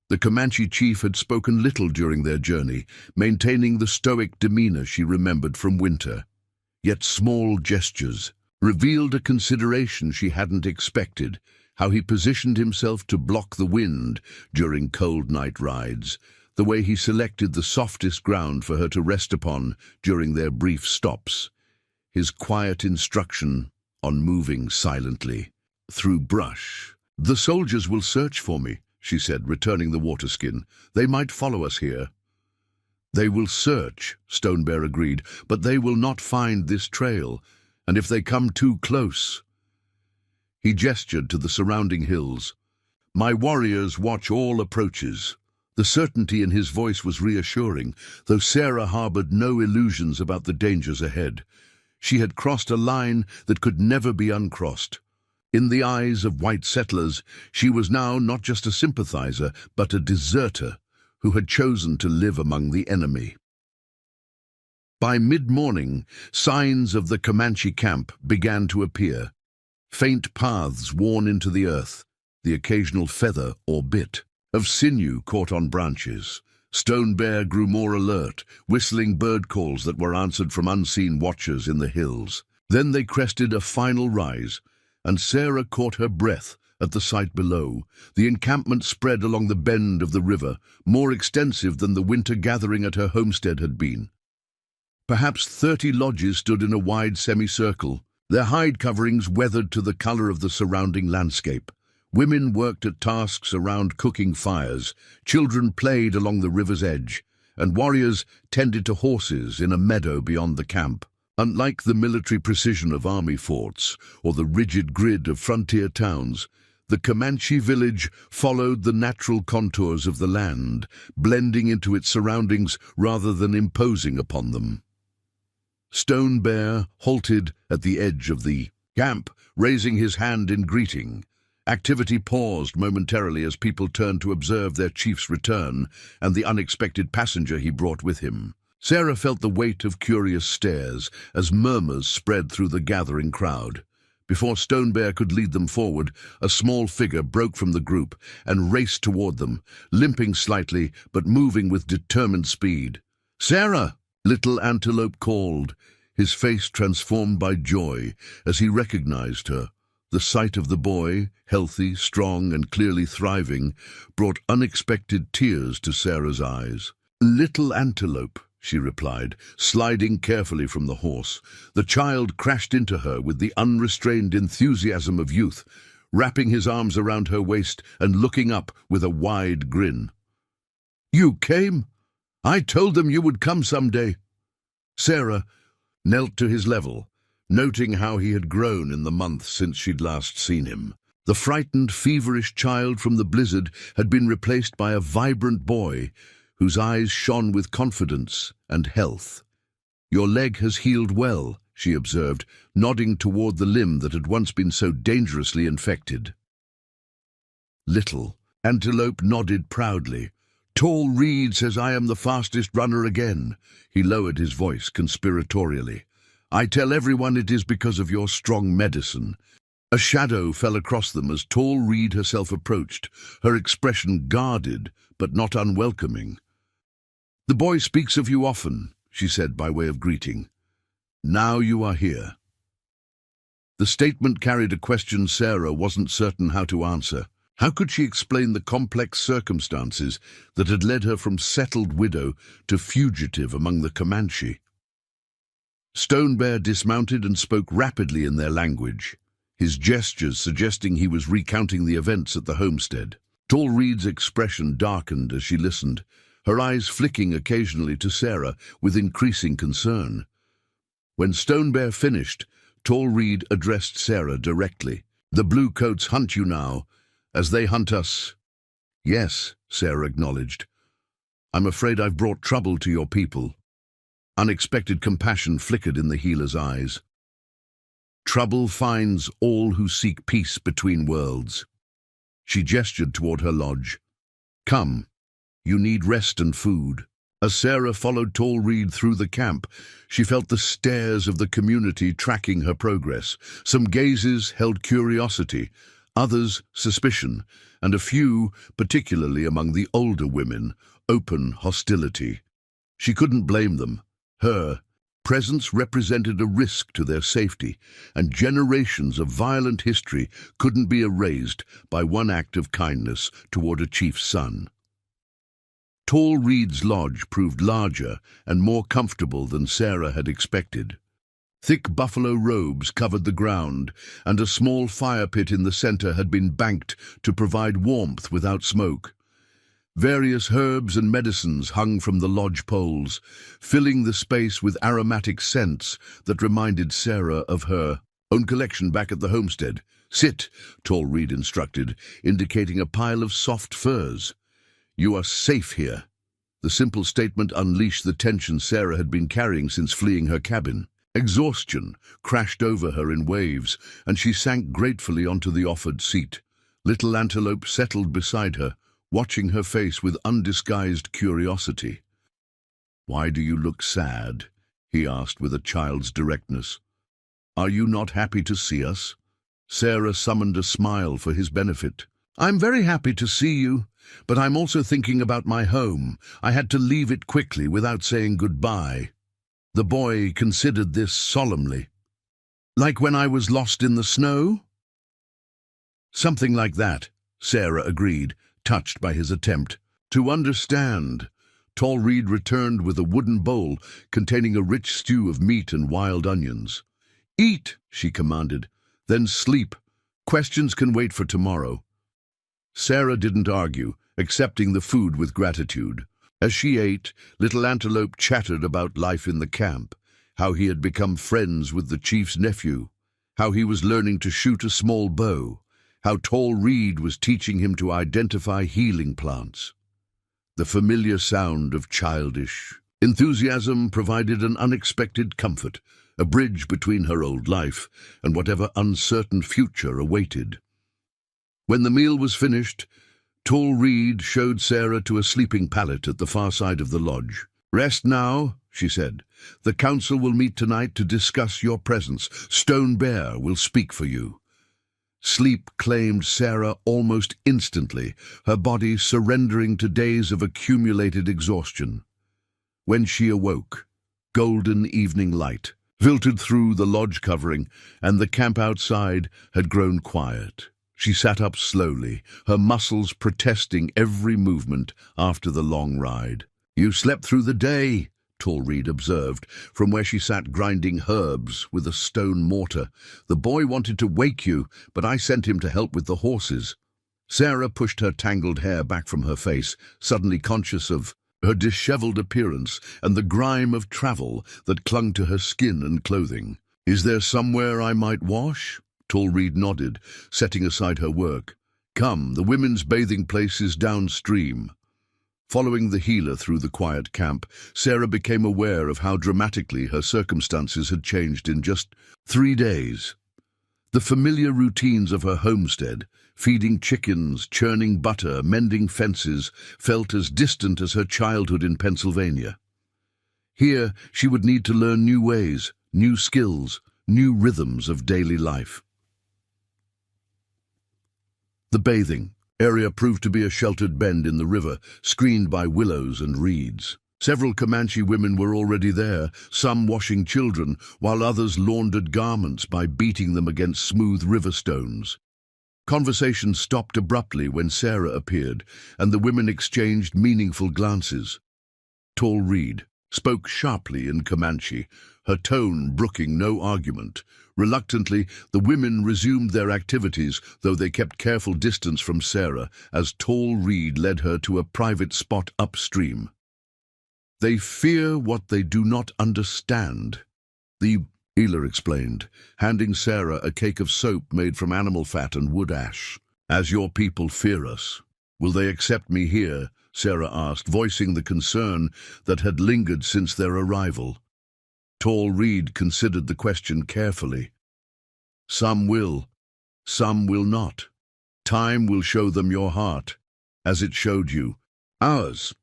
The Comanche chief had spoken little during their journey, maintaining the stoic demeanor she remembered from winter. Yet small gestures revealed a consideration she hadn't expected, how he positioned himself to block the wind during cold night rides, the way he selected the softest ground for her to rest upon during their brief stops, his quiet instruction on moving silently through brush. "The soldiers will search for me," she said, returning the water skin. "They might follow us here." "They will search," Stone Bear agreed, "but they will not find this trail, and if they come too close—" He gestured to the surrounding hills. "My warriors watch all approaches." The certainty in his voice was reassuring, though Sarah harbored no illusions about the dangers ahead. She had crossed a line that could never be uncrossed. In the eyes of white settlers, she was now not just a sympathizer, but a deserter who had chosen to live among the enemy. By mid-morning, signs of the Comanche camp began to appear. Faint paths worn into the earth, the occasional feather or bit of sinew caught on branches. Stone Bear grew more alert, whistling bird calls that were answered from unseen watchers in the hills. Then they crested a final rise, and Sarah caught her breath at the sight below. The encampment spread along the bend of the river, more extensive than the winter gathering at her homestead had been. Perhaps 30 lodges stood in a wide semicircle, their hide coverings weathered to the color of the surrounding landscape. Women worked at tasks around cooking fires, children played along the river's edge, and warriors tended to horses in a meadow beyond the camp. Unlike the military precision of army forts or the rigid grid of frontier towns, the Comanche village followed the natural contours of the land, blending into its surroundings rather than imposing upon them. Stone Bear halted at the edge of the camp, raising his hand in greeting. Activity paused momentarily as people turned to observe their chief's return and the unexpected passenger he brought with him. Sarah felt the weight of curious stares as murmurs spread through the gathering crowd. Before Stone Bear could lead them forward, a small figure broke from the group and raced toward them, limping slightly but moving with determined speed. "Sarah!" Little Antelope called, his face transformed by joy as he recognized her. The sight of the boy, healthy, strong, and clearly thriving, brought unexpected tears to Sarah's eyes. "Little Antelope," she replied, sliding carefully from the horse. The child crashed into her with the unrestrained enthusiasm of youth, wrapping his arms around her waist and looking up with a wide grin. "You came? I told them you would come someday." Sarah knelt to his level, noting how he had grown in the month since she'd last seen him. The frightened, feverish child from the blizzard had been replaced by a vibrant boy whose eyes shone with confidence and health. "Your leg has healed well," she observed, nodding toward the limb that had once been so dangerously infected. Little Antelope nodded proudly. "Tall Reed says I am the fastest runner again." He lowered his voice conspiratorially. "I tell everyone it is because of your strong medicine." A shadow fell across them as Tall Reed herself approached, her expression guarded but not unwelcoming. "The boy speaks of you often," she said by way of greeting. "Now you are here." The statement carried a question Sarah wasn't certain how to answer. How could she explain the complex circumstances that had led her from settled widow to fugitive among the Comanche? Stone Bear dismounted and spoke rapidly in their language, his gestures suggesting he was recounting the events at the homestead. Tall Reed's expression darkened as she listened, her eyes flicking occasionally to Sarah with increasing concern. When Stone Bear finished, Tall Reed addressed Sarah directly. "The Bluecoats hunt you now, as they hunt us." "Yes," Sarah acknowledged. "I'm afraid I've brought trouble to your people." Unexpected compassion flickered in the healer's eyes. "Trouble finds all who seek peace between worlds." She gestured toward her lodge. "Come, you need rest and food." As Sarah followed Tall Reed through the camp, she felt the stares of the community tracking her progress. Some gazes held curiosity, others suspicion, and a few, particularly among the older women, open hostility. She couldn't blame them. Her presence represented a risk to their safety, and generations of violent history couldn't be erased by one act of kindness toward a chief's son. Tall Reed's lodge proved larger and more comfortable than Sarah had expected. Thick buffalo robes covered the ground, and a small fire pit in the center had been banked to provide warmth without smoke. Various herbs and medicines hung from the lodge poles, filling the space with aromatic scents that reminded Sarah of her own collection back at the homestead. "Sit," Tall Reed instructed, indicating a pile of soft furs. "You are safe here." The simple statement unleashed the tension Sarah had been carrying since fleeing her cabin. Exhaustion crashed over her in waves, and she sank gratefully onto the offered seat. Little Antelope settled beside her, watching her face with undisguised curiosity. "Why do you look sad?" he asked with a child's directness. "Are you not happy to see us?" Sarah summoned a smile for his benefit. "I'm very happy to see you, but I'm also thinking about my home. I had to leave it quickly without saying goodbye." The boy considered this solemnly. "Like when I was lost in the snow?" "Something like that," Sarah agreed, touched by his attempt. "To understand." Tall Reed returned with a wooden bowl containing a rich stew of meat and wild onions. "Eat," she commanded, "then sleep. Questions can wait for tomorrow." Sarah didn't argue, accepting the food with gratitude. As she ate, Little Antelope chattered about life in the camp, how he had become friends with the chief's nephew, how he was learning to shoot a small bow, how Tall Reed was teaching him to identify healing plants. The familiar sound of childish enthusiasm provided an unexpected comfort, a bridge between her old life and whatever uncertain future awaited. When the meal was finished, Tall Reed showed Sarah to a sleeping pallet at the far side of the lodge. "Rest now," she said. "The council will meet tonight to discuss your presence. Stone Bear will speak for you." Sleep claimed Sarah almost instantly, her body surrendering to days of accumulated exhaustion. When she awoke, golden evening light filtered through the lodge covering, and the camp outside had grown quiet. She sat up slowly, her muscles protesting every movement after the long ride. "You slept through the day," Tall Reed observed, from where she sat grinding herbs with a stone mortar. "The boy wanted to wake you, but I sent him to help with the horses." Sarah pushed her tangled hair back from her face, suddenly conscious of her disheveled appearance and the grime of travel that clung to her skin and clothing. "Is there somewhere I might wash?" Tall Reed nodded, setting aside her work. "Come, the women's bathing place is downstream." Following the healer through the quiet camp, Sarah became aware of how dramatically her circumstances had changed in just 3 days. The familiar routines of her homestead, feeding chickens, churning butter, mending fences, felt as distant as her childhood in Pennsylvania. Here, she would need to learn new ways, new skills, new rhythms of daily life. The bathing area proved to be a sheltered bend in the river, screened by willows and reeds. Several Comanche women were already there, some washing children, while others laundered garments by beating them against smooth river stones. Conversation stopped abruptly when Sarah appeared, and the women exchanged meaningful glances. Tall Reed spoke sharply in Comanche, her tone brooking no argument. Reluctantly, the women resumed their activities, though they kept careful distance from Sarah as Tall Reed led her to a private spot upstream. "They fear what they do not understand," the healer explained, handing Sarah a cake of soap made from animal fat and wood ash. "As your people fear us, will they accept me here?" Sarah asked, voicing the concern that had lingered since their arrival. Tall Reed considered the question carefully. "Some will, some will not. Time will show them your heart, as it showed you ours."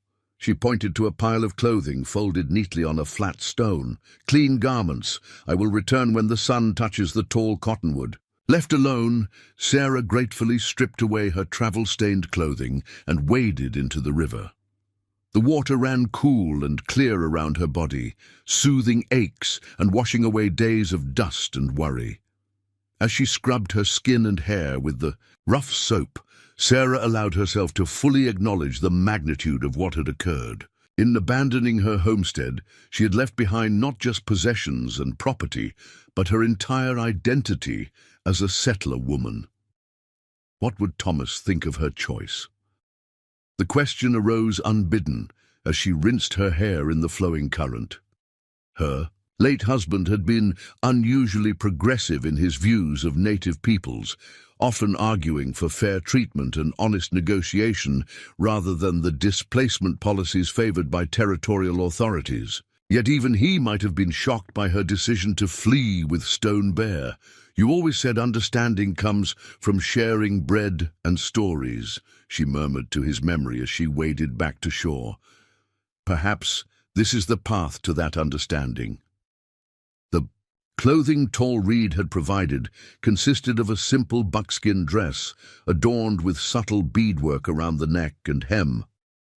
She pointed to a pile of clothing folded neatly on a flat stone. "Clean garments. I will return when the sun touches the tall cottonwood." Left alone, Sarah gratefully stripped away her travel-stained clothing and waded into the river. The water ran cool and clear around her body, soothing aches and washing away days of dust and worry. As she scrubbed her skin and hair with the rough soap, Sarah allowed herself to fully acknowledge the magnitude of what had occurred. In abandoning her homestead, she had left behind not just possessions and property, but her entire identity as a settler woman. What would Thomas think of her choice? The question arose unbidden as she rinsed her hair in the flowing current. Her late husband had been unusually progressive in his views of native peoples, often arguing for fair treatment and honest negotiation rather than the displacement policies favored by territorial authorities. Yet even he might have been shocked by her decision to flee with Stone Bear. "You always said understanding comes from sharing bread and stories," she murmured to his memory as she waded back to shore. "Perhaps this is the path to that understanding." The clothing Tall Reed had provided consisted of a simple buckskin dress, adorned with subtle beadwork around the neck and hem,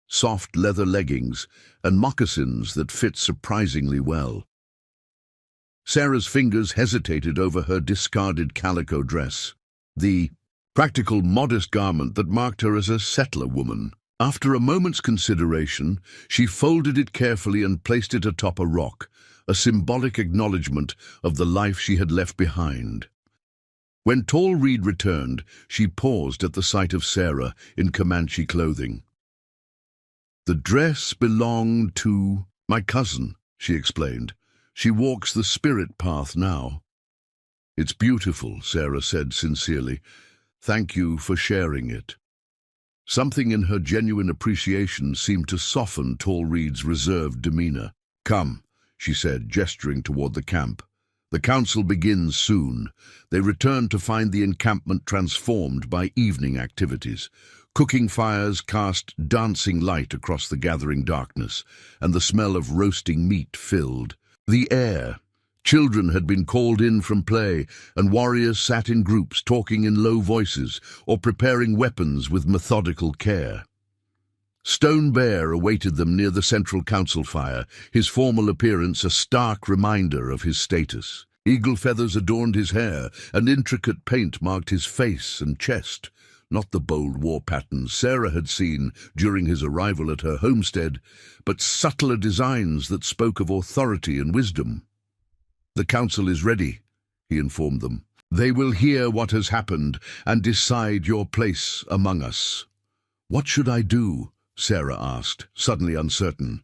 soft leather leggings, and moccasins that fit surprisingly well. Sarah's fingers hesitated over her discarded calico dress, the practical, modest garment that marked her as a settler woman. After a moment's consideration, she folded it carefully and placed it atop a rock, a symbolic acknowledgement of the life she had left behind. When Tall Reed returned, she paused at the sight of Sarah in Comanche clothing. "The dress belonged to my cousin," she explained. "She walks the spirit path now." "It's beautiful," Sarah said sincerely. "Thank you for sharing it." Something in her genuine appreciation seemed to soften Tall Reed's reserved demeanor. "Come," she said, gesturing toward the camp. "The council begins soon." They returned to find the encampment transformed by evening activities. Cooking fires cast dancing light across the gathering darkness, and the smell of roasting meat filled the air. Children had been called in from play, and warriors sat in groups talking in low voices or preparing weapons with methodical care. Stone Bear awaited them near the central council fire, his formal appearance a stark reminder of his status. Eagle feathers adorned his hair, and intricate paint marked his face and chest, not the bold war patterns Sarah had seen during his arrival at her homestead, but subtler designs that spoke of authority and wisdom. "The council is ready," he informed them. "They will hear what has happened and decide your place among us." "What should I do?" Sarah asked, suddenly uncertain.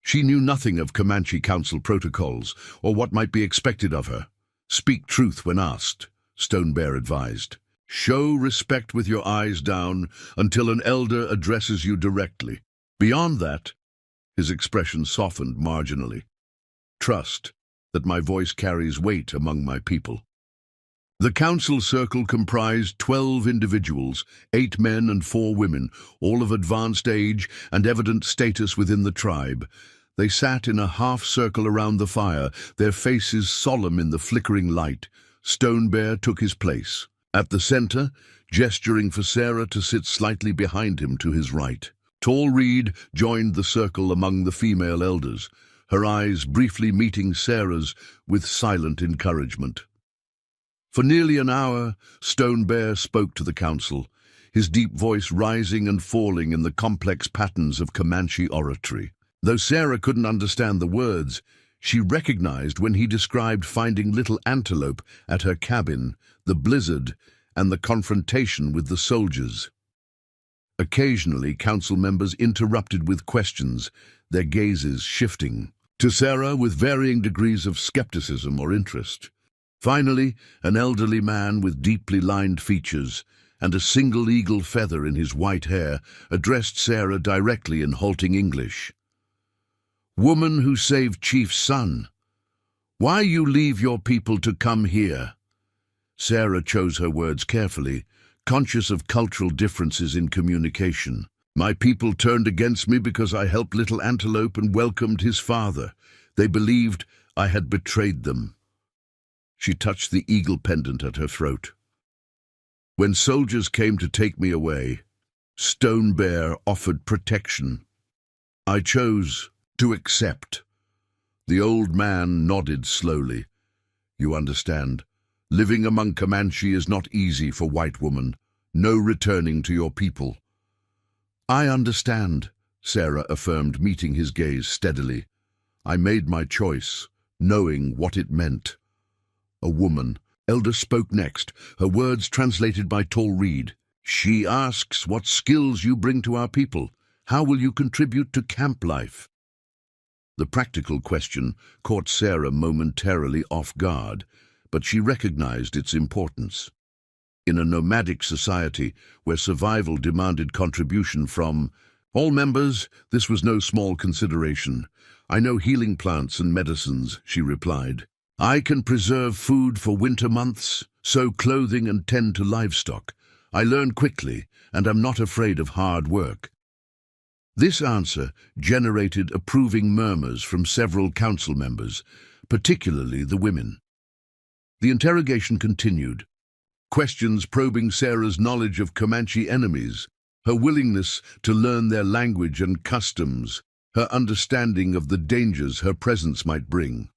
She knew nothing of Comanche council protocols or what might be expected of her. "Speak truth when asked," Stone Bear advised. "Show respect with your eyes down until an elder addresses you directly. Beyond that," his expression softened marginally, "trust that my voice carries weight among my people." The council circle comprised 12 individuals, 8 men and 4 women, all of advanced age and evident status within the tribe. They sat in a half-circle around the fire, their faces solemn in the flickering light. Stone Bear took his place at the center, gesturing for Sarah to sit slightly behind him to his right. Tall Reed joined the circle among the female elders, her eyes briefly meeting Sarah's with silent encouragement. For nearly an hour, Stone Bear spoke to the council, his deep voice rising and falling in the complex patterns of Comanche oratory. Though Sarah couldn't understand the words, she recognized when he described finding little antelope at her cabin, the blizzard, and the confrontation with the soldiers. Occasionally, council members interrupted with questions, their gazes shifting to Sarah with varying degrees of skepticism or interest. Finally, an elderly man with deeply lined features and a single eagle feather in his white hair addressed Sarah directly in halting English. "Woman who saved Chief's son, why you leave your people to come here?" Sarah chose her words carefully, conscious of cultural differences in communication. "My people turned against me because I helped Little Antelope and welcomed his father. They believed I had betrayed them." She touched the eagle pendant at her throat. "When soldiers came to take me away, Stone Bear offered protection. I chose to accept." The old man nodded slowly. "You understand. Living among Comanche is not easy for white woman. No returning to your people." "I understand," Sarah affirmed, meeting his gaze steadily. "I made my choice, knowing what it meant." A woman, elder, spoke next, her words translated by Tall Reed. "She asks what skills you bring to our people. How will you contribute to camp life?" The practical question caught Sarah momentarily off guard, but she recognized its importance. In a nomadic society where survival demanded contribution from all members, this was no small consideration. "I know healing plants and medicines," she replied. "I can preserve food for winter months, sew clothing and tend to livestock. I learn quickly and am not afraid of hard work." This answer generated approving murmurs from several council members, particularly the women. The interrogation continued, questions probing Sarah's knowledge of Comanche enemies, her willingness to learn their language and customs, her understanding of the dangers her presence might bring.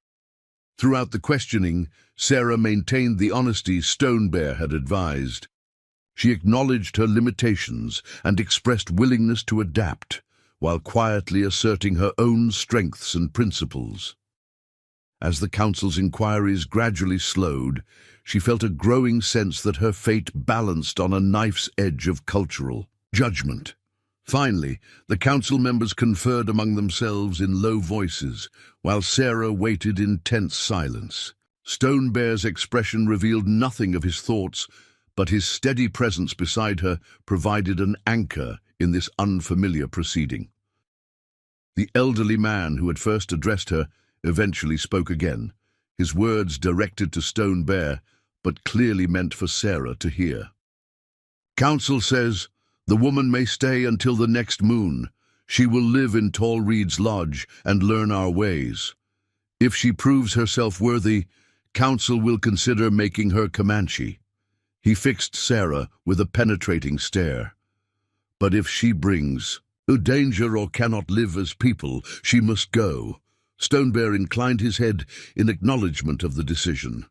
Throughout the questioning, Sarah maintained the honesty Stone Bear had advised. She acknowledged her limitations and expressed willingness to adapt, while quietly asserting her own strengths and principles. As the council's inquiries gradually slowed, she felt a growing sense that her fate balanced on a knife's edge of cultural judgment. Finally, the council members conferred among themselves in low voices, while Sarah waited in tense silence. Stone Bear's expression revealed nothing of his thoughts, but his steady presence beside her provided an anchor in this unfamiliar proceeding. The elderly man who had first addressed her eventually spoke again, his words directed to Stone Bear, but clearly meant for Sarah to hear. "Council says the woman may stay until the next moon. She will live in Tall Reed's lodge and learn our ways. If she proves herself worthy, Council will consider making her Comanche." He fixed Sarah with a penetrating stare. "But if she brings a danger or cannot live as people, she must go." Stone Bear inclined his head in acknowledgement of the decision.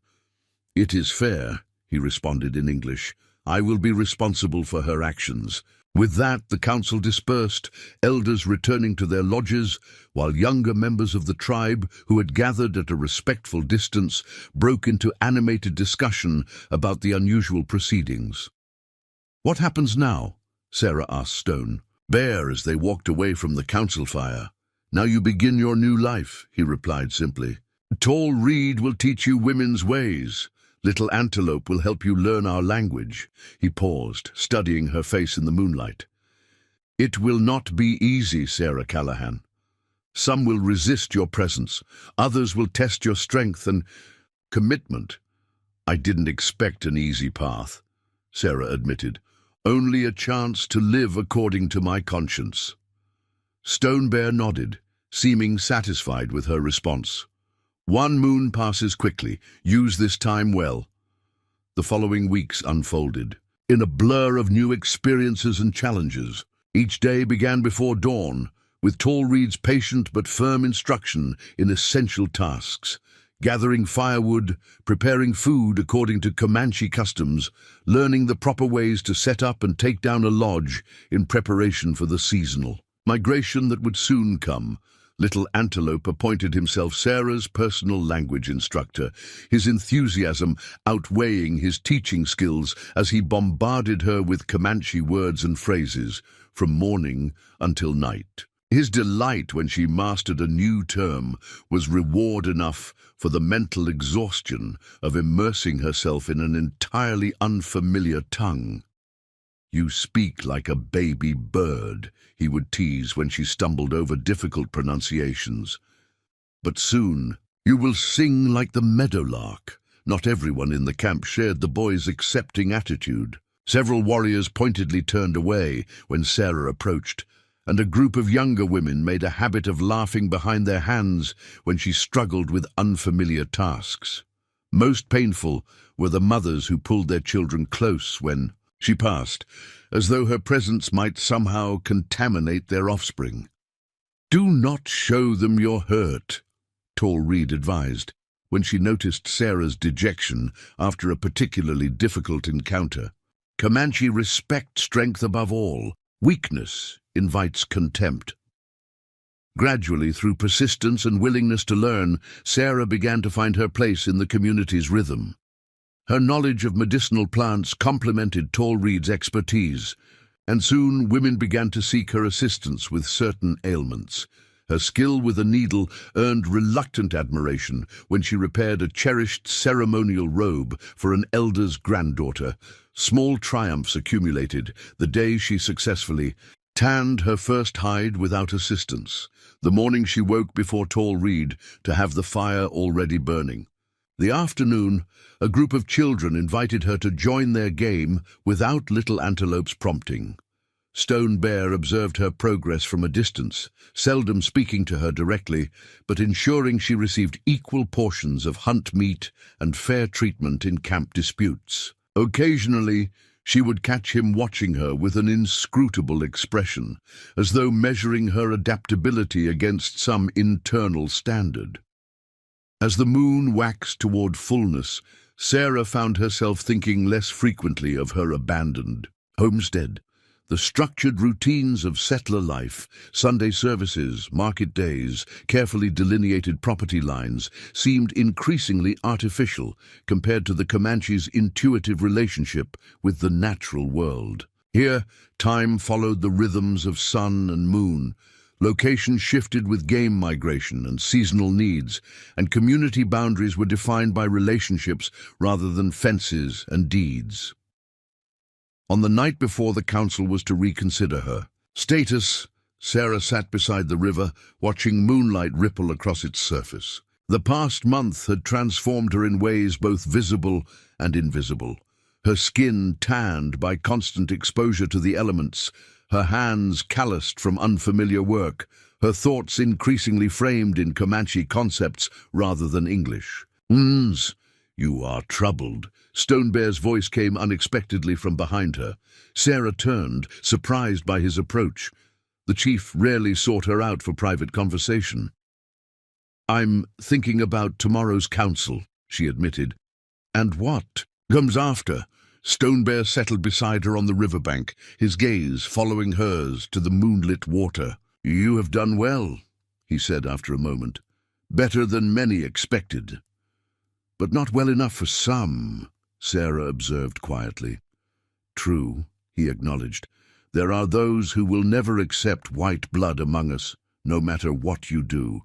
"It is fair," he responded in English. "I will be responsible for her actions." With that, the council dispersed, elders returning to their lodges, while younger members of the tribe, who had gathered at a respectful distance, broke into animated discussion about the unusual proceedings. "What happens now?" Sarah asked Stone Bear as they walked away from the council fire. "Now you begin your new life," he replied simply. "Tall Reed will teach you women's ways. Little Antelope will help you learn our language." He paused, studying her face in the moonlight. "It will not be easy, Sarah Callahan. Some will resist your presence. Others will test your strength and commitment." "I didn't expect an easy path," Sarah admitted. "Only a chance to live according to my conscience." Stone Bear nodded, seeming satisfied with her response. "One moon passes quickly. Use this time well." The following weeks unfolded, in a blur of new experiences and challenges. Each day began before dawn, with Tall Reed's patient but firm instruction in essential tasks: gathering firewood, preparing food according to Comanche customs, learning the proper ways to set up and take down a lodge in preparation for the seasonal migration that would soon come. Little Antelope appointed himself Sarah's personal language instructor, his enthusiasm outweighing his teaching skills as he bombarded her with Comanche words and phrases from morning until night. His delight when she mastered a new term was reward enough for the mental exhaustion of immersing herself in an entirely unfamiliar tongue. "You speak like a baby bird," he would tease when she stumbled over difficult pronunciations. But soon, "You will sing like the meadowlark." Not everyone in the camp shared the boy's accepting attitude. Several warriors pointedly turned away when Sarah approached, and a group of younger women made a habit of laughing behind their hands when she struggled with unfamiliar tasks. Most painful were the mothers who pulled their children close when she passed, as though her presence might somehow contaminate their offspring. "Do not show them you're hurt," Tall Reed advised, when she noticed Sarah's dejection after a particularly difficult encounter. Comanche respect strength above all. Weakness invites contempt. Gradually, through persistence and willingness to learn, Sarah began to find her place in the community's rhythm. Her knowledge of medicinal plants complemented Tall Reed's expertise, and soon women began to seek her assistance with certain ailments. Her skill with a needle earned reluctant admiration when she repaired a cherished ceremonial robe for an elder's granddaughter. Small triumphs accumulated the day she successfully tanned her first hide without assistance, the morning she woke before Tall Reed to have the fire already burning. The afternoon, a group of children invited her to join their game without Little Antelope's prompting. Stone Bear observed her progress from a distance, seldom speaking to her directly, but ensuring she received equal portions of hunt meat and fair treatment in camp disputes. Occasionally, she would catch him watching her with an inscrutable expression, as though measuring her adaptability against some internal standard. As the moon waxed toward fullness, Sarah found herself thinking less frequently of her abandoned homestead. The structured routines of settler life, Sunday services, market days, carefully delineated property lines, seemed increasingly artificial compared to the Comanche's intuitive relationship with the natural world. Here, time followed the rhythms of sun and moon. Location shifted with game migration and seasonal needs, and community boundaries were defined by relationships rather than fences and deeds. On the night before the council was to reconsider her status, Sarah sat beside the river, watching moonlight ripple across its surface. The past month had transformed her in ways both visible and invisible. Her skin tanned by constant exposure to the elements, her hands calloused from unfamiliar work, her thoughts increasingly framed in Comanche concepts rather than English. "You are troubled." Stone Bear's voice came unexpectedly from behind her. Sarah turned, surprised by his approach. The chief rarely sought her out for private conversation. "I'm thinking about tomorrow's council," she admitted. "And what comes after?" Stone Bear settled beside her on the riverbank, his gaze following hers to the moonlit water. "You have done well," he said after a moment. "Better than many expected." "But not well enough for some," Sarah observed quietly. "True," he acknowledged. "There are those who will never accept white blood among us, no matter what you do."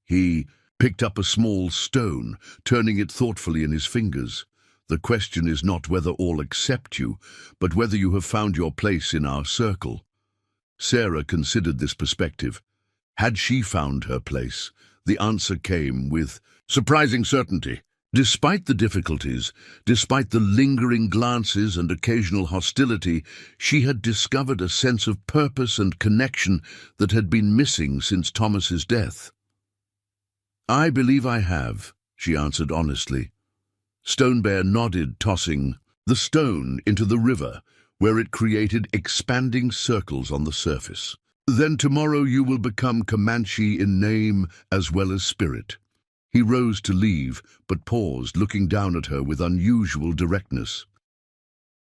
He picked up a small stone, turning it thoughtfully in his fingers. "The question is not whether all accept you, but whether you have found your place in our circle." Sarah considered this perspective. Had she found her place? The answer came with surprising certainty. Despite the difficulties, despite the lingering glances and occasional hostility, she had discovered a sense of purpose and connection that had been missing since Thomas's death. "I believe I have," she answered honestly. Stone Bear nodded, tossing the stone into the river, where it created expanding circles on the surface. Then tomorrow you will become Comanche in name as well as spirit. He rose to leave, but paused, looking down at her with unusual directness.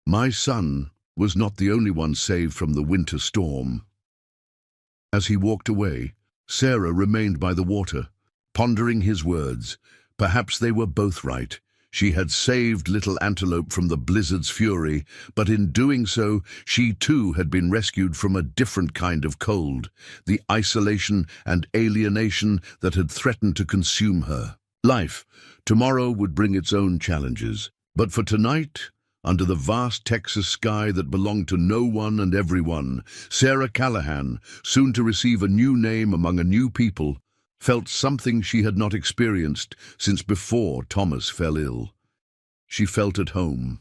My son was not the only one saved from the winter storm. As he walked away, Sarah remained by the water, pondering his words. Perhaps they were both right. She had saved little Antelope from the blizzard's fury, but in doing so, she too had been rescued from a different kind of cold, the isolation and alienation that had threatened to consume her. Life, tomorrow, would bring its own challenges, but for tonight, under the vast Texas sky that belonged to no one and everyone, Sarah Callahan, soon to receive a new name among a new people, felt something she had not experienced since before Thomas fell ill. She felt at home.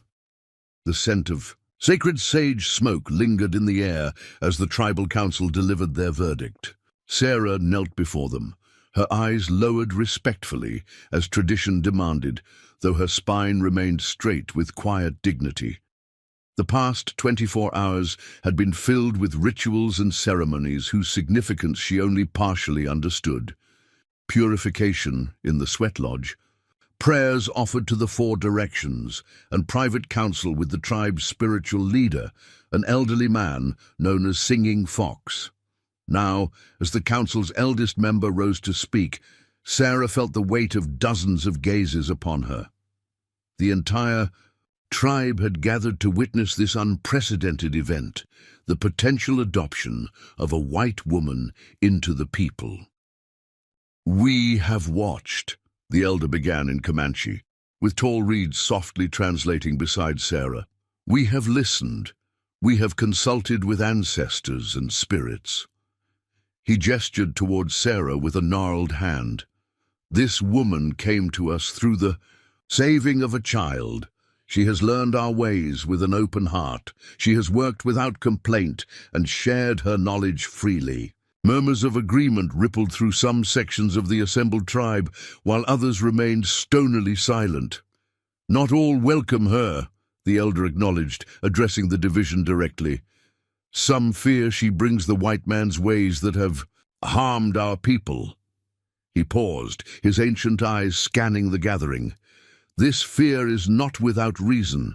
The scent of sacred sage smoke lingered in the air as the tribal council delivered their verdict. Sarah knelt before them, her eyes lowered respectfully as tradition demanded, though her spine remained straight with quiet dignity. The past 24 hours had been filled with rituals and ceremonies whose significance she only partially understood. Purification in the sweat lodge, prayers offered to the four directions, and private counsel with the tribe's spiritual leader, an elderly man known as Singing Fox. Now, as the council's eldest member rose to speak, Sarah felt the weight of dozens of gazes upon her. The entire tribe had gathered to witness this unprecedented event, the potential adoption of a white woman into the people. "We have watched," the elder began in Comanche, with tall reeds softly translating beside Sarah. "We have listened. We have consulted with ancestors and spirits." He gestured towards Sarah with a gnarled hand. "This woman came to us through the saving of a child. She has learned our ways with an open heart. She has worked without complaint and shared her knowledge freely." Murmurs of agreement rippled through some sections of the assembled tribe, while others remained stonily silent. "Not all welcome her," the elder acknowledged, addressing the division directly. "Some fear she brings the white man's ways that have harmed our people." He paused, his ancient eyes scanning the gathering. "This fear is not without reason,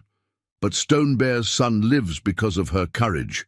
but Stone Bear's son lives because of her courage,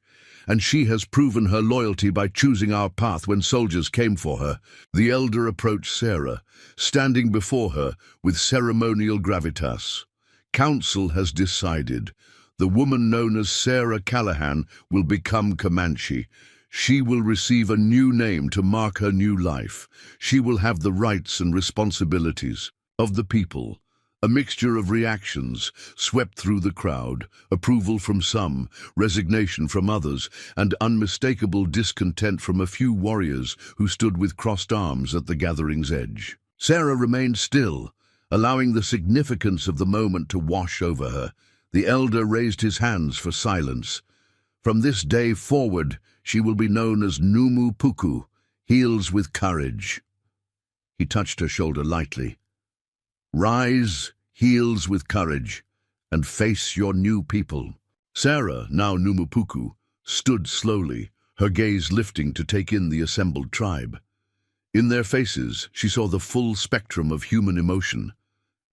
and she has proven her loyalty by choosing our path when soldiers came for her." The elder approached Sarah, standing before her with ceremonial gravitas. "Council has decided. The woman known as Sarah Callahan will become Comanche. She will receive a new name to mark her new life. She will have the rights and responsibilities of the people." A mixture of reactions swept through the crowd, approval from some, resignation from others, and unmistakable discontent from a few warriors who stood with crossed arms at the gathering's edge. Sarah remained still, allowing the significance of the moment to wash over her. The elder raised his hands for silence. "From this day forward, she will be known as Numu Puku, heals with courage." He touched her shoulder lightly. "Rise, heals with courage, and face your new people." Sarah, now Numupuku, stood slowly, her gaze lifting to take in the assembled tribe. In their faces, she saw the full spectrum of human emotion: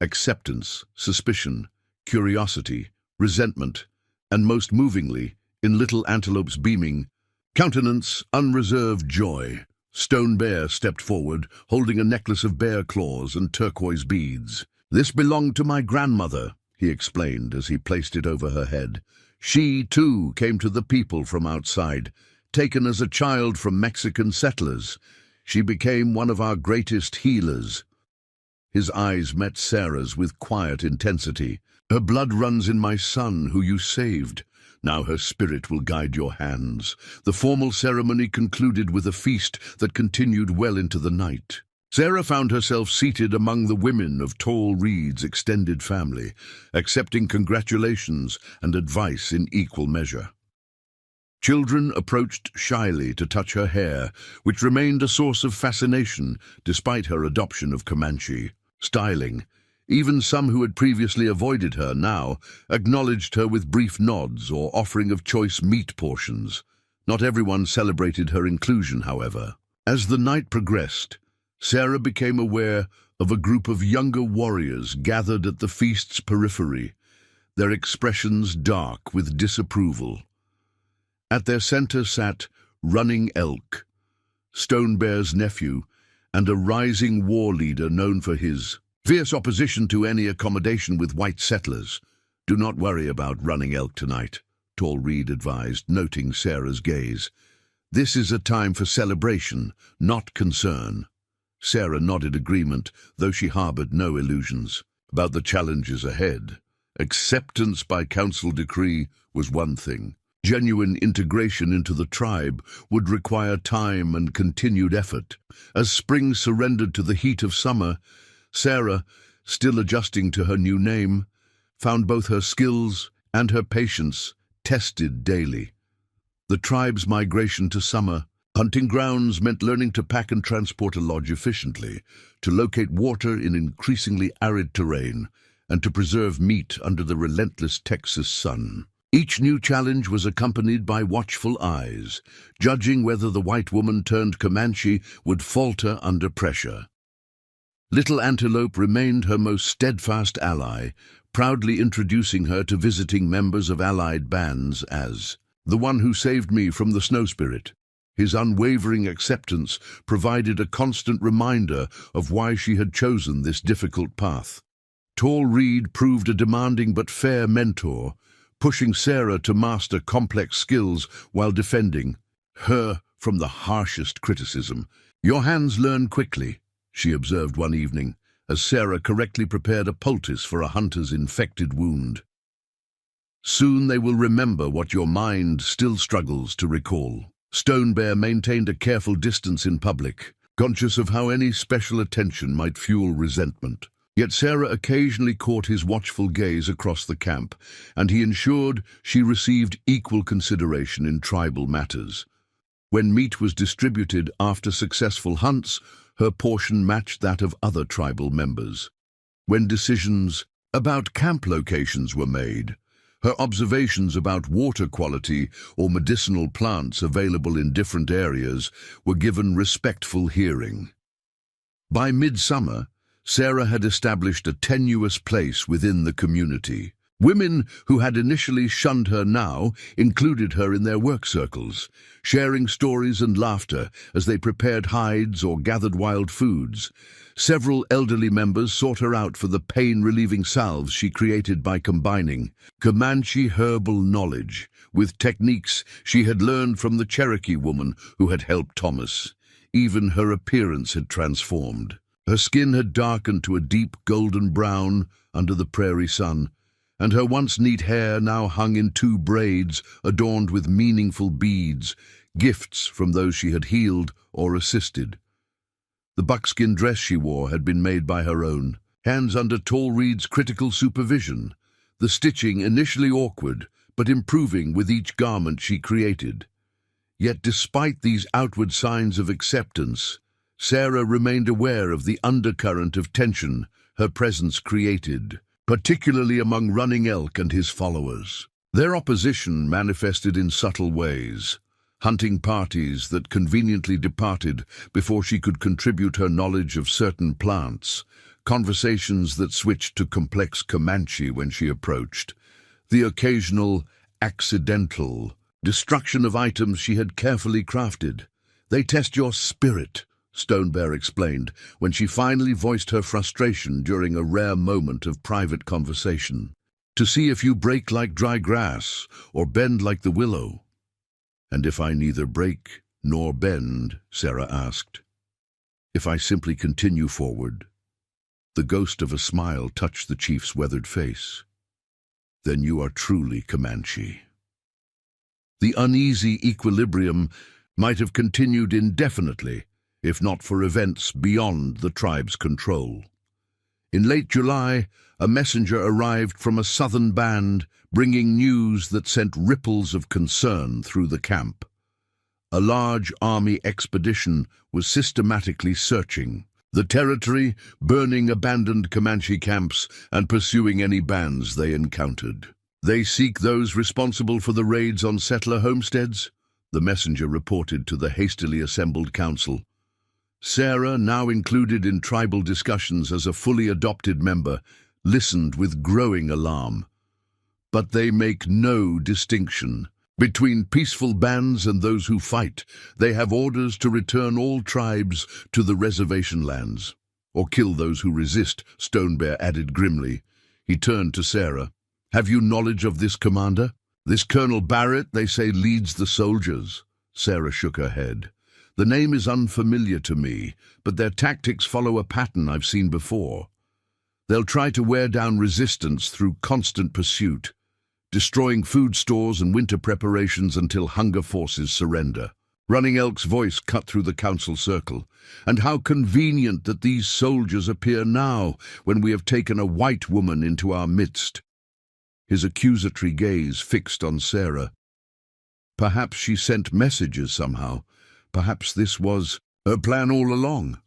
acceptance, suspicion, curiosity, resentment, and most movingly, in little Antelope's beaming countenance, unreserved joy. Stone Bear stepped forward, holding a necklace of bear claws and turquoise beads. "This belonged to my grandmother," he explained as he placed it over her head. "She, too, came to the people from outside, taken as a child from Mexican settlers. She became one of our greatest healers." His eyes met Sarah's with quiet intensity. "Her blood runs in my son, who you saved. Now her spirit will guide your hands." The formal ceremony concluded with a feast that continued well into the night. Sarah found herself seated among the women of Tall Reed's extended family, accepting congratulations and advice in equal measure. Children approached shyly to touch her hair, which remained a source of fascination despite her adoption of Comanche. Styling, Even some who had previously avoided her now acknowledged her with brief nods or offering of choice meat portions. Not everyone celebrated her inclusion, however. As the night progressed, Sarah became aware of a group of younger warriors gathered at the feast's periphery, their expressions dark with disapproval. At their center sat Running Elk, Stone Bear's nephew, and a rising war leader known for his fierce opposition to any accommodation with white settlers. "Do not worry about Running Elk tonight," Tall Reed advised, noting Sarah's gaze. "This is a time for celebration, not concern." Sarah nodded agreement, though she harbored no illusions about the challenges ahead. Acceptance by council decree was one thing. Genuine integration into the tribe would require time and continued effort. As spring surrendered to the heat of summer, Sarah, still adjusting to her new name, found both her skills and her patience tested daily. The tribe's migration to summer hunting grounds meant learning to pack and transport a lodge efficiently, to locate water in increasingly arid terrain, and to preserve meat under the relentless Texas sun. Each new challenge was accompanied by watchful eyes, judging whether the white woman turned Comanche would falter under pressure. Little Antelope remained her most steadfast ally, proudly introducing her to visiting members of allied bands as the one who saved me from the snow spirit. His unwavering acceptance provided a constant reminder of why she had chosen this difficult path. Tall Reed proved a demanding but fair mentor, pushing Sarah to master complex skills while defending her from the harshest criticism. "Your hands learn quickly," she observed one evening, as Sarah correctly prepared a poultice for a hunter's infected wound. "Soon they will remember what your mind still struggles to recall." Stone Bear maintained a careful distance in public, conscious of how any special attention might fuel resentment. Yet Sarah occasionally caught his watchful gaze across the camp, and he ensured she received equal consideration in tribal matters. When meat was distributed after successful hunts, her portion matched that of other tribal members. When decisions about camp locations were made, her observations about water quality or medicinal plants available in different areas were given respectful hearing. By midsummer, Sarah had established a tenuous place within the community. Women who had initially shunned her now included her in their work circles, sharing stories and laughter as they prepared hides or gathered wild foods. Several elderly members sought her out for the pain-relieving salves she created by combining Comanche herbal knowledge with techniques she had learned from the Cherokee woman who had helped Thomas. Even her appearance had transformed. Her skin had darkened to a deep golden brown under the prairie sun, and her once neat hair now hung in 2 braids adorned with meaningful beads, gifts from those she had healed or assisted. The buckskin dress she wore had been made by her own hands under Tall Reed's critical supervision, the stitching initially awkward, but improving with each garment she created. Yet despite these outward signs of acceptance, Sarah remained aware of the undercurrent of tension her presence created, particularly among Running Elk and his followers. Their opposition manifested in subtle ways, hunting parties that conveniently departed before she could contribute her knowledge of certain plants, conversations that switched to complex Comanche when she approached, the occasional accidental destruction of items she had carefully crafted. "They test your spirit," Stone Bear explained, when she finally voiced her frustration during a rare moment of private conversation. "To see if you break like dry grass or bend like the willow." "And if I neither break nor bend?" Sarah asked. "If I simply continue forward?" The ghost of a smile touched the chief's weathered face. "Then you are truly Comanche." The uneasy equilibrium might have continued indefinitely, if not for events beyond the tribe's control. In late July, a messenger arrived from a southern band, bringing news that sent ripples of concern through the camp. A large army expedition was systematically searching the territory, burning abandoned Comanche camps and pursuing any bands they encountered. They seek those responsible for the raids on settler homesteads, the messenger reported to the hastily assembled council. Sarah, now included in tribal discussions as a fully adopted member, listened with growing alarm. But they make no distinction between peaceful bands and those who fight. They have orders to return all tribes to the reservation lands, or kill those who resist, Stone Bear added grimly. He turned to Sarah. Have you knowledge of this commander? This Colonel Barrett, they say, leads the soldiers. Sarah shook her head. The name is unfamiliar to me, but their tactics follow a pattern I've seen before. They'll try to wear down resistance through constant pursuit, destroying food stores and winter preparations until hunger forces surrender. Running Elk's voice cut through the council circle. And how convenient that these soldiers appear now, when we have taken a white woman into our midst. His accusatory gaze fixed on Sarah. Perhaps she sent messages somehow. Perhaps this was her plan all along.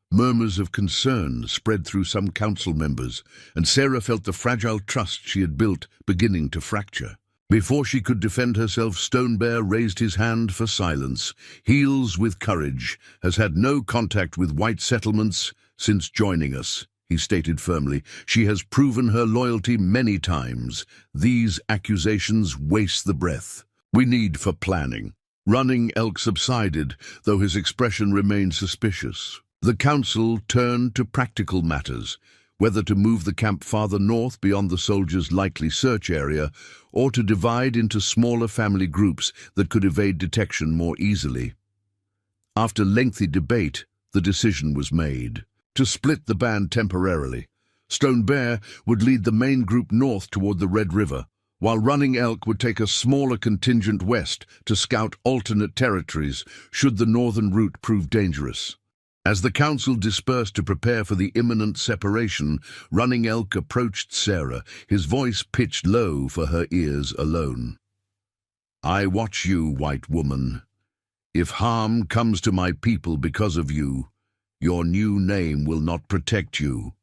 Murmurs of concern spread through some council members, and Sarah felt the fragile trust she had built beginning to fracture. Before she could defend herself, Stone Bear raised his hand for silence. Heals with Courage has had no contact with white settlements since joining us, he stated firmly. She has proven her loyalty many times. These accusations waste the breath we need for planning. Running Elk subsided, though his expression remained suspicious. The council turned to practical matters, whether to move the camp farther north beyond the soldiers' likely search area, or to divide into smaller family groups that could evade detection more easily. After lengthy debate, the decision was made to split the band temporarily. Stone Bear would lead the main group north toward the Red River, while Running Elk would take a smaller contingent west to scout alternate territories should the northern route prove dangerous. As the council dispersed to prepare for the imminent separation, Running Elk approached Sarah, his voice pitched low for her ears alone. I watch you, white woman. If harm comes to my people because of you, your new name will not protect you.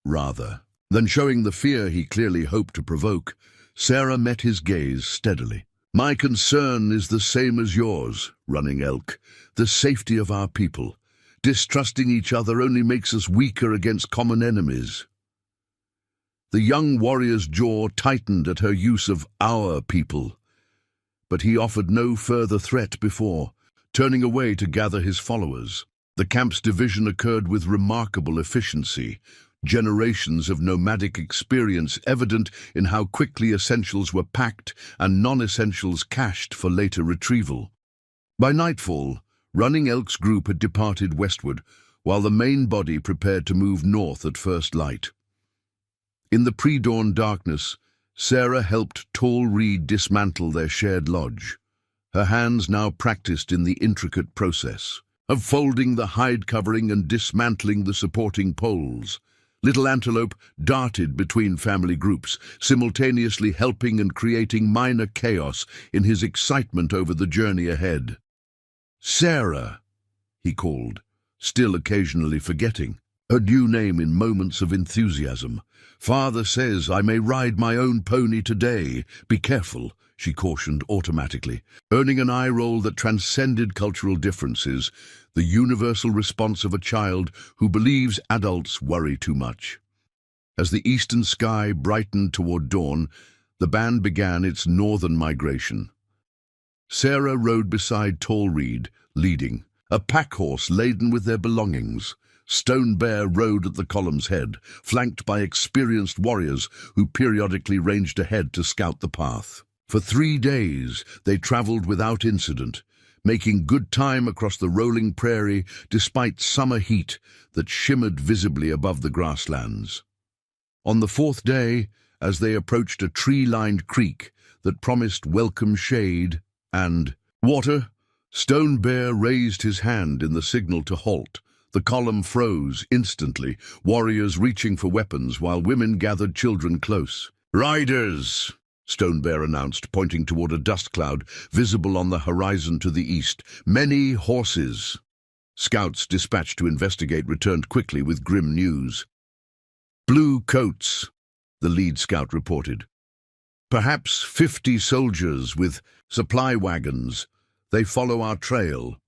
Rather than showing the fear he clearly hoped to provoke, Sarah met his gaze steadily. My concern is the same as yours, Running Elk, the safety of our people. Distrusting each other only makes us weaker against common enemies. The young warrior's jaw tightened at her use of our people, but he offered no further threat before, turning away to gather his followers. The camp's division occurred with remarkable efficiency, generations of nomadic experience evident in how quickly essentials were packed and non-essentials cached for later retrieval. By nightfall, Running Elk's group had departed westward, while the main body prepared to move north at first light. In the pre-dawn darkness, Sarah helped Tall Reed dismantle their shared lodge, her hands now practiced in the intricate process of folding the hide covering and dismantling the supporting poles. Little Antelope darted between family groups, simultaneously helping and creating minor chaos in his excitement over the journey ahead. Sarah, he called, still occasionally forgetting her new name in moments of enthusiasm. Father says I may ride my own pony today. Be careful, she cautioned automatically, earning an eye roll that transcended cultural differences, the universal response of a child who believes adults worry too much. As the eastern sky brightened toward dawn, the band began its northern migration. Sarah rode beside Tall Reed, leading, a pack horse laden with their belongings. Stone Bear rode at the column's head, flanked by experienced warriors who periodically ranged ahead to scout the path. For 3 days they traveled without incident, making good time across the rolling prairie despite summer heat that shimmered visibly above the grasslands. On the 4th day, as they approached a tree-lined creek that promised welcome shade and water, Stone Bear raised his hand in the signal to halt. The column froze instantly, warriors reaching for weapons while women gathered children close. "Riders!" Stone Bear announced, pointing toward a dust cloud visible on the horizon to the east. "Many horses." Scouts dispatched to investigate returned quickly with grim news. "Blue coats," the lead scout reported. "Perhaps 50 soldiers with supply wagons. They follow our trail."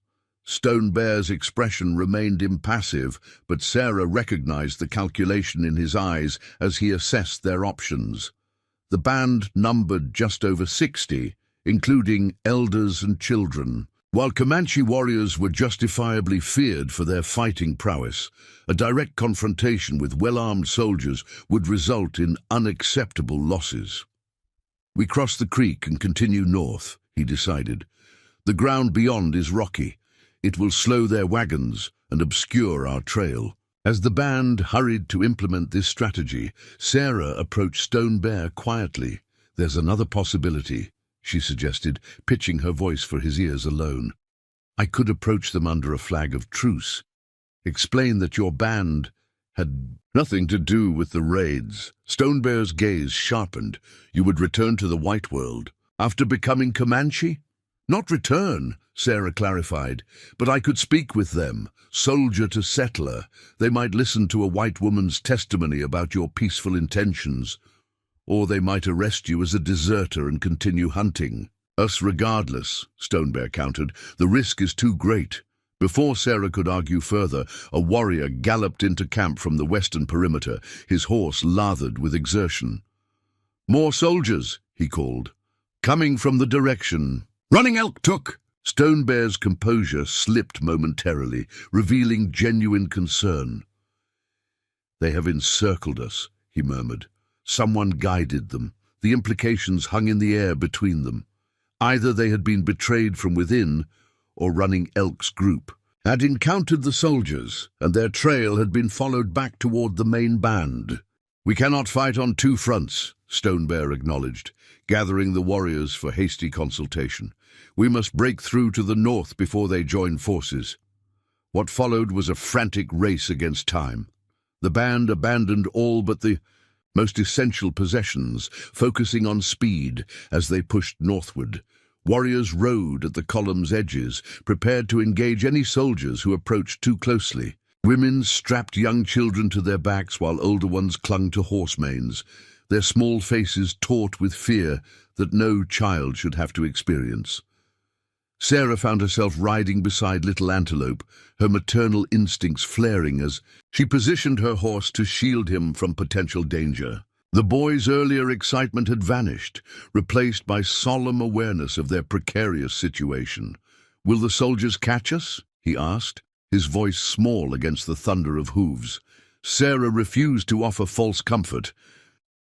Stone Bear's expression remained impassive, but Sarah recognized the calculation in his eyes as he assessed their options. The band numbered just over 60, including elders and children. While Comanche warriors were justifiably feared for their fighting prowess, a direct confrontation with well-armed soldiers would result in unacceptable losses. "We cross the creek and continue north," he decided. "The ground beyond is rocky. It will slow their wagons and obscure our trail." As the band hurried to implement this strategy, Sarah approached Stone Bear quietly. "There's another possibility," she suggested, pitching her voice for his ears alone. "I could approach them under a flag of truce. Explain that your band had nothing to do with the raids." Stone Bear's gaze sharpened. "You would return to the white world after becoming Comanche?" "Not return," Sarah clarified, "but I could speak with them, soldier to settler. They might listen to a white woman's testimony about your peaceful intentions. Or they might arrest you as a deserter and continue hunting." "Us regardless," Stone Bear countered. "The risk is too great." Before Sarah could argue further, a warrior galloped into camp from the western perimeter, his horse lathered with exertion. "More soldiers," he called, "coming from the direction." "Running elk took!" Stone Bear's composure slipped momentarily, revealing genuine concern. "They have encircled us," he murmured. Someone guided them. The implications hung in the air between them. Either they had been betrayed from within, or Running Elk's group had encountered the soldiers, and their trail had been followed back toward the main band. "We cannot fight on two fronts," Stone Bear acknowledged, gathering the warriors for hasty consultation. "We must break through to the north before they join forces." What followed was a frantic race against time. The band abandoned all but the most essential possessions, focusing on speed as they pushed northward. Warriors rode at the column's edges, prepared to engage any soldiers who approached too closely. Women strapped young children to their backs while older ones clung to horse manes, their small faces taut with fear that no child should have to experience. Sarah found herself riding beside Little Antelope, her maternal instincts flaring as she positioned her horse to shield him from potential danger. The boy's earlier excitement had vanished, replaced by solemn awareness of their precarious situation. "Will the soldiers catch us?" he asked, his voice small against the thunder of hooves. Sarah refused to offer false comfort.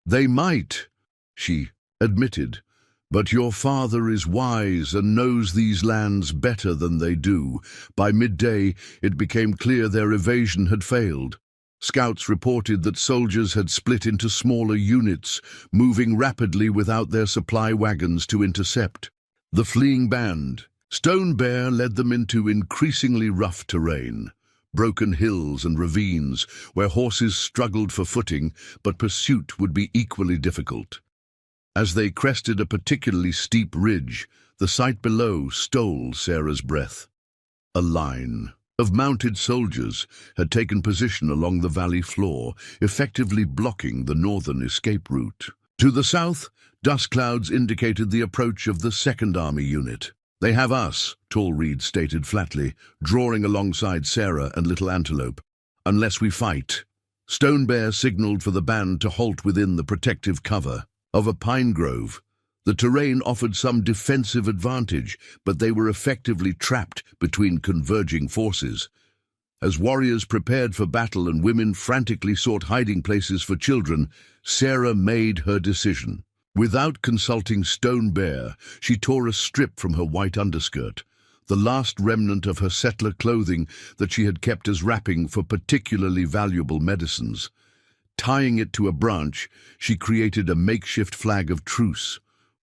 "They might," she admitted. "But your father is wise and knows these lands better than they do." By midday, it became clear their evasion had failed. Scouts reported that soldiers had split into smaller units, moving rapidly without their supply wagons to intercept. The fleeing band, Stone Bear, led them into increasingly rough terrain, broken hills and ravines where horses struggled for footing, but pursuit would be equally difficult. As they crested a particularly steep ridge, the sight below stole Sarah's breath. A line of mounted soldiers had taken position along the valley floor, effectively blocking the northern escape route. To the south, dust clouds indicated the approach of the Second Army unit. "They have us," Tall Reed stated flatly, drawing alongside Sarah and Little Antelope. "Unless we fight." Stone Bear signaled for the band to halt within the protective cover of a pine grove. The terrain offered some defensive advantage, but they were effectively trapped between converging forces. As warriors prepared for battle and women frantically sought hiding places for children, Sarah made her decision. Without consulting Stone Bear, she tore a strip from her white underskirt, the last remnant of her settler clothing that she had kept as wrapping for particularly valuable medicines. Tying it to a branch, she created a makeshift flag of truce.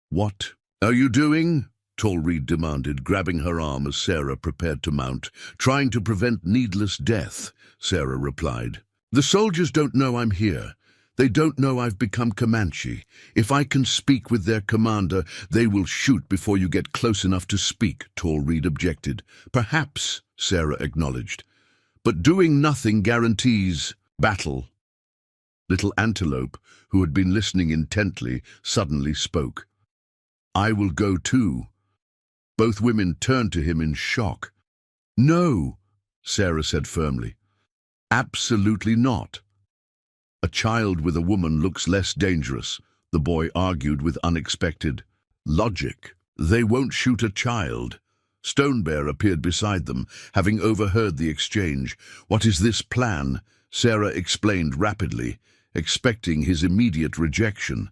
"What are you doing?" Tall Reed demanded, grabbing her arm as Sarah prepared to mount. "Trying to prevent needless death," Sarah replied. "The soldiers don't know I'm here. They don't know I've become Comanche. If I can speak with their commander, they will shoot before you get close enough to speak," Tall Reed objected. "Perhaps," Sarah acknowledged. But doing nothing guarantees battle. Little Antelope, who had been listening intently, suddenly spoke. I will go too. Both women turned to him in shock. No, Sarah said firmly. Absolutely not. A child with a woman looks less dangerous, the boy argued with unexpected logic. They won't shoot a child. Stone Bear appeared beside them, having overheard the exchange. What is this plan? Sarah explained rapidly, expecting his immediate rejection.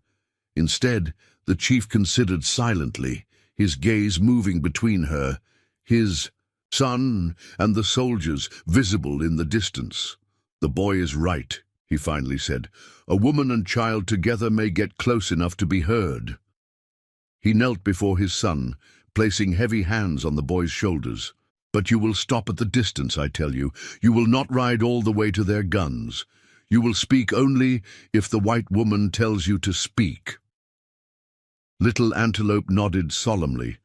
Instead, the chief considered silently, his gaze moving between her, his son, and the soldiers visible in the distance. The boy is right, he finally said. A woman and child together may get close enough to be heard. He knelt before his son, placing heavy hands on the boy's shoulders. But you will stop at the distance, I tell you. You will not ride all the way to their guns. You will speak only if the white woman tells you to speak. Little Antelope nodded solemnly,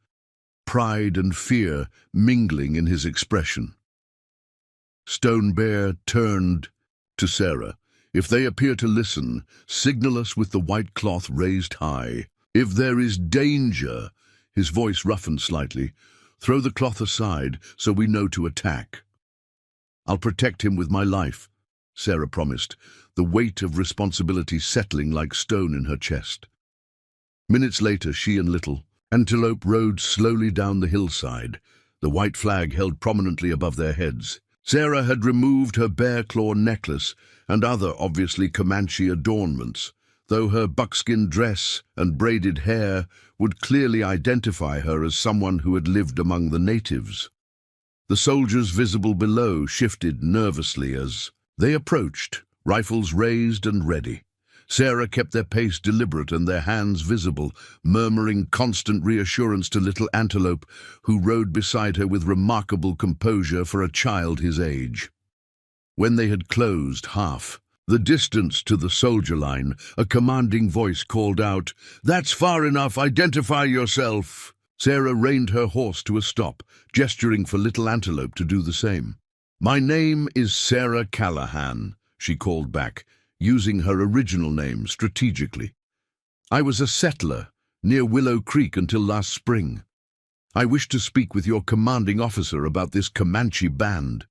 pride and fear mingling in his expression. Stone Bear turned to Sarah. If they appear to listen, signal us with the white cloth raised high. If there is danger, his voice roughened slightly, throw the cloth aside so we know to attack. I'll protect him with my life, Sarah promised, the weight of responsibility settling like stone in her chest. Minutes later, she and Little Antelope rode slowly down the hillside, the white flag held prominently above their heads. Sarah had removed her bear claw necklace and other obviously Comanche adornments, though her buckskin dress and braided hair would clearly identify her as someone who had lived among the natives. The soldiers visible below shifted nervously as they approached, rifles raised and ready. Sarah kept their pace deliberate and their hands visible, murmuring constant reassurance to Little Antelope, who rode beside her with remarkable composure for a child his age. When they had closed half the distance to the soldier line, a commanding voice called out, "That's far enough, identify yourself!" Sarah reined her horse to a stop, gesturing for Little Antelope to do the same. "My name is Sarah Callahan," she called back, using her original name strategically. "I was a settler near Willow Creek until last spring. I wish to speak with your commanding officer about this Comanche band."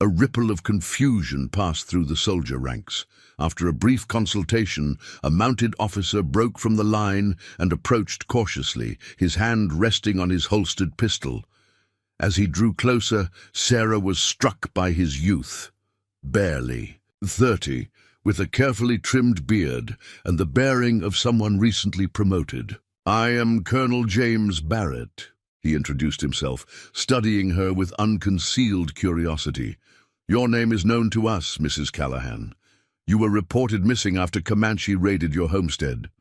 A ripple of confusion passed through the soldier ranks. After a brief consultation, a mounted officer broke from the line and approached cautiously, his hand resting on his holstered pistol. As he drew closer, Sarah was struck by his youth. Barely 30, with a carefully trimmed beard and the bearing of someone recently promoted. "I am Colonel James Barrett," he introduced himself, studying her with unconcealed curiosity. "Your name is known to us, Mrs. Callahan. You were reported missing after Comanche raided your homestead."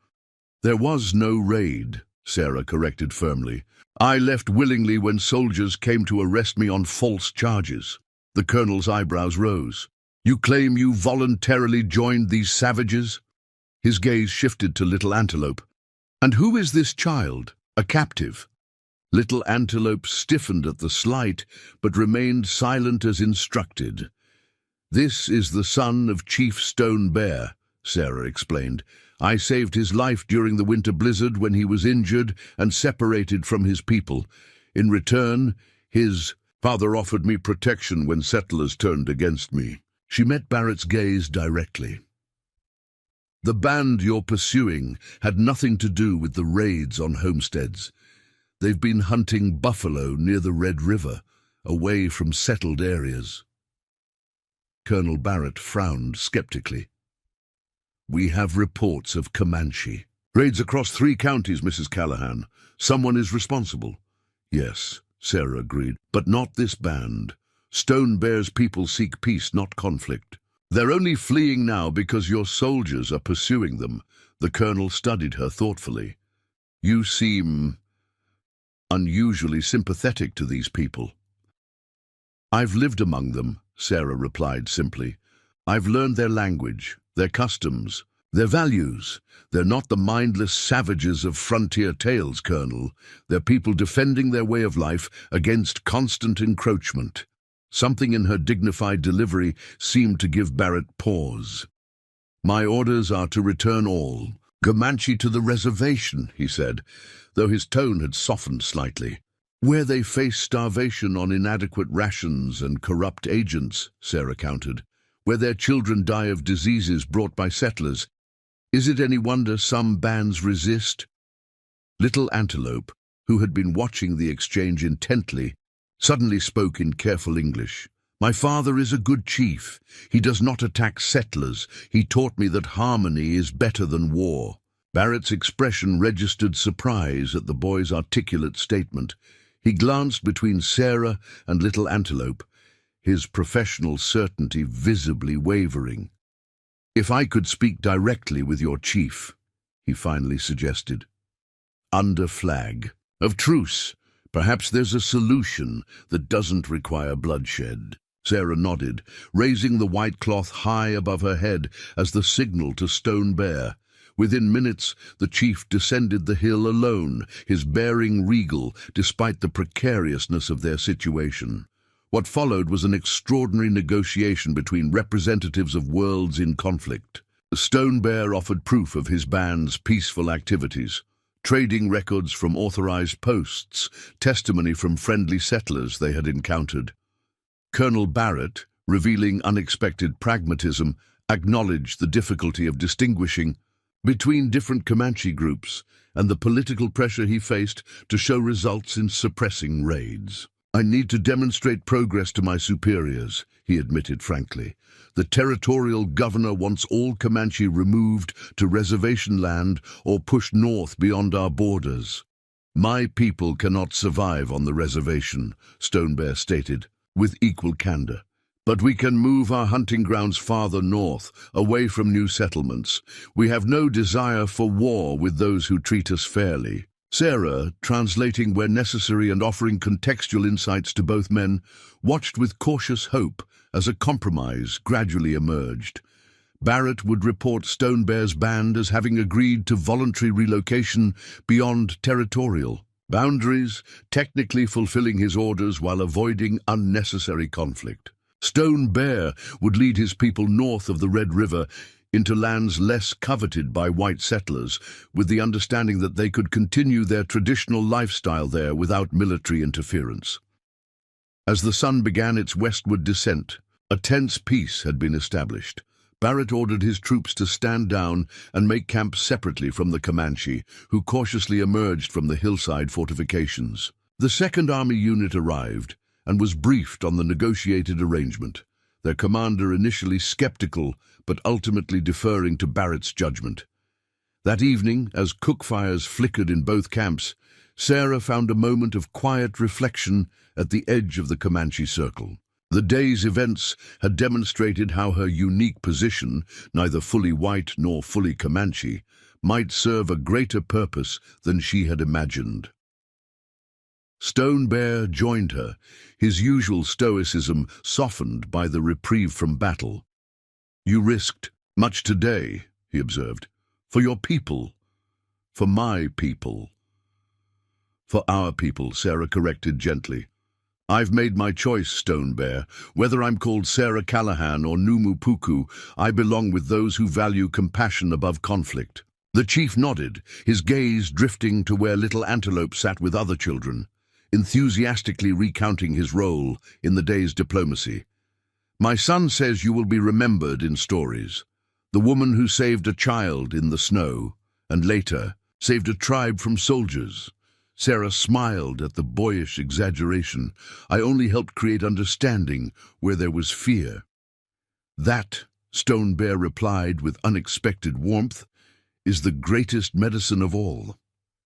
"There was no raid," Sarah corrected firmly. "I left willingly when soldiers came to arrest me on false charges." The colonel's eyebrows rose. "You claim you voluntarily joined these savages?" His gaze shifted to Little Antelope. "And who is this child? A captive?" Little Antelope stiffened at the slight, but remained silent as instructed. "This is the son of Chief Stone Bear," Sarah explained. "I saved his life during the winter blizzard when he was injured and separated from his people. In return, his father offered me protection when settlers turned against me." She met Barrett's gaze directly. "The band you're pursuing had nothing to do with the raids on homesteads. They've been hunting buffalo near the Red River, away from settled areas." Colonel Barrett frowned skeptically. "We have reports of Comanche. Raids across 3 counties, Mrs. Callahan. Someone is responsible." "Yes," Sarah agreed, "but not this band. Stone Bear's people seek peace, not conflict. They're only fleeing now because your soldiers are pursuing them." The colonel studied her thoughtfully. "You seem unusually sympathetic to these people." "I've lived among them," Sarah replied simply. "I've learned their language, their customs, their values. They're not the mindless savages of frontier tales, Colonel. They're people defending their way of life against constant encroachment." Something in her dignified delivery seemed to give Barrett pause. "My orders are to return all Comanche to the reservation," he said, though his tone had softened slightly. "Where they face starvation on inadequate rations and corrupt agents," Sarah countered. "Where their children die of diseases brought by settlers. Is it any wonder some bands resist?" Little Antelope, who had been watching the exchange intently, suddenly spoke in careful English. "My father is a good chief. He does not attack settlers. He taught me that harmony is better than war." Barrett's expression registered surprise at the boy's articulate statement. He glanced between Sarah and Little Antelope, his professional certainty visibly wavering. "If I could speak directly with your chief," he finally suggested. "Under flag of truce. Perhaps there's a solution that doesn't require bloodshed." Sarah nodded, raising the white cloth high above her head as the signal to Stone Bear. Within minutes, the chief descended the hill alone, his bearing regal despite the precariousness of their situation. What followed was an extraordinary negotiation between representatives of worlds in conflict. Stone Bear offered proof of his band's peaceful activities. Trading records from authorized posts, testimony from friendly settlers they had encountered. Colonel Barrett, revealing unexpected pragmatism, acknowledged the difficulty of distinguishing between different Comanche groups and the political pressure he faced to show results in suppressing raids. "I need to demonstrate progress to my superiors," he admitted frankly. "The territorial governor wants all Comanche removed to reservation land or pushed north beyond our borders." "My people cannot survive on the reservation," Stone Bear stated, with equal candor. "But we can move our hunting grounds farther north, away from new settlements. We have no desire for war with those who treat us fairly." Sarah, translating where necessary and offering contextual insights to both men, watched with cautious hope as a compromise gradually emerged. Barrett would report Stone Bear's band as having agreed to voluntary relocation beyond territorial boundaries, technically fulfilling his orders while avoiding unnecessary conflict. Stone Bear would lead his people north of the Red River into lands less coveted by white settlers, with the understanding that they could continue their traditional lifestyle there without military interference. As the sun began its westward descent, a tense peace had been established. Barrett ordered his troops to stand down and make camp separately from the Comanche, who cautiously emerged from the hillside fortifications. The Second Army unit arrived and was briefed on the negotiated arrangement, their commander initially skeptical but ultimately deferring to Barrett's judgment. That evening, as cookfires flickered in both camps, Sarah found a moment of quiet reflection at the edge of the Comanche circle. The day's events had demonstrated how her unique position, neither fully white nor fully Comanche, might serve a greater purpose than she had imagined. Stone Bear joined her, his usual stoicism softened by the reprieve from battle. "You risked much today," he observed, "for your people, for my people." "For our people," Sarah corrected gently. "I've made my choice, Stone Bear. Whether I'm called Sarah Callahan or Numu Puku, I belong with those who value compassion above conflict." The chief nodded, his gaze drifting to where Little Antelope sat with other children, enthusiastically recounting his role in the day's diplomacy. "My son says you will be remembered in stories. The woman who saved a child in the snow, and later saved a tribe from soldiers." Sarah smiled at the boyish exaggeration. "I only helped create understanding where there was fear." "That," Stone Bear replied with unexpected warmth, "is the greatest medicine of all."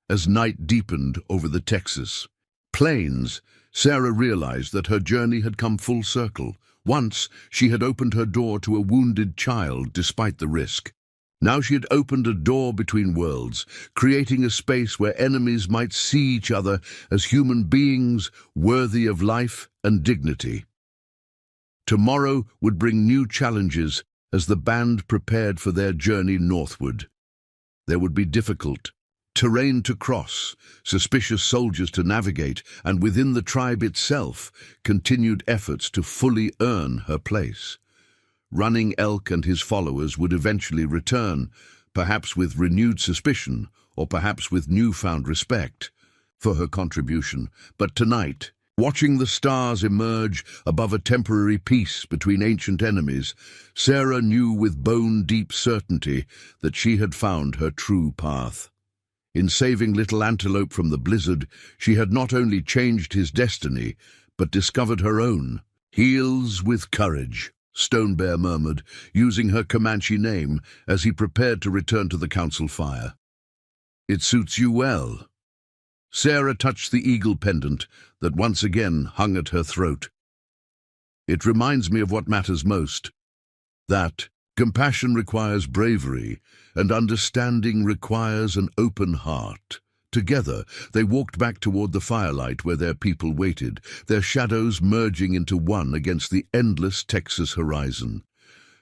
As night deepened over the Texas plains, Sarah realized that her journey had come full circle. Once, she had opened her door to a wounded child despite the risk. Now she had opened a door between worlds, creating a space where enemies might see each other as human beings worthy of life and dignity. Tomorrow would bring new challenges as the band prepared for their journey northward. There would be difficult terrain to cross, suspicious soldiers to navigate, and within the tribe itself, continued efforts to fully earn her place. Running Elk and his followers would eventually return, perhaps with renewed suspicion, or perhaps with newfound respect, for her contribution. But tonight, watching the stars emerge above a temporary peace between ancient enemies, Sarah knew with bone-deep certainty that she had found her true path. In saving little Antelope from the blizzard, she had not only changed his destiny, but discovered her own. "Heals with courage," Stone Bear murmured, using her Comanche name as he prepared to return to the council fire. "It suits you well." Sarah touched the eagle pendant that once again hung at her throat. "It reminds me of what matters most, that compassion requires bravery, and understanding requires an open heart." Together, they walked back toward the firelight where their people waited, their shadows merging into one against the endless Texas horizon.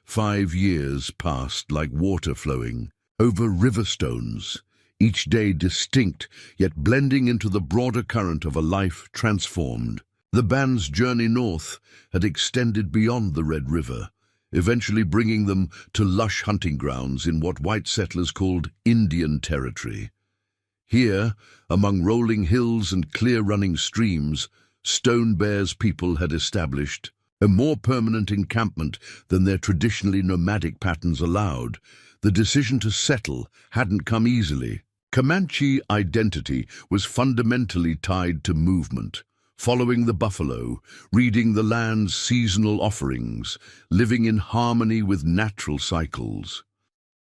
5 years passed like water flowing over river stones, each day distinct, yet blending into the broader current of a life transformed. The band's journey north had extended beyond the Red River, eventually bringing them to lush hunting grounds in what white settlers called Indian Territory. Here, among rolling hills and clear-running streams, Stone Bear's people had established a more permanent encampment than their traditionally nomadic patterns allowed. The decision to settle hadn't come easily. Comanche identity was fundamentally tied to movement, following the buffalo, reading the land's seasonal offerings, living in harmony with natural cycles.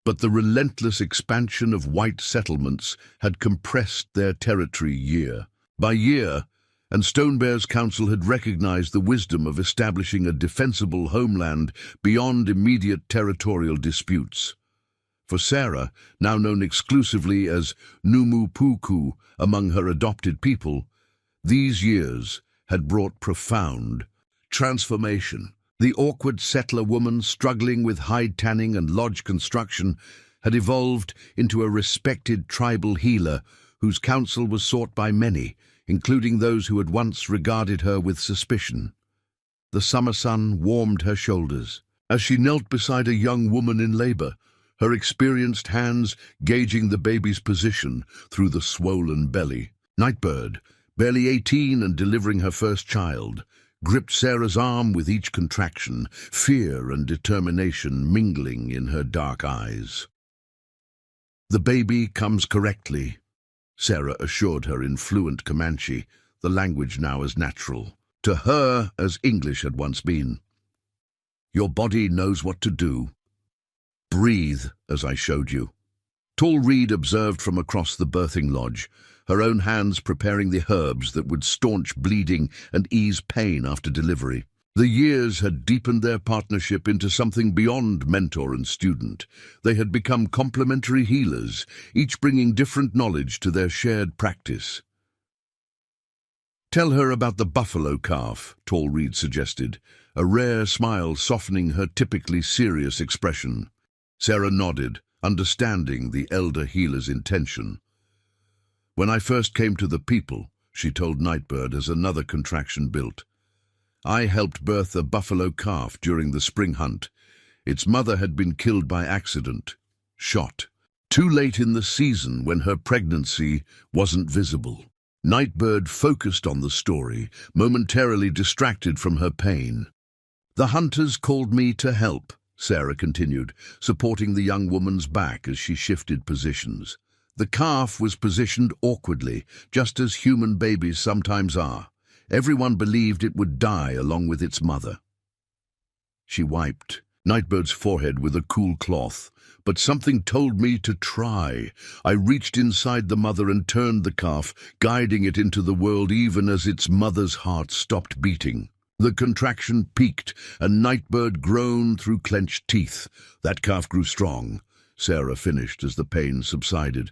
But the relentless expansion of white settlements had compressed their territory year by year, and Stone Bear's council had recognized the wisdom of establishing a defensible homeland beyond immediate territorial disputes. For Sarah, now known exclusively as Numupuku among her adopted people, these years had brought profound transformation. The awkward settler woman struggling with hide tanning and lodge construction had evolved into a respected tribal healer whose counsel was sought by many, including those who had once regarded her with suspicion. The summer sun warmed her shoulders as she knelt beside a young woman in labor, her experienced hands gauging the baby's position through the swollen belly. Nightbird, barely 18 and delivering her first child, gripped Sarah's arm with each contraction, fear and determination mingling in her dark eyes. "The baby comes correctly," Sarah assured her in fluent Comanche, the language now as natural to her as English had once been. "Your body knows what to do. Breathe, as I showed you." Tall Reed observed from across the birthing lodge, her own hands preparing the herbs that would staunch bleeding and ease pain after delivery. The years had deepened their partnership into something beyond mentor and student. They had become complementary healers, each bringing different knowledge to their shared practice. "Tell her about the buffalo calf," Tall Reed suggested, a rare smile softening her typically serious expression. Sarah nodded, understanding the elder healer's intention. "When I first came to the people," she told Nightbird as another contraction built, "I helped birth a buffalo calf during the spring hunt. Its mother had been killed by accident, shot, too late in the season when her pregnancy wasn't visible." Nightbird focused on the story, momentarily distracted from her pain. "The hunters called me to help," Sarah continued, supporting the young woman's back as she shifted positions. "The calf was positioned awkwardly, just as human babies sometimes are. Everyone believed it would die along with its mother." She wiped Nightbird's forehead with a cool cloth. "But something told me to try. I reached inside the mother and turned the calf, guiding it into the world even as its mother's heart stopped beating." The contraction peaked, and Nightbird groaned through clenched teeth. "That calf grew strong," Sarah finished as the pain subsided.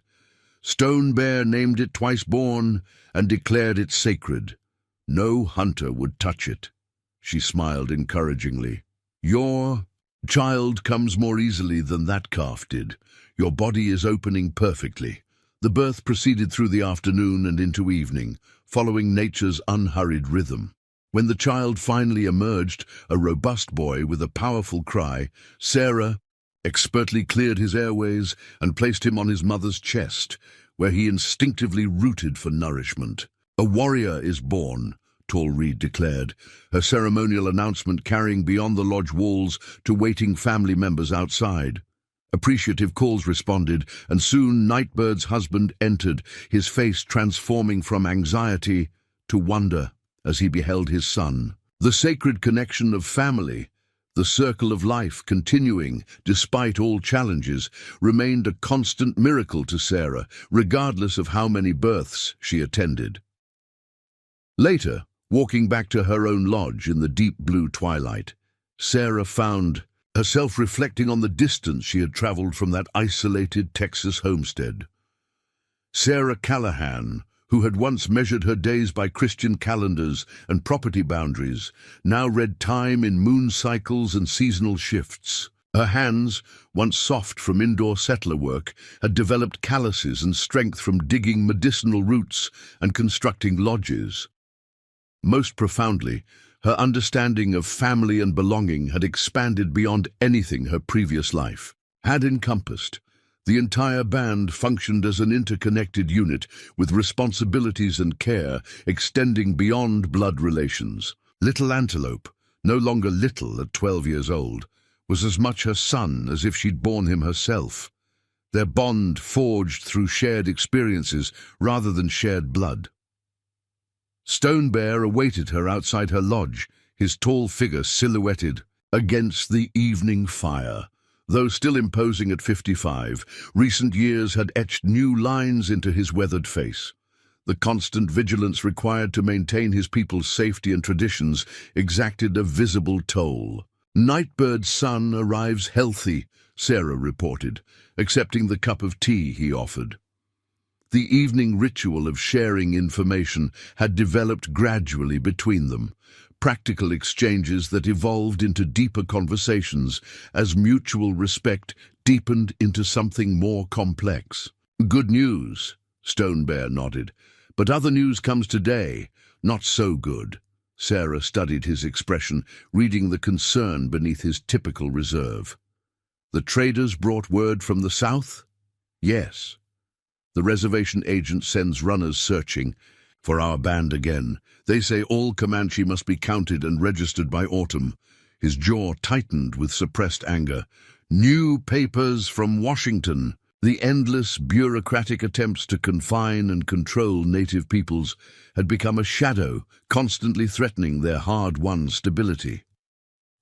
"Stone Bear named it Twice Born and declared it sacred. No hunter would touch it." She smiled encouragingly. "Your child comes more easily than that calf did. Your body is opening perfectly. The birth proceeded through the afternoon and into evening, following nature's unhurried rhythm. When the child finally emerged, a robust boy with a powerful cry, Sarah expertly cleared his airways and placed him on his mother's chest, where he instinctively rooted for nourishment. "A warrior is born," Tall Reed declared, her ceremonial announcement carrying beyond the lodge walls to waiting family members outside. Appreciative calls responded, and soon Nightbird's husband entered, his face transforming from anxiety to wonder as he beheld his son. The sacred connection of family, the circle of life continuing despite all challenges, remained a constant miracle to Sarah, regardless of how many births she attended. Later, walking back to her own lodge in the deep blue twilight, Sarah found herself reflecting on the distance she had traveled from that isolated Texas homestead. Sarah Callahan, who had once measured her days by Christian calendars and property boundaries, now read time in moon cycles and seasonal shifts. Her hands, once soft from indoor settler work, had developed calluses and strength from digging medicinal roots and constructing lodges. Most profoundly, her understanding of family and belonging had expanded beyond anything her previous life had encompassed. The entire band functioned as an interconnected unit, with responsibilities and care extending beyond blood relations. Little Antelope, no longer little at 12 years old, was as much her son as if she'd borne him herself. Their bond forged through shared experiences rather than shared blood. Stone Bear awaited her outside her lodge, his tall figure silhouetted against the evening fire. Though still imposing at 55, recent years had etched new lines into his weathered face. The constant vigilance required to maintain his people's safety and traditions exacted a visible toll. "Nightbird's son arrives healthy," Sarah reported, accepting the cup of tea he offered. The evening ritual of sharing information had developed gradually between them, practical exchanges that evolved into deeper conversations as mutual respect deepened into something more complex. "Good news," Stone Bear nodded. "But other news comes today. Not so good." Sarah studied his expression, reading the concern beneath his typical reserve. "The traders brought word from the south?" "Yes. The reservation agent sends runners searching for our band again. They say all Comanche must be counted and registered by autumn." His jaw tightened with suppressed anger. "New papers from Washington." The endless bureaucratic attempts to confine and control native peoples had become a shadow, constantly threatening their hard-won stability.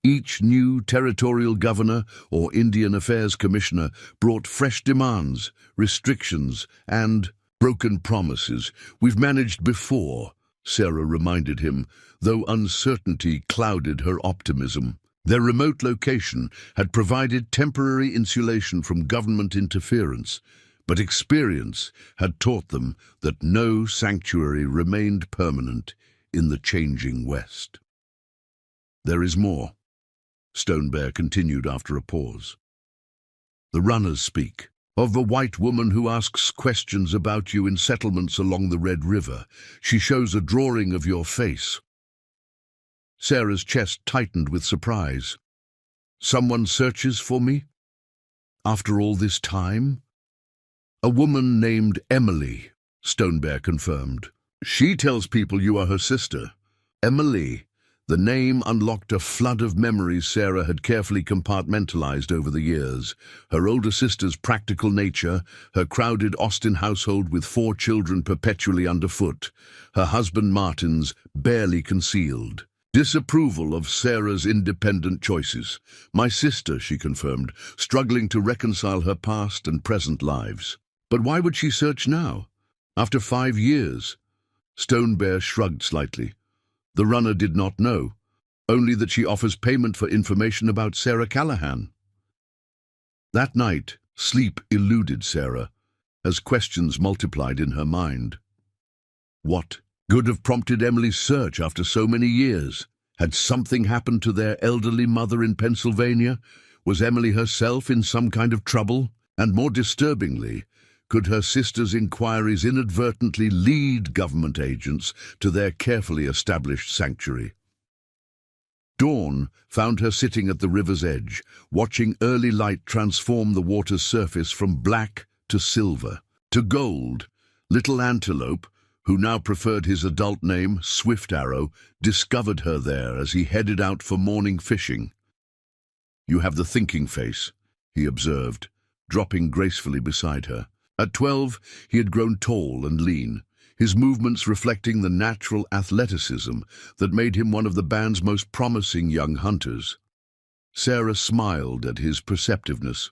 Each new territorial governor or Indian Affairs commissioner brought fresh demands, restrictions, and broken promises. "We've managed before," Sarah reminded him, though uncertainty clouded her optimism. Their remote location had provided temporary insulation from government interference, but experience had taught them that no sanctuary remained permanent in the changing West. "There is more," Stone Bear continued after a pause. "The runners speak of a white woman who asks questions about you in settlements along the Red River. She shows a drawing of your face." Sarah's chest tightened with surprise. "Someone searches for me? After all this time?" "A woman named Emily," Stone Bear confirmed. "She tells people you are her sister." Emily. The name unlocked a flood of memories Sarah had carefully compartmentalized over the years. Her older sister's practical nature, her crowded Austin household with 4 children perpetually underfoot, her husband Martin's barely concealed disapproval of Sarah's independent choices. "My sister," she confirmed, struggling to reconcile her past and present lives. "But why would she search now? After 5 years?" Stone Bear shrugged slightly. The runner did not know, only that she offers payment for information about Sarah Callahan. That night, sleep eluded Sarah, as questions multiplied in her mind. What could have prompted Emily's search after so many years? Had something happened to their elderly mother in Pennsylvania? Was Emily herself in some kind of trouble? And more disturbingly, Could her sister's inquiries inadvertently lead government agents to their carefully established sanctuary? Dawn found her sitting at the river's edge, watching early light transform the water's surface from black to silver, to gold. Little Antelope, who now preferred his adult name, Swift Arrow, discovered her there as he headed out for morning fishing. "You have the thinking face," he observed, dropping gracefully beside her. At 12, he had grown tall and lean, his movements reflecting the natural athleticism that made him one of the band's most promising young hunters. Sarah smiled at his perceptiveness.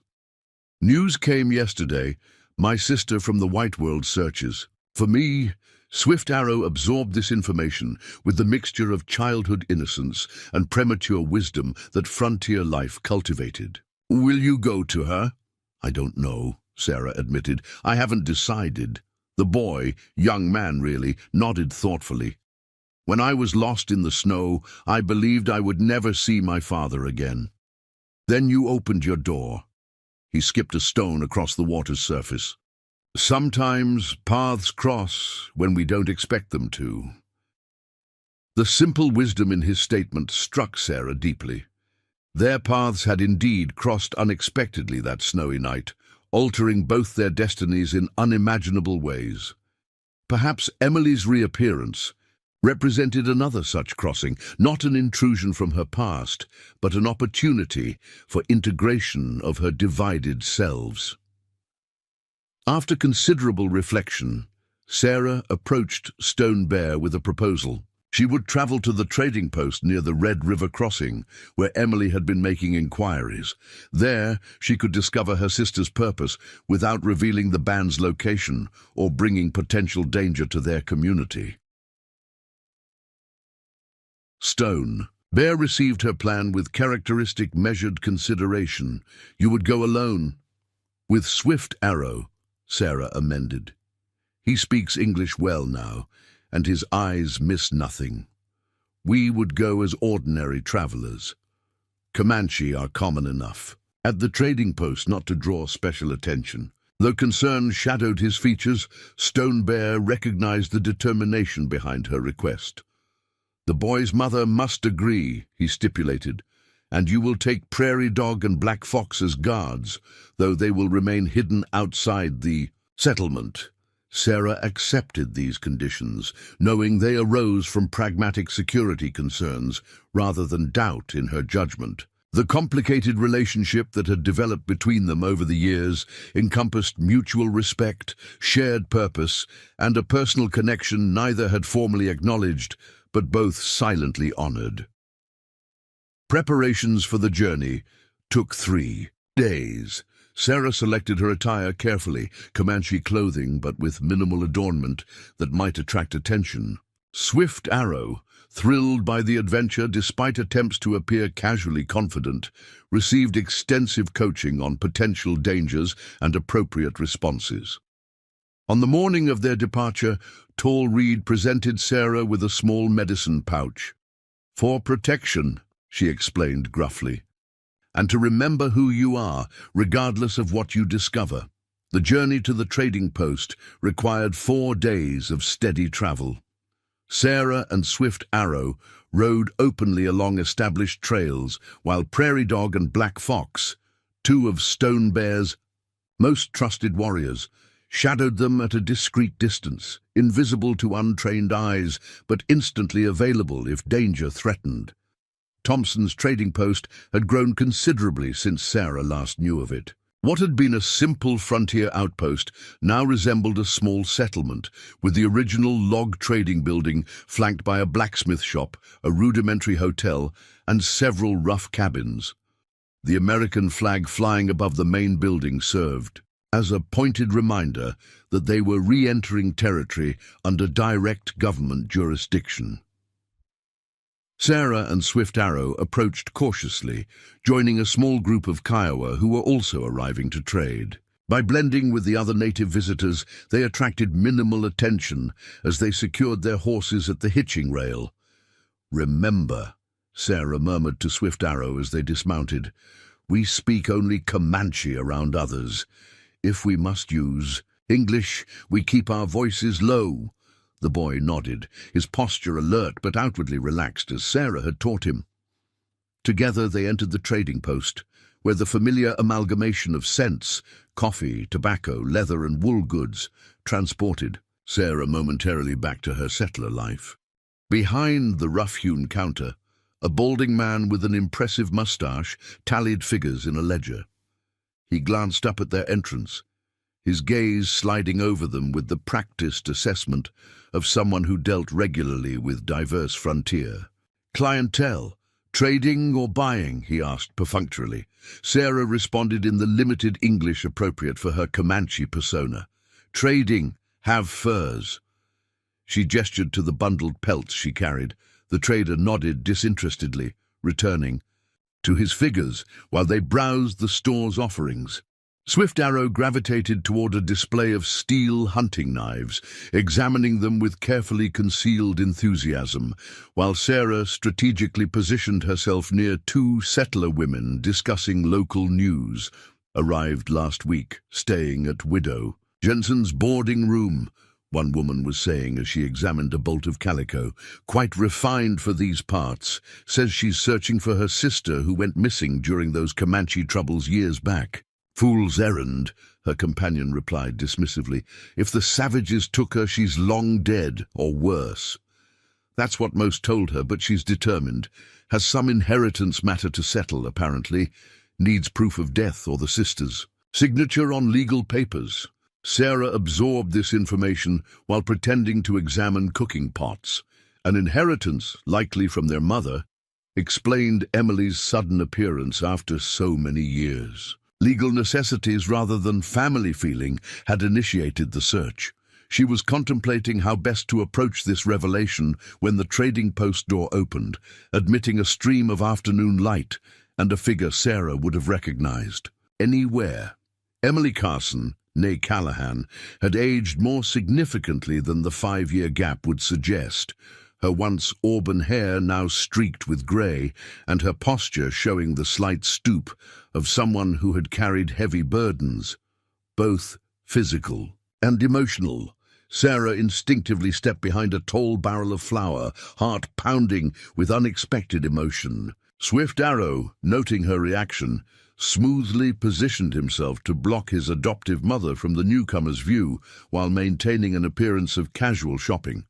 "News came yesterday. My sister from the White World searches. For me, Swift Arrow absorbed this information with the mixture of childhood innocence and premature wisdom that frontier life cultivated. Will you go to her?" "I don't know," Sarah admitted. "I haven't decided." The boy, young man really, nodded thoughtfully. "When I was lost in the snow, I believed I would never see my father again. Then you opened your door." He skipped a stone across the water's surface. "Sometimes paths cross when we don't expect them to." The simple wisdom in his statement struck Sarah deeply. Their paths had indeed crossed unexpectedly that snowy night, altering both their destinies in unimaginable ways. Perhaps Emily's reappearance represented another such crossing, not an intrusion from her past, but an opportunity for integration of her divided selves. After considerable reflection, Sarah approached Stone Bear with a proposal. She would travel to the trading post near the Red River crossing, where Emily had been making inquiries. There, she could discover her sister's purpose without revealing the band's location or bringing potential danger to their community. Stone Bear received her plan with characteristic measured consideration. "You would go alone." "With Swift Arrow," Sarah amended. "He speaks English well now, and his eyes miss nothing. We would go as ordinary travelers. Comanche are common enough. At the trading post, not to draw special attention." Though concern shadowed his features, Stone Bear recognized the determination behind her request. "The boy's mother must agree," he stipulated, "and you will take Prairie Dog and Black Fox as guards, though they will remain hidden outside the settlement." Sarah accepted these conditions, knowing they arose from pragmatic security concerns rather than doubt in her judgment. The complicated relationship that had developed between them over the years encompassed mutual respect, shared purpose, and a personal connection neither had formally acknowledged, but both silently honored. Preparations for the journey took 3 days. Sarah selected her attire carefully, Comanche clothing but with minimal adornment that might attract attention. Swift Arrow, thrilled by the adventure despite attempts to appear casually confident, received extensive coaching on potential dangers and appropriate responses. On the morning of their departure, Tall Reed presented Sarah with a small medicine pouch. "For protection," she explained gruffly, "and to remember who you are, regardless of what you discover." The journey to the trading post required 4 days of steady travel. Sarah and Swift Arrow rode openly along established trails, while Prairie Dog and Black Fox, 2 of Stone Bear's most trusted warriors, shadowed them at a discreet distance, invisible to untrained eyes, but instantly available if danger threatened. Thompson's trading post had grown considerably since Sarah last knew of it. What had been a simple frontier outpost now resembled a small settlement, with the original log trading building flanked by a blacksmith shop, a rudimentary hotel, and several rough cabins. The American flag flying above the main building served as a pointed reminder that they were re-entering territory under direct government jurisdiction. Sarah and Swift Arrow approached cautiously, joining a small group of Kiowa who were also arriving to trade. By blending with the other native visitors, they attracted minimal attention as they secured their horses at the hitching rail. "Remember," Sarah murmured to Swift Arrow as they dismounted, "we speak only Comanche around others. If we must use English, we keep our voices low. The boy nodded, his posture alert but outwardly relaxed as Sarah had taught him. Together they entered the trading post, where the familiar amalgamation of scents, coffee, tobacco, leather and wool goods, transported Sarah momentarily back to her settler life. Behind the rough-hewn counter, a balding man with an impressive moustache tallied figures in a ledger. He glanced up at their entrance, his gaze sliding over them with the practiced assessment of someone who dealt regularly with diverse frontier. "Clientele, trading or buying?" he asked perfunctorily. Sarah responded in the limited English appropriate for her Comanche persona. "Trading, have furs." She gestured to the bundled pelts she carried. The trader nodded disinterestedly, returning to his figures while they browsed the store's offerings. Swift Arrow gravitated toward a display of steel hunting knives, examining them with carefully concealed enthusiasm, while Sarah strategically positioned herself near two settler women discussing local news. "Arrived last week, staying at Widow Jensen's boarding room," one woman was saying as she examined a bolt of calico. "Quite refined for these parts. Says she's searching for her sister who went missing during those Comanche troubles years back." "Fool's errand," her companion replied dismissively. "If the savages took her, she's long dead, or worse." That's what most told her, but she's determined. Has some inheritance matter to settle, apparently. Needs proof of death or the sisters. Signature on legal papers. Sarah absorbed this information while pretending to examine cooking pots. An inheritance, likely from their mother, explained Emily's sudden appearance after so many years. Legal necessities rather than family feeling had initiated the search. She was contemplating how best to approach this revelation when the trading post door opened, admitting a stream of afternoon light and a figure Sarah would have recognized anywhere. Emily Carson, née Callahan, had aged more significantly than the 5-year gap would suggest, her once auburn hair now streaked with grey, and her posture showing the slight stoop of someone who had carried heavy burdens, both physical and emotional. Sarah instinctively stepped behind a tall barrel of flour, heart pounding with unexpected emotion. Swift Arrow, noting her reaction, smoothly positioned himself to block his adoptive mother from the newcomer's view while maintaining an appearance of casual shopping.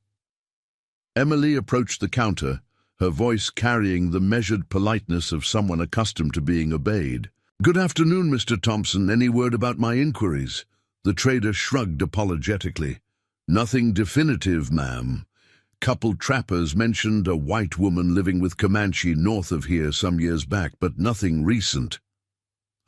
Emily approached the counter, her voice carrying the measured politeness of someone accustomed to being obeyed. "Good afternoon, Mr. Thompson. Any word about my inquiries?" The trader shrugged apologetically. "Nothing definitive, ma'am. Couple trappers mentioned a white woman living with Comanche north of here some years back, but nothing recent."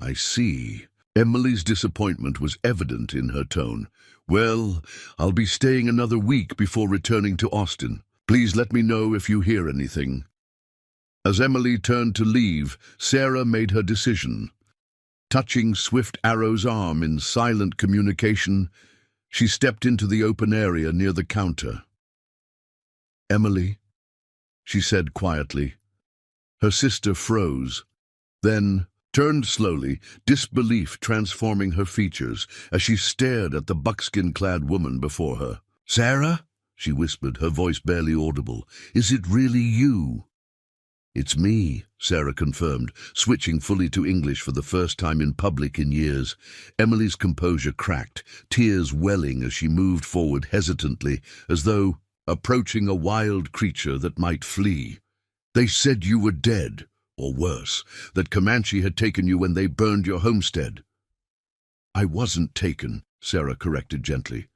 "I see." Emily's disappointment was evident in her tone. "Well, I'll be staying another week before returning to Austin. Please let me know if you hear anything." As Emily turned to leave, Sarah made her decision. Touching Swift Arrow's arm in silent communication, she stepped into the open area near the counter. "Emily," she said quietly. Her sister froze, then turned slowly, disbelief transforming her features as she stared at the buckskin-clad woman before her. "Sarah?" she whispered, her voice barely audible. "Is it really you?" "It's me," Sarah confirmed, switching fully to English for the first time in public in years. Emily's composure cracked, tears welling as she moved forward hesitantly, as though approaching a wild creature that might flee. "They said you were dead, or worse, that Comanche had taken you when they burned your homestead." "I wasn't taken," Sarah corrected gently.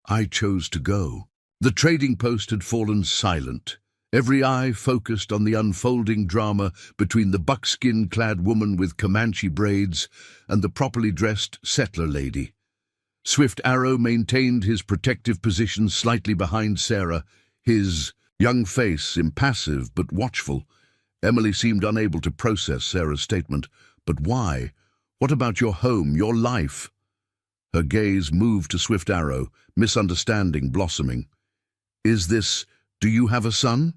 "I chose to go." The trading post had fallen silent, every eye focused on the unfolding drama between the buckskin-clad woman with Comanche braids and the properly dressed settler lady. Swift Arrow maintained his protective position slightly behind Sarah, his young face impassive but watchful. Emily seemed unable to process Sarah's statement. "But why? What about your home, your life?" Her gaze moved to Swift Arrow, misunderstanding blossoming. Do you have a son?"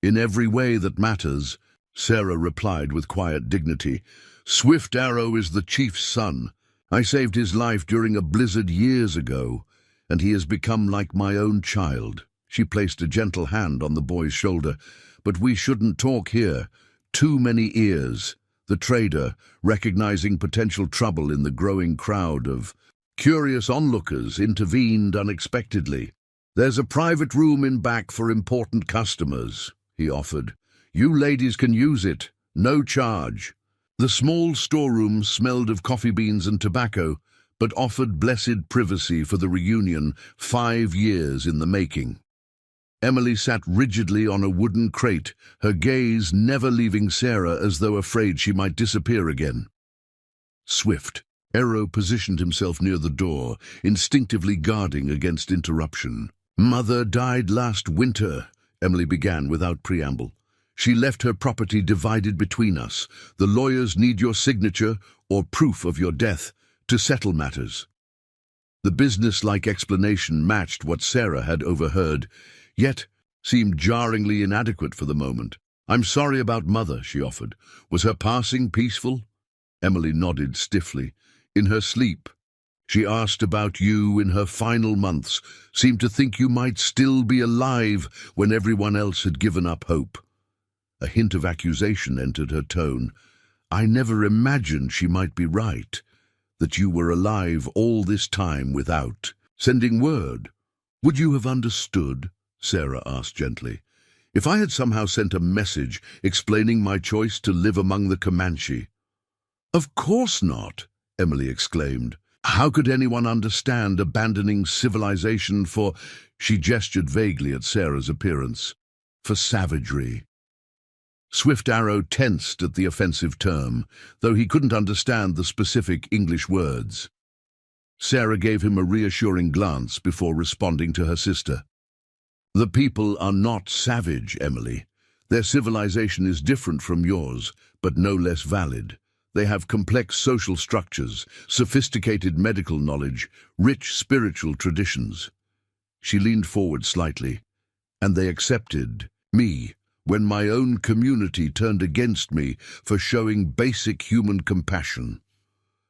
"In every way that matters," Sarah replied with quiet dignity. "Swift Arrow is the chief's son. I saved his life during a blizzard years ago, and he has become like my own child." She placed a gentle hand on the boy's shoulder. "But we shouldn't talk here. Too many ears." The trader, recognizing potential trouble in the growing crowd of curious onlookers, intervened unexpectedly. "There's a private room in back for important customers," he offered. "You ladies can use it, no charge." The small storeroom smelled of coffee beans and tobacco, but offered blessed privacy for the reunion 5 years in the making. Emily sat rigidly on a wooden crate, her gaze never leaving Sarah as though afraid she might disappear again. Swift, Arrow positioned himself near the door, instinctively guarding against interruption. "Mother died last winter," Emily began without preamble. "She left her property divided between us. The lawyers need your signature or proof of your death to settle matters." The business-like explanation matched what Sarah had overheard, yet seemed jarringly inadequate for the moment. "I'm sorry about Mother," she offered. "Was her passing peaceful?" Emily nodded stiffly. "In her sleep. She asked about you in her final months, seemed to think you might still be alive when everyone else had given up hope." A hint of accusation entered her tone. "I never imagined she might be right, that you were alive all this time without sending word. Would you have understood?" Sarah asked gently. "If I had somehow sent a message explaining my choice to live among the Comanche?" "Of course not," Emily exclaimed. "How could anyone understand abandoning civilization for—" She gestured vaguely at Sarah's appearance. "For savagery." Swift Arrow tensed at the offensive term, though he couldn't understand the specific English words. Sarah gave him a reassuring glance before responding to her sister. "The people are not savage, Emily. Their civilization is different from yours, but no less valid. They have complex social structures, sophisticated medical knowledge, rich spiritual traditions." She leaned forward slightly. "And they accepted me when my own community turned against me for showing basic human compassion."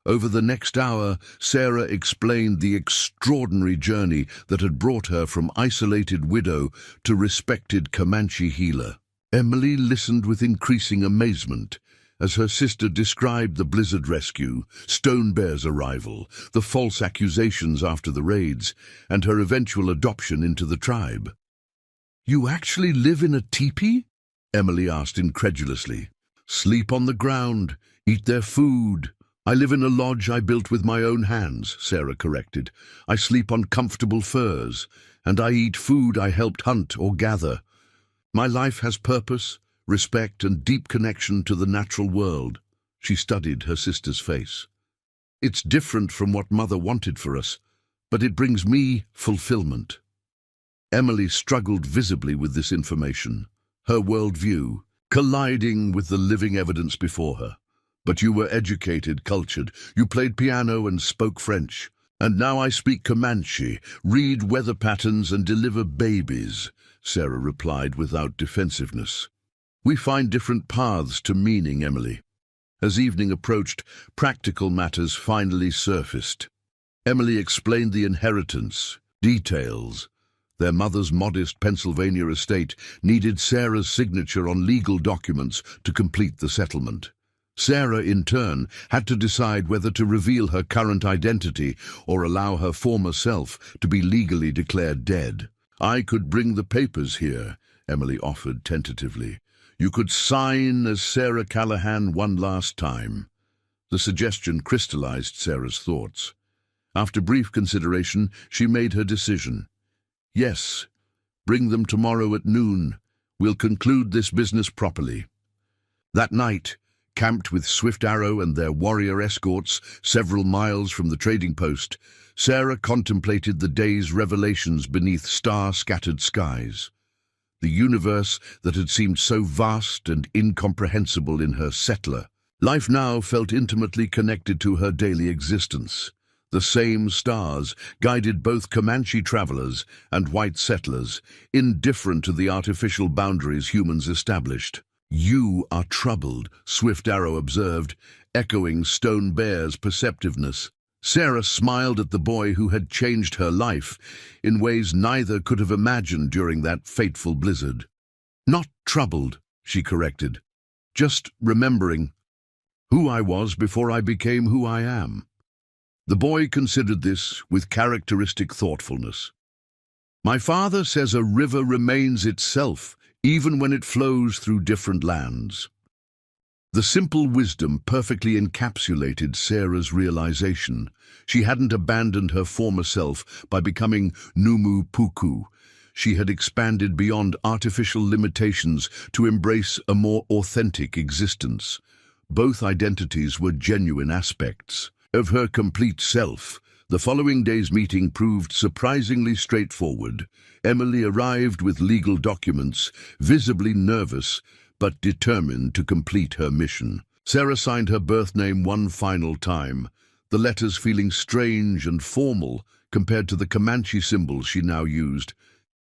Over the next hour, Sarah explained the extraordinary journey that had brought her from isolated widow to respected Comanche healer. Emily listened with increasing amazement as her sister described the blizzard rescue, Stone Bear's arrival, the false accusations after the raids, and her eventual adoption into the tribe. "You actually live in a teepee?" Emily asked incredulously. "Sleep on the ground, eat their food." "I live in a lodge I built with my own hands," Sarah corrected. "I sleep on comfortable furs, and I eat food I helped hunt or gather. My life has purpose, respect, and deep connection to the natural world." She studied her sister's face. "It's different from what Mother wanted for us, but it brings me fulfillment." Emily struggled visibly with this information, her worldview colliding with the living evidence before her. "But you were educated, cultured. You played piano and spoke French. And now I speak Comanche, read weather patterns and deliver babies," Sarah replied without defensiveness. "We find different paths to meaning, Emily." As evening approached, practical matters finally surfaced. Emily explained the inheritance, details. Their mother's modest Pennsylvania estate needed Sarah's signature on legal documents to complete the settlement. Sarah, in turn, had to decide whether to reveal her current identity or allow her former self to be legally declared dead. "I could bring the papers here," Emily offered tentatively. "You could sign as Sarah Callahan one last time." The suggestion crystallized Sarah's thoughts. After brief consideration, she made her decision. "Yes, bring them tomorrow at noon. We'll conclude this business properly." That night, camped with Swift Arrow and their warrior escorts several miles from the trading post, Sarah contemplated the day's revelations beneath star-scattered skies. The universe that had seemed so vast and incomprehensible in her settler life now felt intimately connected to her daily existence. The same stars guided both Comanche travelers and white settlers, indifferent to the artificial boundaries humans established. "You are troubled," Swift Arrow observed, echoing Stone Bear's perceptiveness. Sarah smiled at the boy who had changed her life in ways neither could have imagined during that fateful blizzard. "Not troubled," she corrected, "just remembering who I was before I became who I am." The boy considered this with characteristic thoughtfulness. "My father says a river remains itself, even when it flows through different lands." The simple wisdom perfectly encapsulated Sarah's realization. She hadn't abandoned her former self by becoming Numu Puku. She had expanded beyond artificial limitations to embrace a more authentic existence. Both identities were genuine aspects of her complete self. The following day's meeting proved surprisingly straightforward. Emily arrived with legal documents, visibly nervous, but determined to complete her mission. Sarah signed her birth name one final time, the letters feeling strange and formal compared to the Comanche symbols she now used,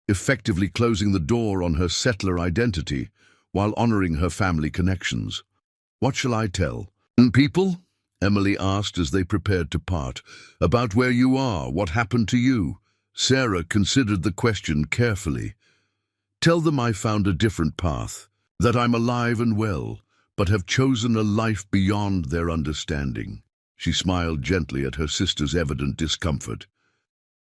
effectively closing the door on her settler identity while honoring her family connections. "What shall I tell people?" Emily asked as they prepared to part. "About where you are, what happened to you?" Sarah considered the question carefully. "Tell them I found a different path, that I'm alive and well, but have chosen a life beyond their understanding." She smiled gently at her sister's evident discomfort.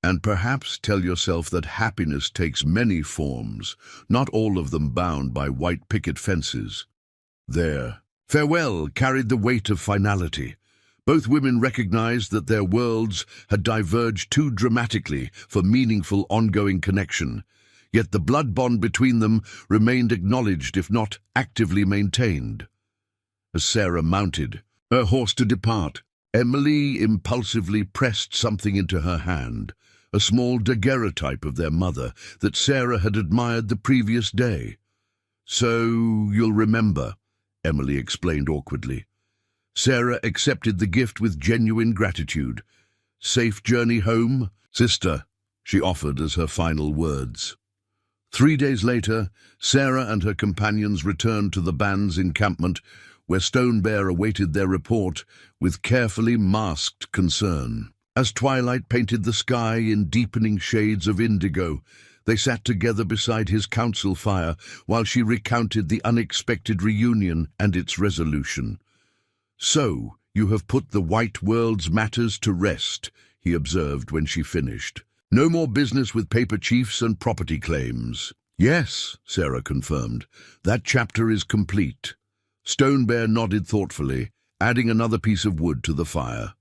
"And perhaps tell yourself that happiness takes many forms, not all of them bound by white picket fences." Their farewell carried the weight of finality. Both women recognized that their worlds had diverged too dramatically for meaningful ongoing connection. Yet the blood bond between them remained acknowledged, if not actively maintained. As Sarah mounted her horse to depart, Emily impulsively pressed something into her hand, a small daguerreotype of their mother that Sarah had admired the previous day. "So you'll remember," Emily explained awkwardly. Sarah accepted the gift with genuine gratitude. "Safe journey home, sister," she offered as her final words. 3 days later, Sarah and her companions returned to the band's encampment, where Stone Bear awaited their report with carefully masked concern. As twilight painted the sky in deepening shades of indigo, they sat together beside his council fire while she recounted the unexpected reunion and its resolution. "So, you have put the white world's matters to rest," he observed when she finished. "No more business with paper chiefs and property claims." "Yes," Sarah confirmed. "That chapter is complete." Stone Bear nodded thoughtfully, adding another piece of wood to the fire.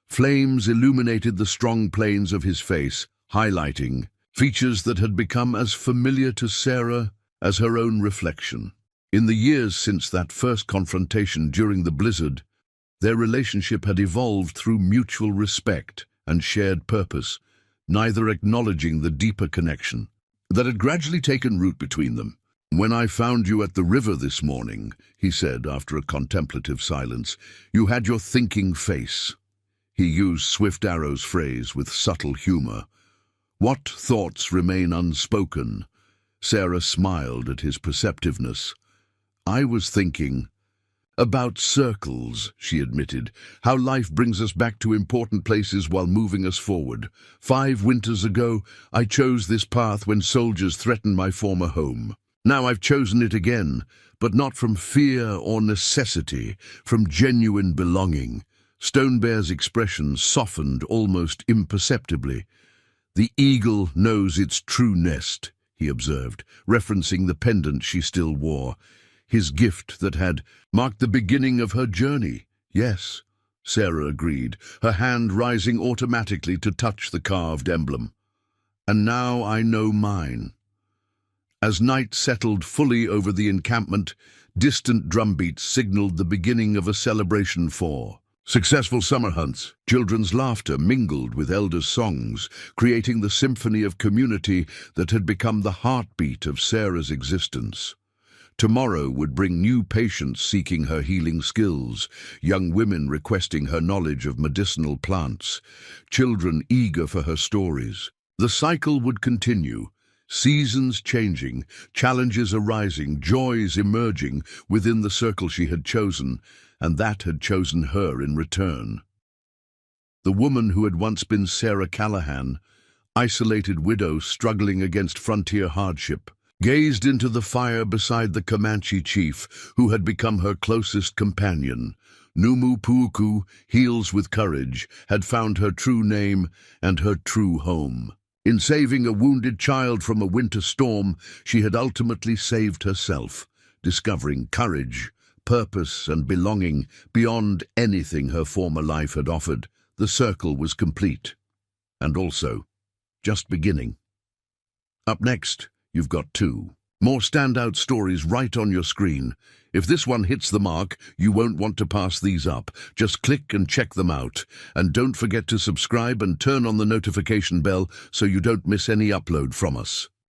Flames illuminated the strong planes of his face, highlighting features that had become as familiar to Sarah as her own reflection. In the years since that first confrontation during the blizzard, their relationship had evolved through mutual respect and shared purpose, neither acknowledging the deeper connection that had gradually taken root between them. "When I found you at the river this morning," he said after a contemplative silence, "you had your thinking face." He used Swift Arrow's phrase with subtle humor. "What thoughts remain unspoken?" Sarah smiled at his perceptiveness. "I was thinking about circles," she admitted, "how life brings us back to important places while moving us forward. 5 winters ago, I chose this path when soldiers threatened my former home. Now I've chosen it again, but not from fear or necessity, from genuine belonging." Stone Bear's expression softened almost imperceptibly. "The eagle knows its true nest," he observed, referencing the pendant she still wore. His gift that had marked the beginning of her journey. "Yes," Sarah agreed, her hand rising automatically to touch the carved emblem. "And now I know mine." As night settled fully over the encampment, distant drumbeats signaled the beginning of a celebration for successful summer hunts. Children's laughter mingled with elders' songs, creating the symphony of community that had become the heartbeat of Sarah's existence. Tomorrow would bring new patients seeking her healing skills, young women requesting her knowledge of medicinal plants, children eager for her stories. The cycle would continue, seasons changing, challenges arising, joys emerging within the circle she had chosen, and that had chosen her in return. The woman who had once been Sarah Callahan, isolated widow struggling against frontier hardship, gazed into the fire beside the Comanche chief who had become her closest companion. Numu Puuku, Heals with Courage, had found her true name and her true home. In saving a wounded child from a winter storm, she had ultimately saved herself, discovering courage, purpose, and belonging beyond anything her former life had offered. The circle was complete, and also just beginning. Up next, you've got two more standout stories right on your screen. If this one hits the mark, you won't want to pass these up. Just click and check them out. And don't forget to subscribe and turn on the notification bell so you don't miss any upload from us.